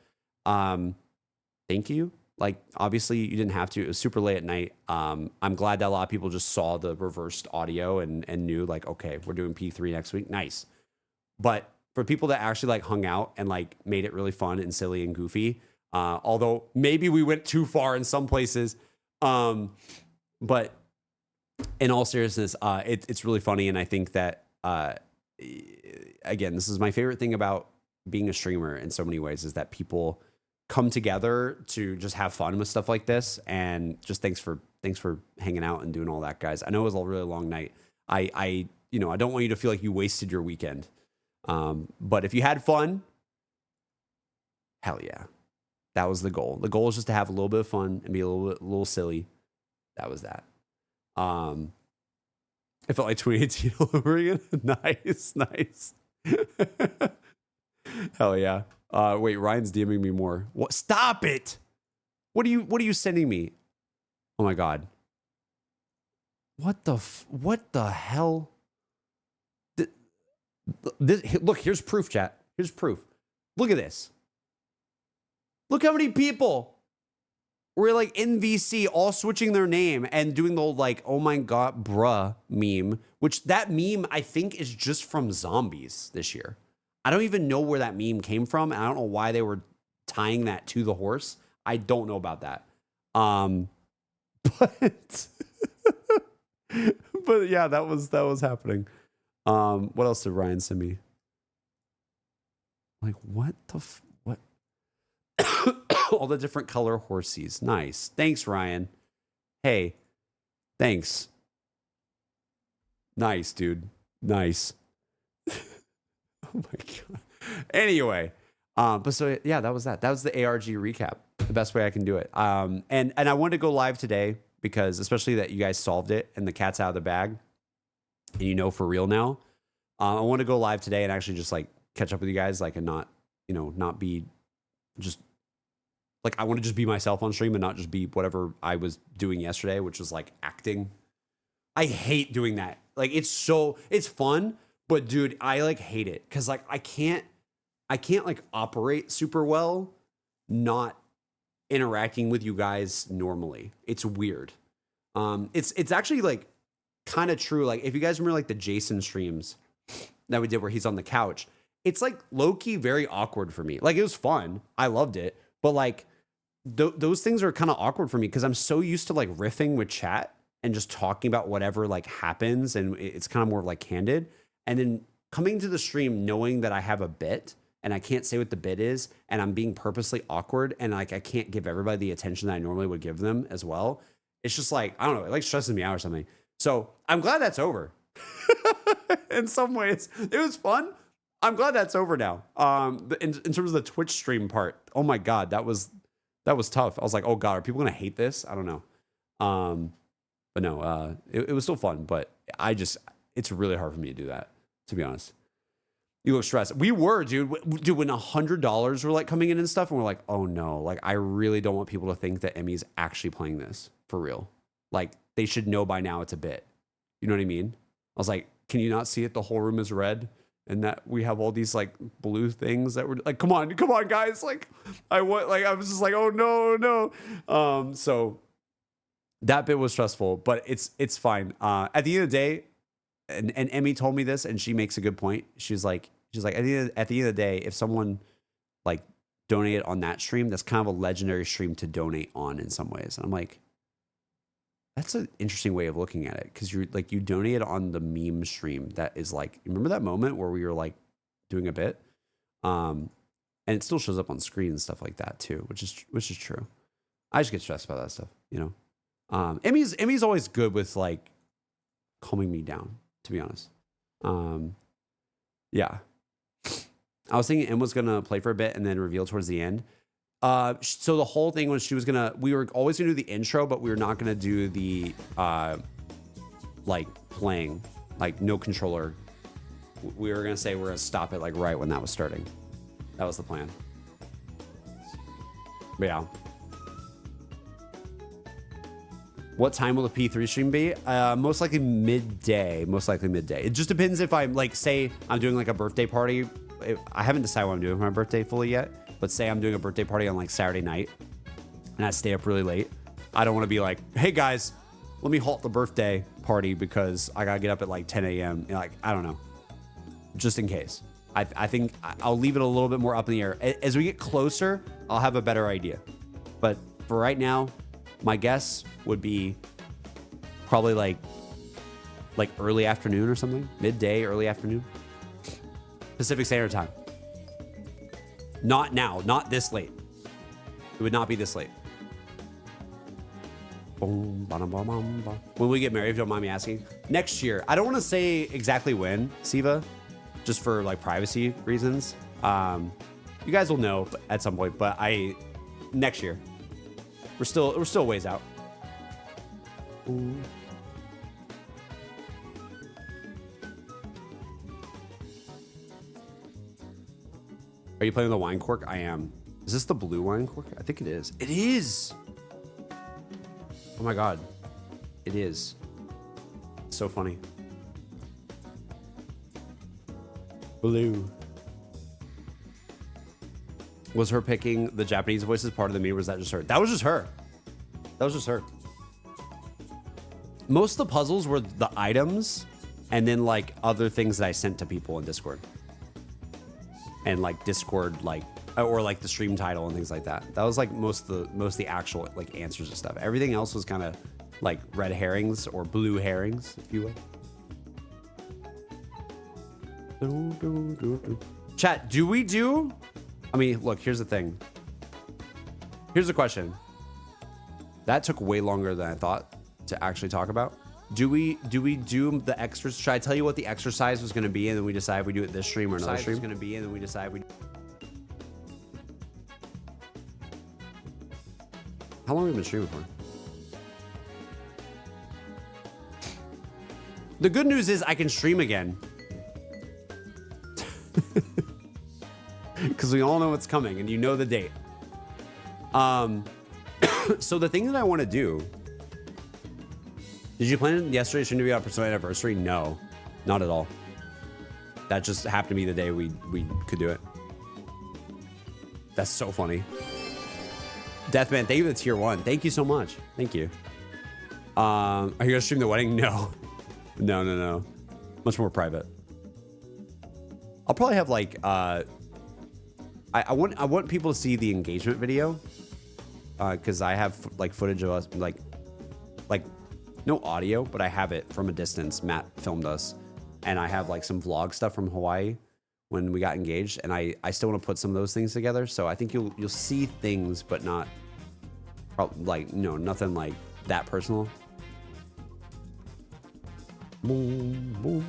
thank you. Like, obviously you didn't have to, it was super late at night. I'm glad that a lot of people just saw the reversed audio and knew like, okay, we're doing P3 next week. Nice. But for people that actually like hung out and like made it really fun and silly and goofy, although maybe we went too far in some places, but in all seriousness, it's really funny. And I think that, again, this is my favorite thing about being a streamer in so many ways, is that people come together to just have fun with stuff like this. And just thanks for hanging out and doing all that, guys. I know it was a really long night. I don't want you to feel like you wasted your weekend. But if you had fun, hell yeah, that was the goal. The goal is just to have a little bit of fun and be a little silly. That was that. It felt like 2018 all over again. Nice. Hell yeah. Wait, Ryan's DMing me more. What? Stop it. What are you sending me? Oh my God. What the hell? Look, here's proof, chat. Here's proof. Look at this. Look how many people were like in VC all switching their name and doing the old like, oh my God, bruh meme, which that meme I think is just from zombies this year. I don't even know where that meme came from. And I don't know why they were tying that to the horse. I don't know about that. But but yeah, that was happening. What else did Ryan send me? Like, what the what? All the different color horsies. Nice. Thanks, Ryan. Hey, thanks. Nice, dude. Nice. Oh my God. Anyway, but so yeah, that was that. That was the ARG recap. The best way I can do it. And I wanted to go live today because especially that you guys solved it and the cat's out of the bag, and you know for real now. I want to go live today and actually just like catch up with you guys, like, and not be just like, I want to just be myself on stream and not just be whatever I was doing yesterday, which was like acting. I hate doing that. Like, it's fun, but dude, I like hate it because like I can't like operate super well not interacting with you guys normally. It's weird. It's actually like kind of true. Like, if you guys remember like the Jason streams that we did where he's on the couch, it's like low-key very awkward for me. Like, it was fun. I loved it. But like those things are kind of awkward for me because I'm so used to like riffing with chat and just talking about whatever like happens. And it's kind of more like candid. And then coming to the stream knowing that I have a bit and I can't say what the bit is and I'm being purposely awkward and like I can't give everybody the attention that I normally would give them as well. It's just like, I don't know, it like stresses me out or something. So I'm glad that's over. In some ways, it was fun. I'm glad that's over now. In terms of the Twitch stream part, oh my God, that was tough. I was like, oh God, are people gonna hate this? I don't know. But no, it was still fun. But it's really hard for me to do that, to be honest. You look stressed. We were, dude. When $100 were like coming in and stuff, and we're like, oh no, like I really don't want people to think that Emmy's actually playing this for real. Like, they should know by now it's a bit. You know what I mean? I was like, can you not see it? The whole room is red. And that we have all these like blue things that were like, come on, guys. Like, I was just like, oh no. So that bit was stressful, but it's fine. At the end of the day, and Emmy told me this, and she makes a good point. She's like, at the end of the day, if someone like donated on that stream, that's kind of a legendary stream to donate on in some ways. And I'm like, That's an interesting way of looking at it, because you're like, you donated on the meme stream that is like, remember that moment where we were like doing a bit, and it still shows up on screen and stuff like that too, which is true. I just get stressed about that stuff, you know. Emmy's always good with like calming me down, to be honest. Yeah, I was thinking Em was gonna play for a bit and then reveal towards the end. So the whole thing was we were always gonna do the intro, but we were not gonna do the like playing, like no controller. We were gonna say we're gonna stop it like right when that was starting. That was the plan. But yeah. What time will the P3 stream be? Most likely midday. It just depends if I'm like, say I'm doing like a birthday party. I haven't decided what I'm doing for my birthday fully yet, but say I'm doing a birthday party on like Saturday night and I stay up really late. I don't want to be like, hey guys, let me halt the birthday party because I gotta get up at like 10 a.m. Like, I don't know, just in case. I think I'll leave it a little bit more up in the air. As we get closer, I'll have a better idea. But for right now, my guess would be probably like early afternoon or something. Midday, early afternoon. Pacific Standard Time. Not now, not this late. It would not be this late. Boom, ba-dum, ba-dum, ba. When we get married, if you don't mind me asking. Next year. I don't want to say exactly when, Siva, just for like privacy reasons. You guys will know at some point, but next year. We're still a ways out. Ooh. Are you playing with the wine cork? I am. Is this the blue wine cork? I think it is. It is. Oh my God. It is. So funny. Blue. Was her picking the Japanese voices part of the meme, or was that just her? That was just her. That was just her. Most of the puzzles were the items and then like other things that I sent to people in Discord. And like Discord, like, or like the stream title and things like that. That was like most of the actual like answers and stuff. Everything else was kind of like red herrings or blue herrings, if you will. Chat, do we do? I mean, look, here's the thing. Here's the question. That took way longer than I thought to actually talk about. Do we do the extras? Should I tell you what the exercise was going to be, and then we decide if we do it this stream or another stream? Going to be, and then we decide we. How long have we been streaming for? The good news is I can stream again. Because we all know what's coming, and you know the date. So the thing that I want to do. Did you plan yesterday's stream to be our personal anniversary? No, not at all. That just happened to be the day we could do it. That's so funny. Deathman, thank you for the tier 1. Thank you so much. Thank you. Are you gonna stream the wedding? No. No. Much more private. I'll probably have like I want people to see the engagement video. Because I have like footage of us like no audio, but I have it from a distance. Matt filmed us, and I have like some vlog stuff from Hawaii when we got engaged, and I still want to put some of those things together. So I think you'll see things, but not like nothing like that personal. Boom, boom,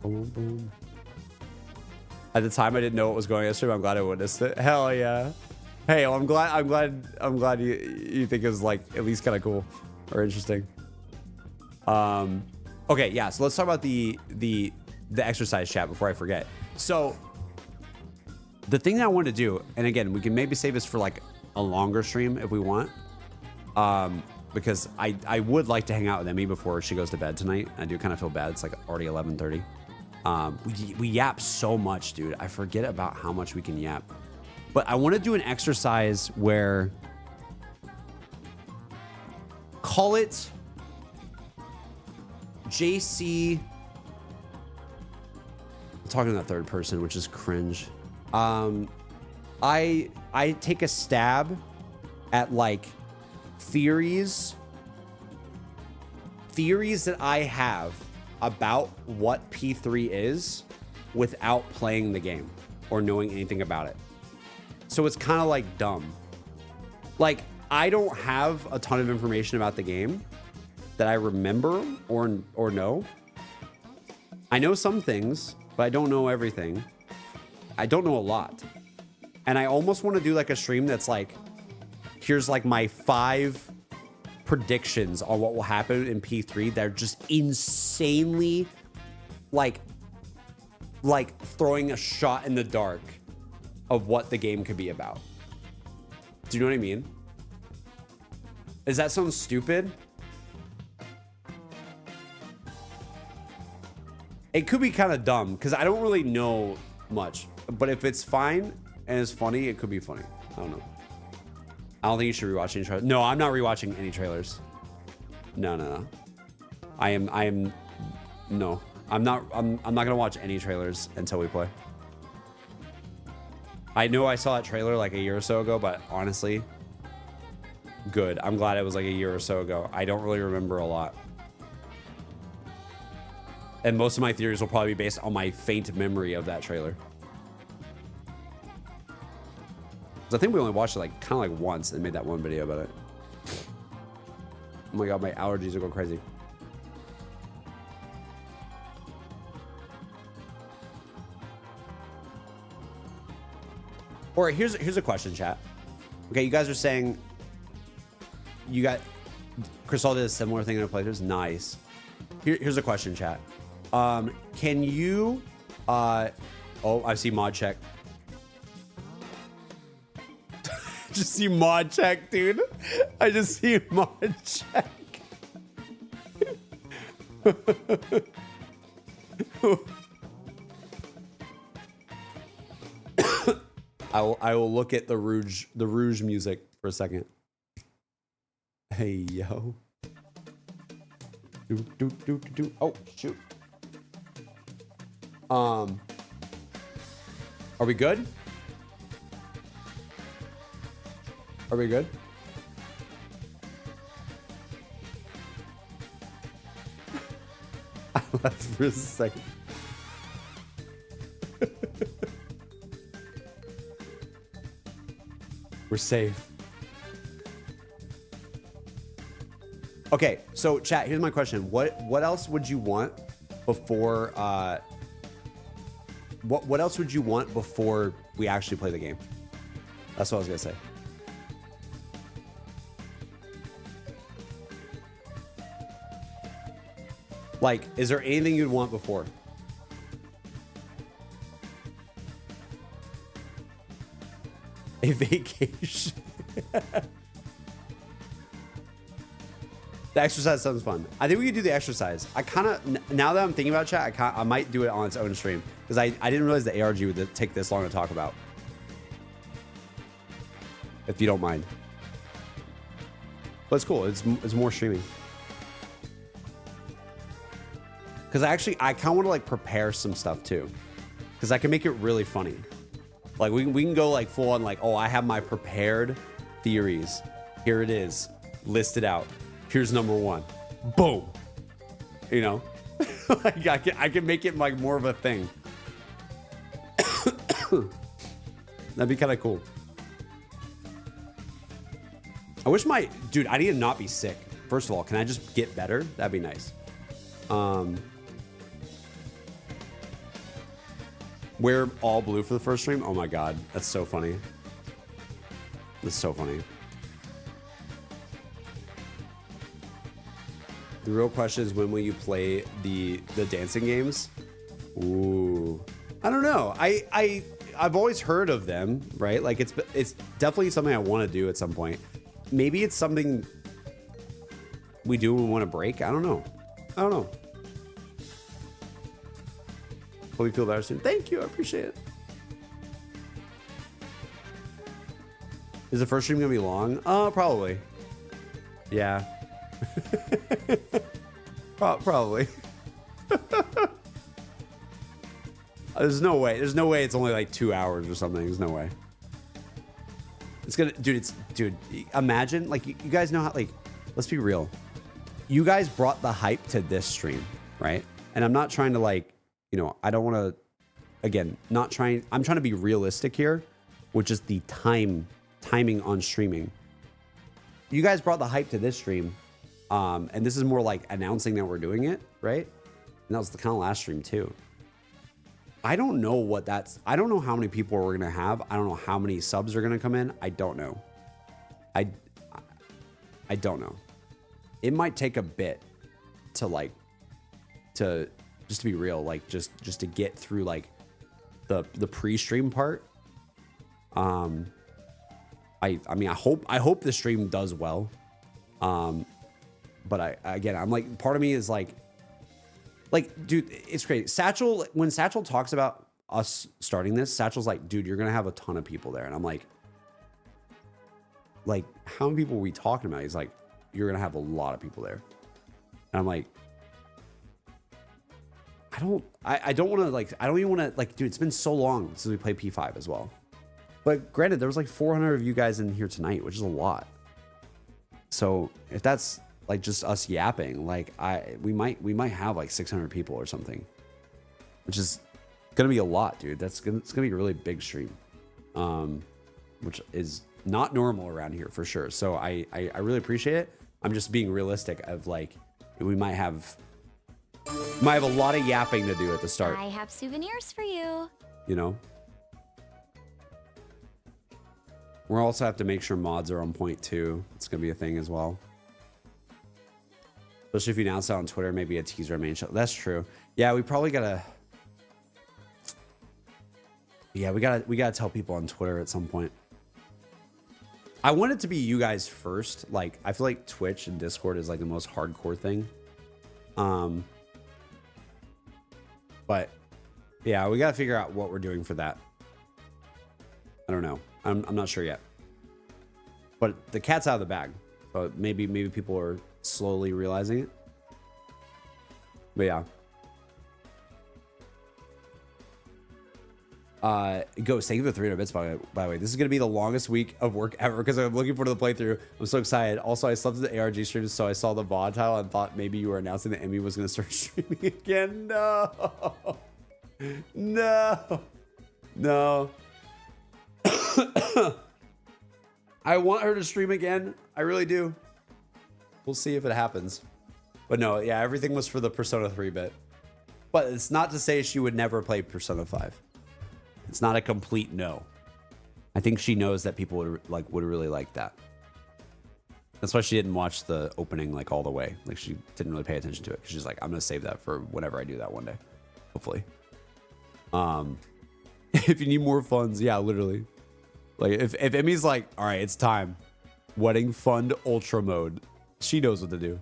boom, boom. At the time, I didn't know what was going on yesterday. I'm glad I witnessed it. Hell yeah! Hey, well, I'm glad you think it was like at least kind of cool or interesting. Okay, yeah. So let's talk about the exercise chat before I forget. So the thing that I want to do, and again, we can maybe save this for like a longer stream if we want, because I would like to hang out with Emmy before she goes to bed tonight. I do kind of feel bad. It's like already 11:30. We yap so much, dude. I forget about how much we can yap. But I want to do an exercise where, call it JC. I'm talking to that third person, which is cringe. I take a stab at like theories theories that I have about what P3 is without playing the game or knowing anything about it. So it's kind of like dumb. Like, I don't have a ton of information about the game that I remember or know. I know some things, but I don't know everything. I don't know a lot. And I almost want to do like a stream that's like, here's like my 5 predictions on what will happen in P3 that are just insanely like throwing a shot in the dark of what the game could be about. Do you know what I mean? Does that sound stupid? It could be kind of dumb because I don't really know much, but if it's fine and it's funny, it could be funny. I don't know. I don't think you should rewatch any trailers. No, I'm not rewatching any trailers. No. No. I'm not gonna watch any trailers until we play. I know I saw that trailer like a year or so ago, but honestly, good. I'm glad it was like a year or so ago. I don't really remember a lot. And most of my theories will probably be based on my faint memory of that trailer. I think we only watched it like kind of like once and made that one video about it. Oh my god, my allergies are going crazy. All right, here's a question, chat. Okay, you guys are saying you got Crystal did a similar thing in a playthrough. Nice. Here's a question, chat. Can you oh, I see mod check. Just see mod check, dude. I just see mod check. I will look at the Rouge music for a second. Hey yo. Do. Oh shoot. Are we good? Are we good? I left for a second. We're safe. Okay, so chat, here's my question. What else would you want before what else would you want before we actually play the game? That's what I was gonna say. Like, is there anything you'd want before? A vacation. The exercise sounds fun. I think we could do the exercise. I kind of, now that I'm thinking about chat, I might do it on its own stream because I didn't realize the ARG would take this long to talk about. If you don't mind. But it's cool. It's more streaming. Because I kind of want to like prepare some stuff too. Because I can make it really funny. Like we can go like full on like, oh, I have my prepared theories. Here it is, listed out. Here's number 1. Boom. You know, like I can make it like more of a thing. That'd be kind of cool. I wish dude, I need to not be sick. First of all, can I just get better? That'd be nice. Wear all blue for the first stream? Oh my god, that's so funny. That's so funny. The real question is, when will you play the dancing games? Ooh, I don't know. I've always heard of them, right? Like it's definitely something I want to do at some point. Maybe it's something we do when we want to break. I don't know. Hope you feel better soon. Thank you. I appreciate it. Is the first stream gonna be long? Probably. Yeah. Probably. There's no way it's only like 2 hours or something. There's no way. It's gonna, dude, imagine, like, you guys know how, like, let's be real. you guys brought the hype to this stream, right? And I'm not trying to like, you know, I don't want to, again, I'm trying to be realistic here, which is the timing on streaming. You guys brought the hype to this stream. And this is more like announcing that we're doing it, right? And that was the kind of last stream too. I don't know I don't know how many people we're going to have. I don't know how many subs are going to come in. I don't know. I don't know. It might take a bit to just to be real, like just to get through like the pre-stream part. I mean, I hope the stream does well. But I'm like, part of me is like, dude, it's crazy. Satchel, when Satchel talks about us starting this, Satchel's like, dude, you're going to have a ton of people there. And I'm like, how many people are we talking about? He's like, you're going to have a lot of people there. And I'm like, I don't want to like, I don't even want to like, dude, it's been so long since we played P5 as well. But granted, there was like 400 of you guys in here tonight, which is a lot. So if that's like just us yapping, like we might have like 600 people or something, which is gonna be a lot, dude. It's gonna be a really big stream, which is not normal around here for sure. So I really appreciate it. I'm just being realistic of like we might have a lot of yapping to do at the start. I have souvenirs for you. You know. We'll also have to make sure mods are on point too. It's gonna be a thing as well. Especially if you announce that on Twitter, maybe a teaser main show. That's true. Yeah, we probably gotta. Yeah, we gotta tell people on Twitter at some point. I want it to be you guys first. Like, I feel like Twitch and Discord is like the most hardcore thing. But yeah, we gotta figure out what we're doing for that. I don't know. I'm not sure yet. But the cat's out of the bag. So maybe people are slowly realizing it. But yeah. Ghost, thank you for the 300 bits, by the way. This is going to be the longest week of work ever because I'm looking forward to the playthrough. I'm so excited. Also, I slept at the ARG stream, so I saw the VOD title and thought maybe you were announcing that Emmy was going to start streaming again. No. No. No. I want her to stream again. I really do. We'll see if it happens. But no, yeah, everything was for the Persona 3 bit. But it's not to say she would never play Persona 5. It's not a complete no. I think she knows that people would really like that. That's why she didn't watch the opening like all the way. Like she didn't really pay attention to it. 'Cause she's like, I'm gonna save that for whenever I do that one day. Hopefully. If you need more funds, yeah, literally. Like if Emmy's like, all right, it's time. Wedding fund ultra mode. She knows what to do.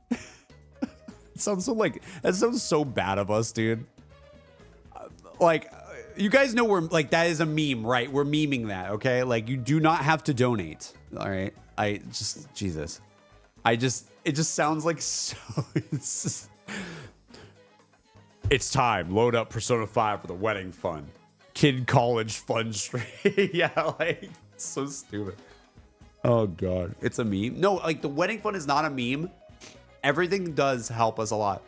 It sounds so like that sounds so bad of us, dude. Like you guys know we're like that is a meme, right? We're memeing that, okay? Like you do not have to donate. All right. It just sounds like so it's time. Load up Persona 5 for the wedding fund. Kid college fun stream. Yeah, like it's so stupid. Oh god, it's a meme. No, like the wedding fund is not a meme. Everything does help us a lot.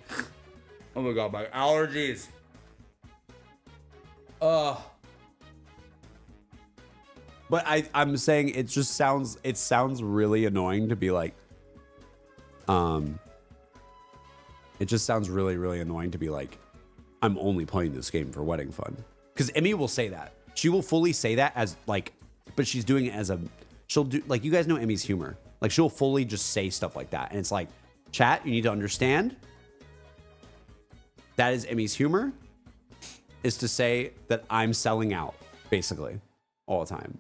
Oh my god, my allergies. But I'm saying it just sounds really annoying to be like it just sounds really annoying to be like I'm only playing this game for wedding fun. Because Emmy will say that. She will fully say that as like, but she's doing it as a, she'll do, like, you guys know Emmy's humor. Like, she'll fully just say stuff like that. And it's like, chat, you need to understand that is Emmy's humor, is to say that I'm selling out, basically, all the time.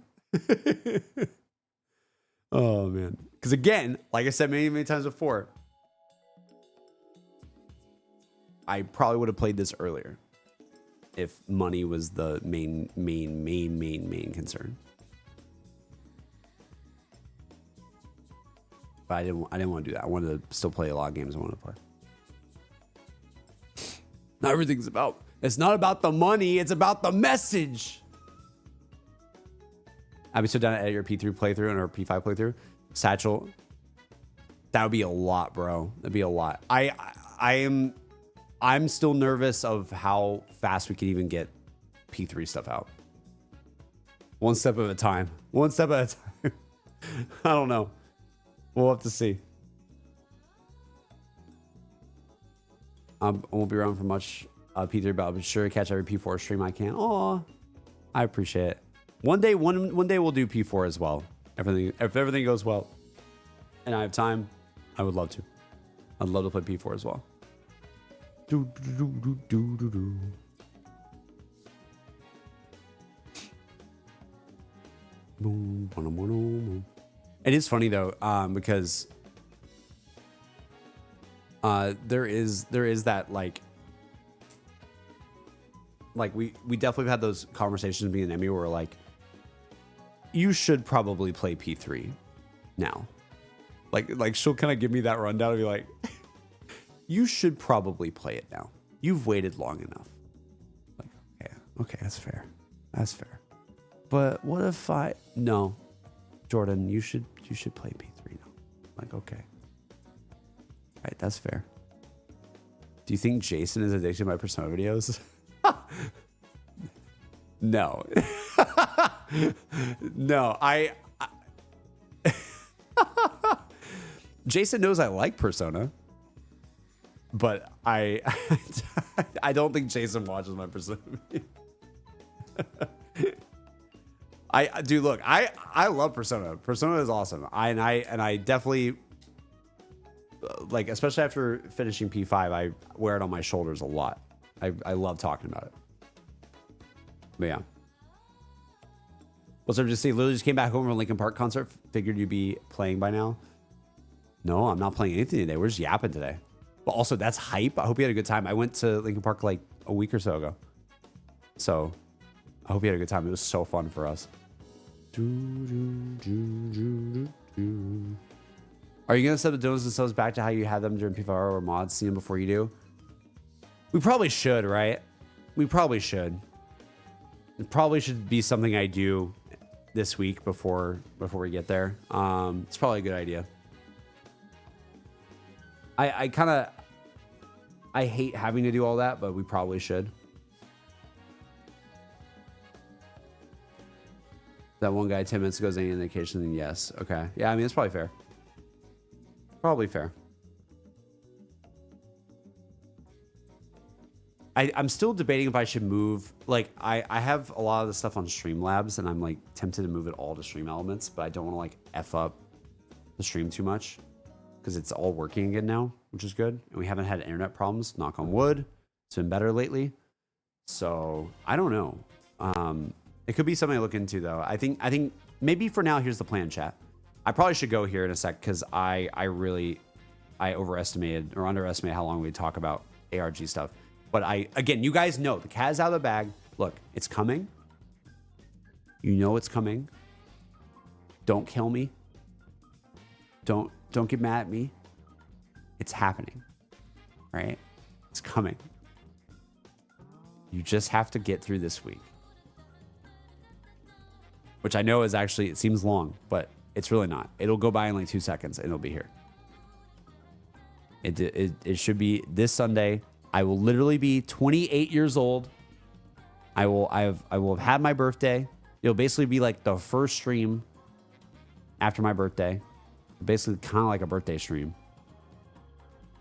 Oh, man. Because again, like I said many times before, I probably would have played this earlier if money was the main concern. But I didn't want to do that. I wanted to still play a lot of games I wanted to play. Not everything's about, it's not about the money, it's about the message. Abby, sit down and edit your P3 playthrough and our P5 playthrough. Satchel. That would be a lot, bro. That'd be a lot. I'm still nervous of how fast we can even get P3 stuff out. One step at a time. One step at a time. I don't know. We'll have to see. I won't be around for much P3, but I'll be sure to catch every P4 stream I can. Oh, I appreciate it. One day we'll do P4 as well. If everything goes well, and I have time, I would love to. I'd love to play P4 as well. It is funny though, because there is that like we definitely had those conversations me and Emmy where we're like, you should probably play P3 now. Like she'll kind of give me that rundown and be like, you should probably play it now. You've waited long enough. Like, okay, that's fair. That's fair. But what if no, Jordan, you should play P3 now. Like, okay. All right, that's fair. Do you think Jason is addicted to my Persona videos? No. No, Jason knows I like Persona, but I don't think Jason watches my Persona videos. Dude, look, I love Persona. Persona is awesome. I definitely like, especially after finishing P5, I wear it on my shoulders a lot. I love talking about it. But yeah. What's up, just see, literally just came back home from a Linkin Park concert. Figured you'd be playing by now. No, I'm not playing anything today. We're just yapping today. But also, that's hype. I hope you had a good time. I went to Linkin Park like a week or so ago. So I hope you had a good time. It was so fun for us. Are you going to set the donuts and subs back to how you had them during P5R or mods? See them before you do? We probably should, right? We probably should. It probably should be something I do this week before we get there. It's probably a good idea. I hate having to do all that, but we probably should. That one guy 10 minutes ago is any indication, then yes. Okay. Yeah, I mean, it's probably fair. Probably fair. I'm still debating if I should move. Like, I have a lot of the stuff on Streamlabs, and I'm like tempted to move it all to Stream Elements, but I don't want to like F up the stream too much because it's all working again now, which is good. And we haven't had internet problems. Knock on wood. It's been better lately. So I don't know. It could be something to look into though. I think maybe for now, here's the plan, chat. I probably should go here in a sec because I overestimated or underestimated how long we'd talk about ARG stuff. But again, you guys know the cat's out of the bag. Look, it's coming. You know it's coming. Don't kill me. Don't get mad at me. It's happening. Right? It's coming. You just have to get through this week. Which I know is actually, it seems long, but it's really not. It'll go by in like 2 seconds and it'll be here. It should be this Sunday. I will literally be 28 years old. I will have had my birthday. It'll basically be like the first stream after my birthday. Basically kind of like a birthday stream.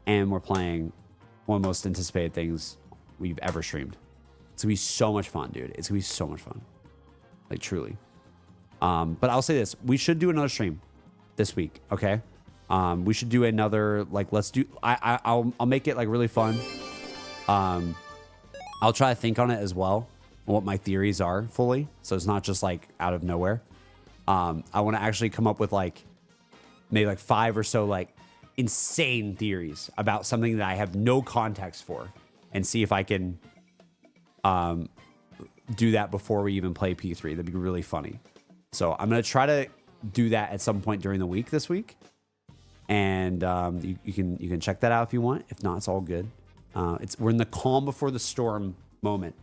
And we're playing one of the most anticipated things we've ever streamed. It's gonna be so much fun, dude. It's gonna be so much fun. Like truly. But I'll say this. We should do another stream this week, okay? We should do another, like, let's do, I'll make it like really fun. I'll try to think on it as well, what my theories are fully, so it's not just like out of nowhere. I want to actually come up with like maybe like 5 or so like insane theories about something that I have no context for, and see if I can do that before we even play P3. That'd be really funny. So I'm gonna try to do that at some point during the week this week, and you can check that out if you want. If not, it's all good. We're in the calm before the storm moment.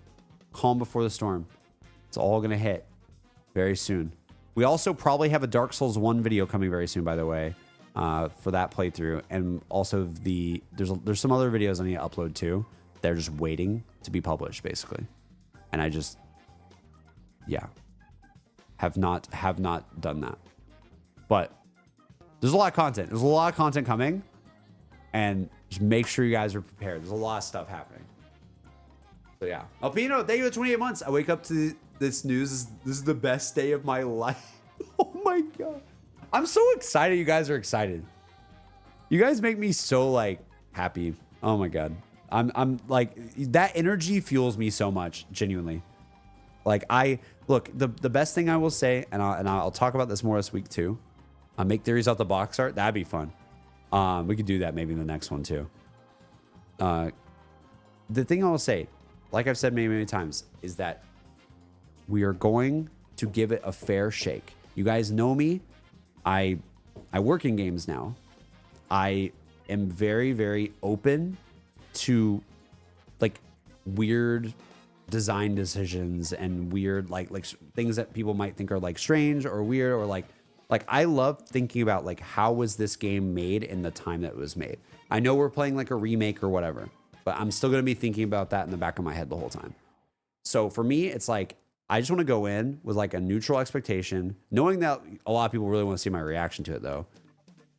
Calm before the storm. It's all gonna hit very soon. We also probably have a Dark Souls 1 video coming very soon, by the way. for that playthrough, and also there's some other videos I need to upload too. They're just waiting to be published, basically, and I just have not done that. But there's a lot of content. There's a lot of content coming, and just make sure you guys are prepared. There's a lot of stuff happening. So yeah, Alpino, thank you for 28 months. I wake up to this news. This is the best day of my life. Oh my god, I'm so excited. You guys are excited. You guys make me so like happy. Oh my god, I'm like, that energy fuels me so much. Genuinely, like the best thing I will say, and I'll talk about this more this week too. I'll make theories out the box art. That'd be fun. We could do that maybe in the next one too. The thing I will say, like I've said many times, is that we are going to give it a fair shake. You guys know me. I work in games now. I am very open to like weird design decisions and weird like things that people might think are like strange or weird, or like I love thinking about like, how was this game made in the time that it was made. I know we're playing like a remake or whatever, but I'm still going to be thinking about that in the back of my head the whole time. So for me, it's like, I just want to go in with like a neutral expectation, knowing that a lot of people really want to see my reaction to it though.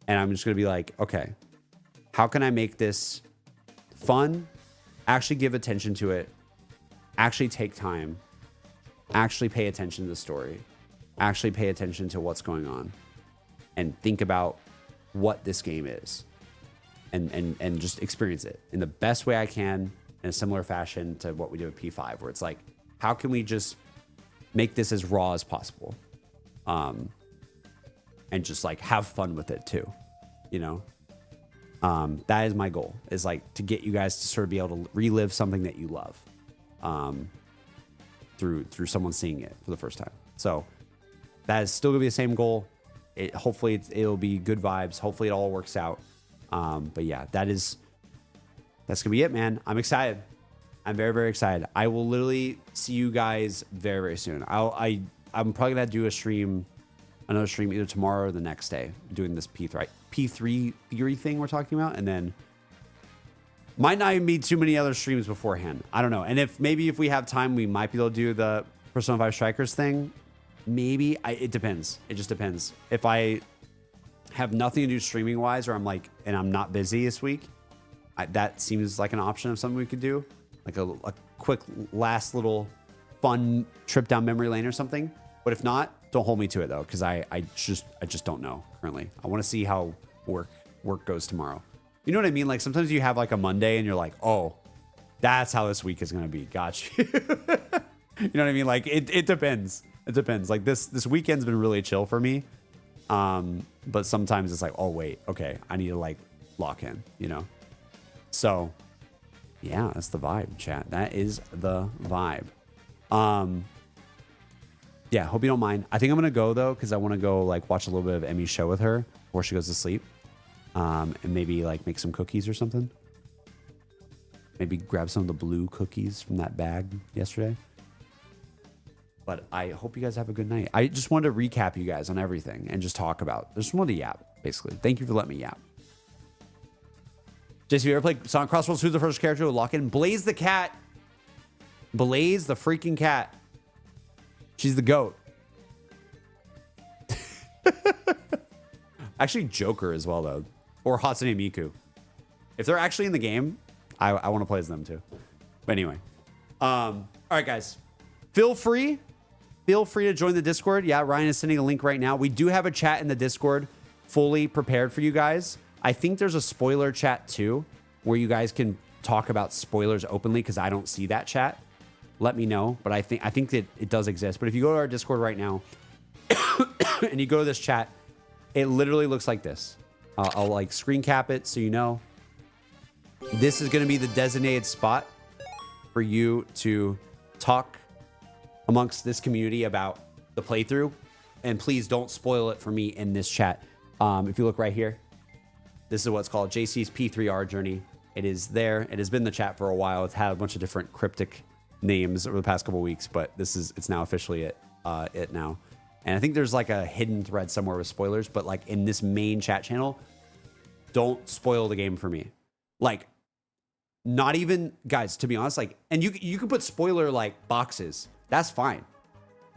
And I'm just going to be like, okay, how can I make this fun? Actually give attention to it. Actually take time. Actually pay attention to the story. Actually pay attention to what's going on. And think about what this game is. And just experience it in the best way I can, in a similar fashion to what we did with P5, where it's like, how can we just make this as raw as possible? And just like have fun with it too, you know? That is my goal, is like to get you guys to sort of be able to relive something that you love, through someone seeing it for the first time. So that is still gonna be the same goal. Hopefully it'll be good vibes. Hopefully it all works out. But yeah, that's gonna be it, man. I'm excited. I'm very excited. I will literally see you guys very soon. I'm probably gonna do another stream either tomorrow or the next day, doing this P3 theory thing we're talking about, and then might not even be too many other streams beforehand. I don't know. And if we have time, we might be able to do the Persona 5 Strikers thing. Maybe. It depends. It just depends. If I have nothing to do streaming wise, or I'm not busy this week, that seems like an option of something we could do, like a quick last little fun trip down memory lane or something. But if not, don't hold me to it though, because I just don't know currently. I want to see how work goes tomorrow. You know what I mean? Like sometimes you have like a Monday and you're like, oh, that's how this week is gonna be. Gotcha. You know what I mean? Like it depends. It depends. Like this weekend's been really chill for me. But sometimes it's like, oh wait, okay, I need to like lock in, you know? So yeah, that's the vibe, chat. That is the vibe. Yeah, hope you don't mind. I think I'm gonna go though, because I want to go like watch a little bit of Emmy's show with her before she goes to sleep. And maybe like make some cookies or something. Maybe grab some of the blue cookies from that bag yesterday. But I hope you guys have a good night. I just wanted to recap you guys on everything and just talk about. Just wanted to yap, basically. Thank you for letting me yap. JC, you ever played Sonic Crossroads? Who's the first character to lock in? Blaze the cat. Blaze the freaking cat. She's the GOAT. Actually, Joker as well, though. Or Hatsune Miku. If they're actually in the game, I want to play as them too. But anyway. All right, guys. Feel free to join the Discord. Yeah, Ryan is sending a link right now. We do have a chat in the Discord fully prepared for you guys. I think there's a spoiler chat too, where you guys can talk about spoilers openly, because I don't see that chat. Let me know. But I think that it does exist. But if you go to our Discord right now and you go to this chat, it literally looks like this. I'll like screen cap it so you know. This is going to be the designated spot for you to talk amongst this community about the playthrough, and please don't spoil it for me in this chat. If you look right here, this is what's called JC's P3R journey. It is there. It has been in the chat for a while. It's had a bunch of different cryptic names over the past couple of weeks, but it's now officially it now. And I think there's like a hidden thread somewhere with spoilers, but like in this main chat channel, don't spoil the game for me. Like, not even, guys, to be honest, like, and you can put spoiler like boxes. That's fine.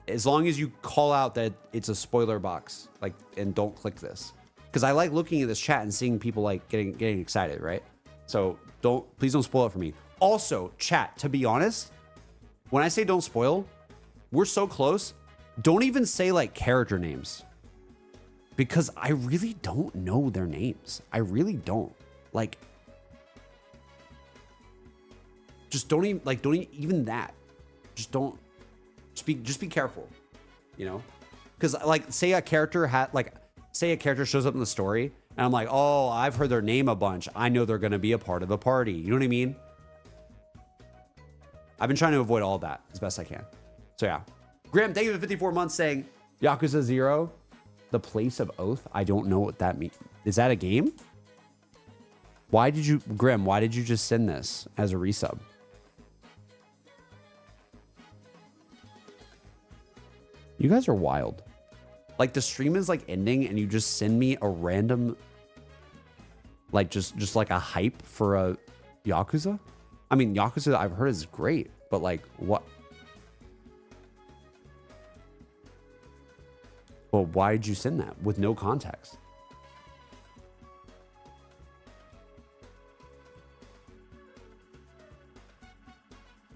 As long as you call out that it's a spoiler box, like, and don't click this. Because I like looking at this chat and seeing people like getting excited, right? So please don't spoil it for me. Also, chat, to be honest, when I say don't spoil, we're so close. Don't even say like character names. Because I really don't know their names. I really don't. Like, just don't even that. Just be careful, you know? Because like, say a character shows up in the story and I'm like, oh, I've heard their name a bunch. I know they're going to be a part of the party. You know what I mean? I've been trying to avoid all that as best I can. So yeah. Graham, thank you for 54 months saying Yakuza 0, the place of oath. I don't know what that means. Is that a game? Graham, why did you just send this as a resub? You guys are wild. Like the stream is like ending and you just send me a random, like just like a hype for a Yakuza. I mean, Yakuza I've heard is great, but like what? Well, why did you send that with no context?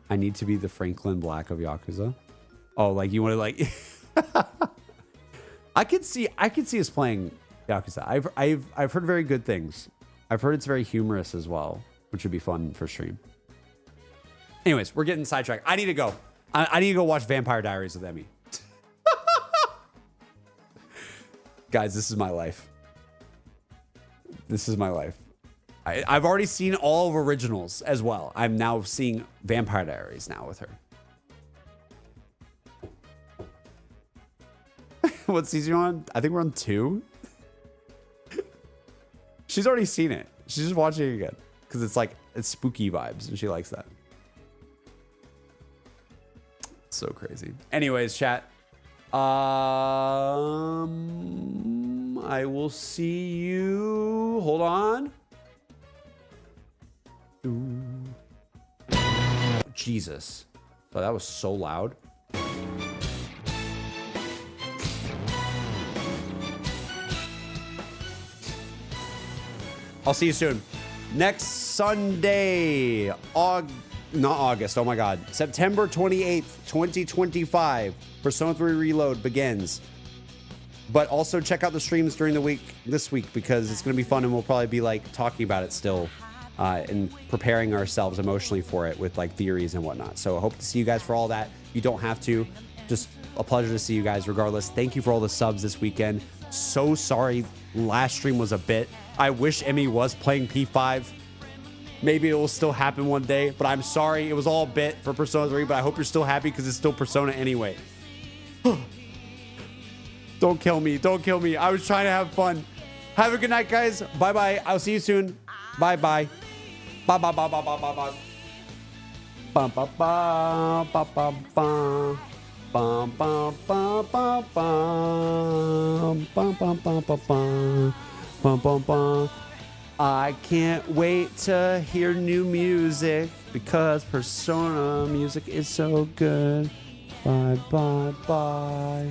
I need to be the Franklin Black of Yakuza. Oh, like you want to like I could see us playing Yakuza. I've heard very good things. I've heard it's very humorous as well, which would be fun for stream. Anyways, we're getting sidetracked. I need to go. I need to go watch Vampire Diaries with Emmy. Guys, this is my life. This is my life. I've already seen all of originals as well. I'm now seeing Vampire Diaries now with her. What season are you on? I think we're on 2. She's already seen it. She's just watching it again because it's spooky vibes and she likes that. So crazy. Anyways, chat. I will see you. Hold on. Ooh. Jesus. Oh, that was so loud. I'll see you soon. Next Sunday, not August, oh my God. September 28th, 2025, Persona 3 Reload begins. But also check out the streams during the week, this week, because it's going to be fun and we'll probably be like talking about it still and preparing ourselves emotionally for it with like theories and whatnot. So I hope to see you guys for all that. You don't have to. Just a pleasure to see you guys regardless. Thank you for all the subs this weekend. So sorry last stream was a bit. I wish Emmy was playing P5. Maybe it will still happen one day, but I'm sorry. It was all a bit for Persona 3, but I hope you're still happy because it's still Persona anyway. Don't kill me. Don't kill me. I was trying to have fun. Have a good night, guys. Bye-bye. I'll see you soon. Bye-bye. Bye-bye-bye-bye-bye-bye. Bum-ba-ba-ba-ba-ba. Bum-bum-ba-ba-ba. Bum-bum-ba-ba-ba. Bum-bum-bum. I can't wait to hear new music because Persona music is so good. Bye, bye, bye.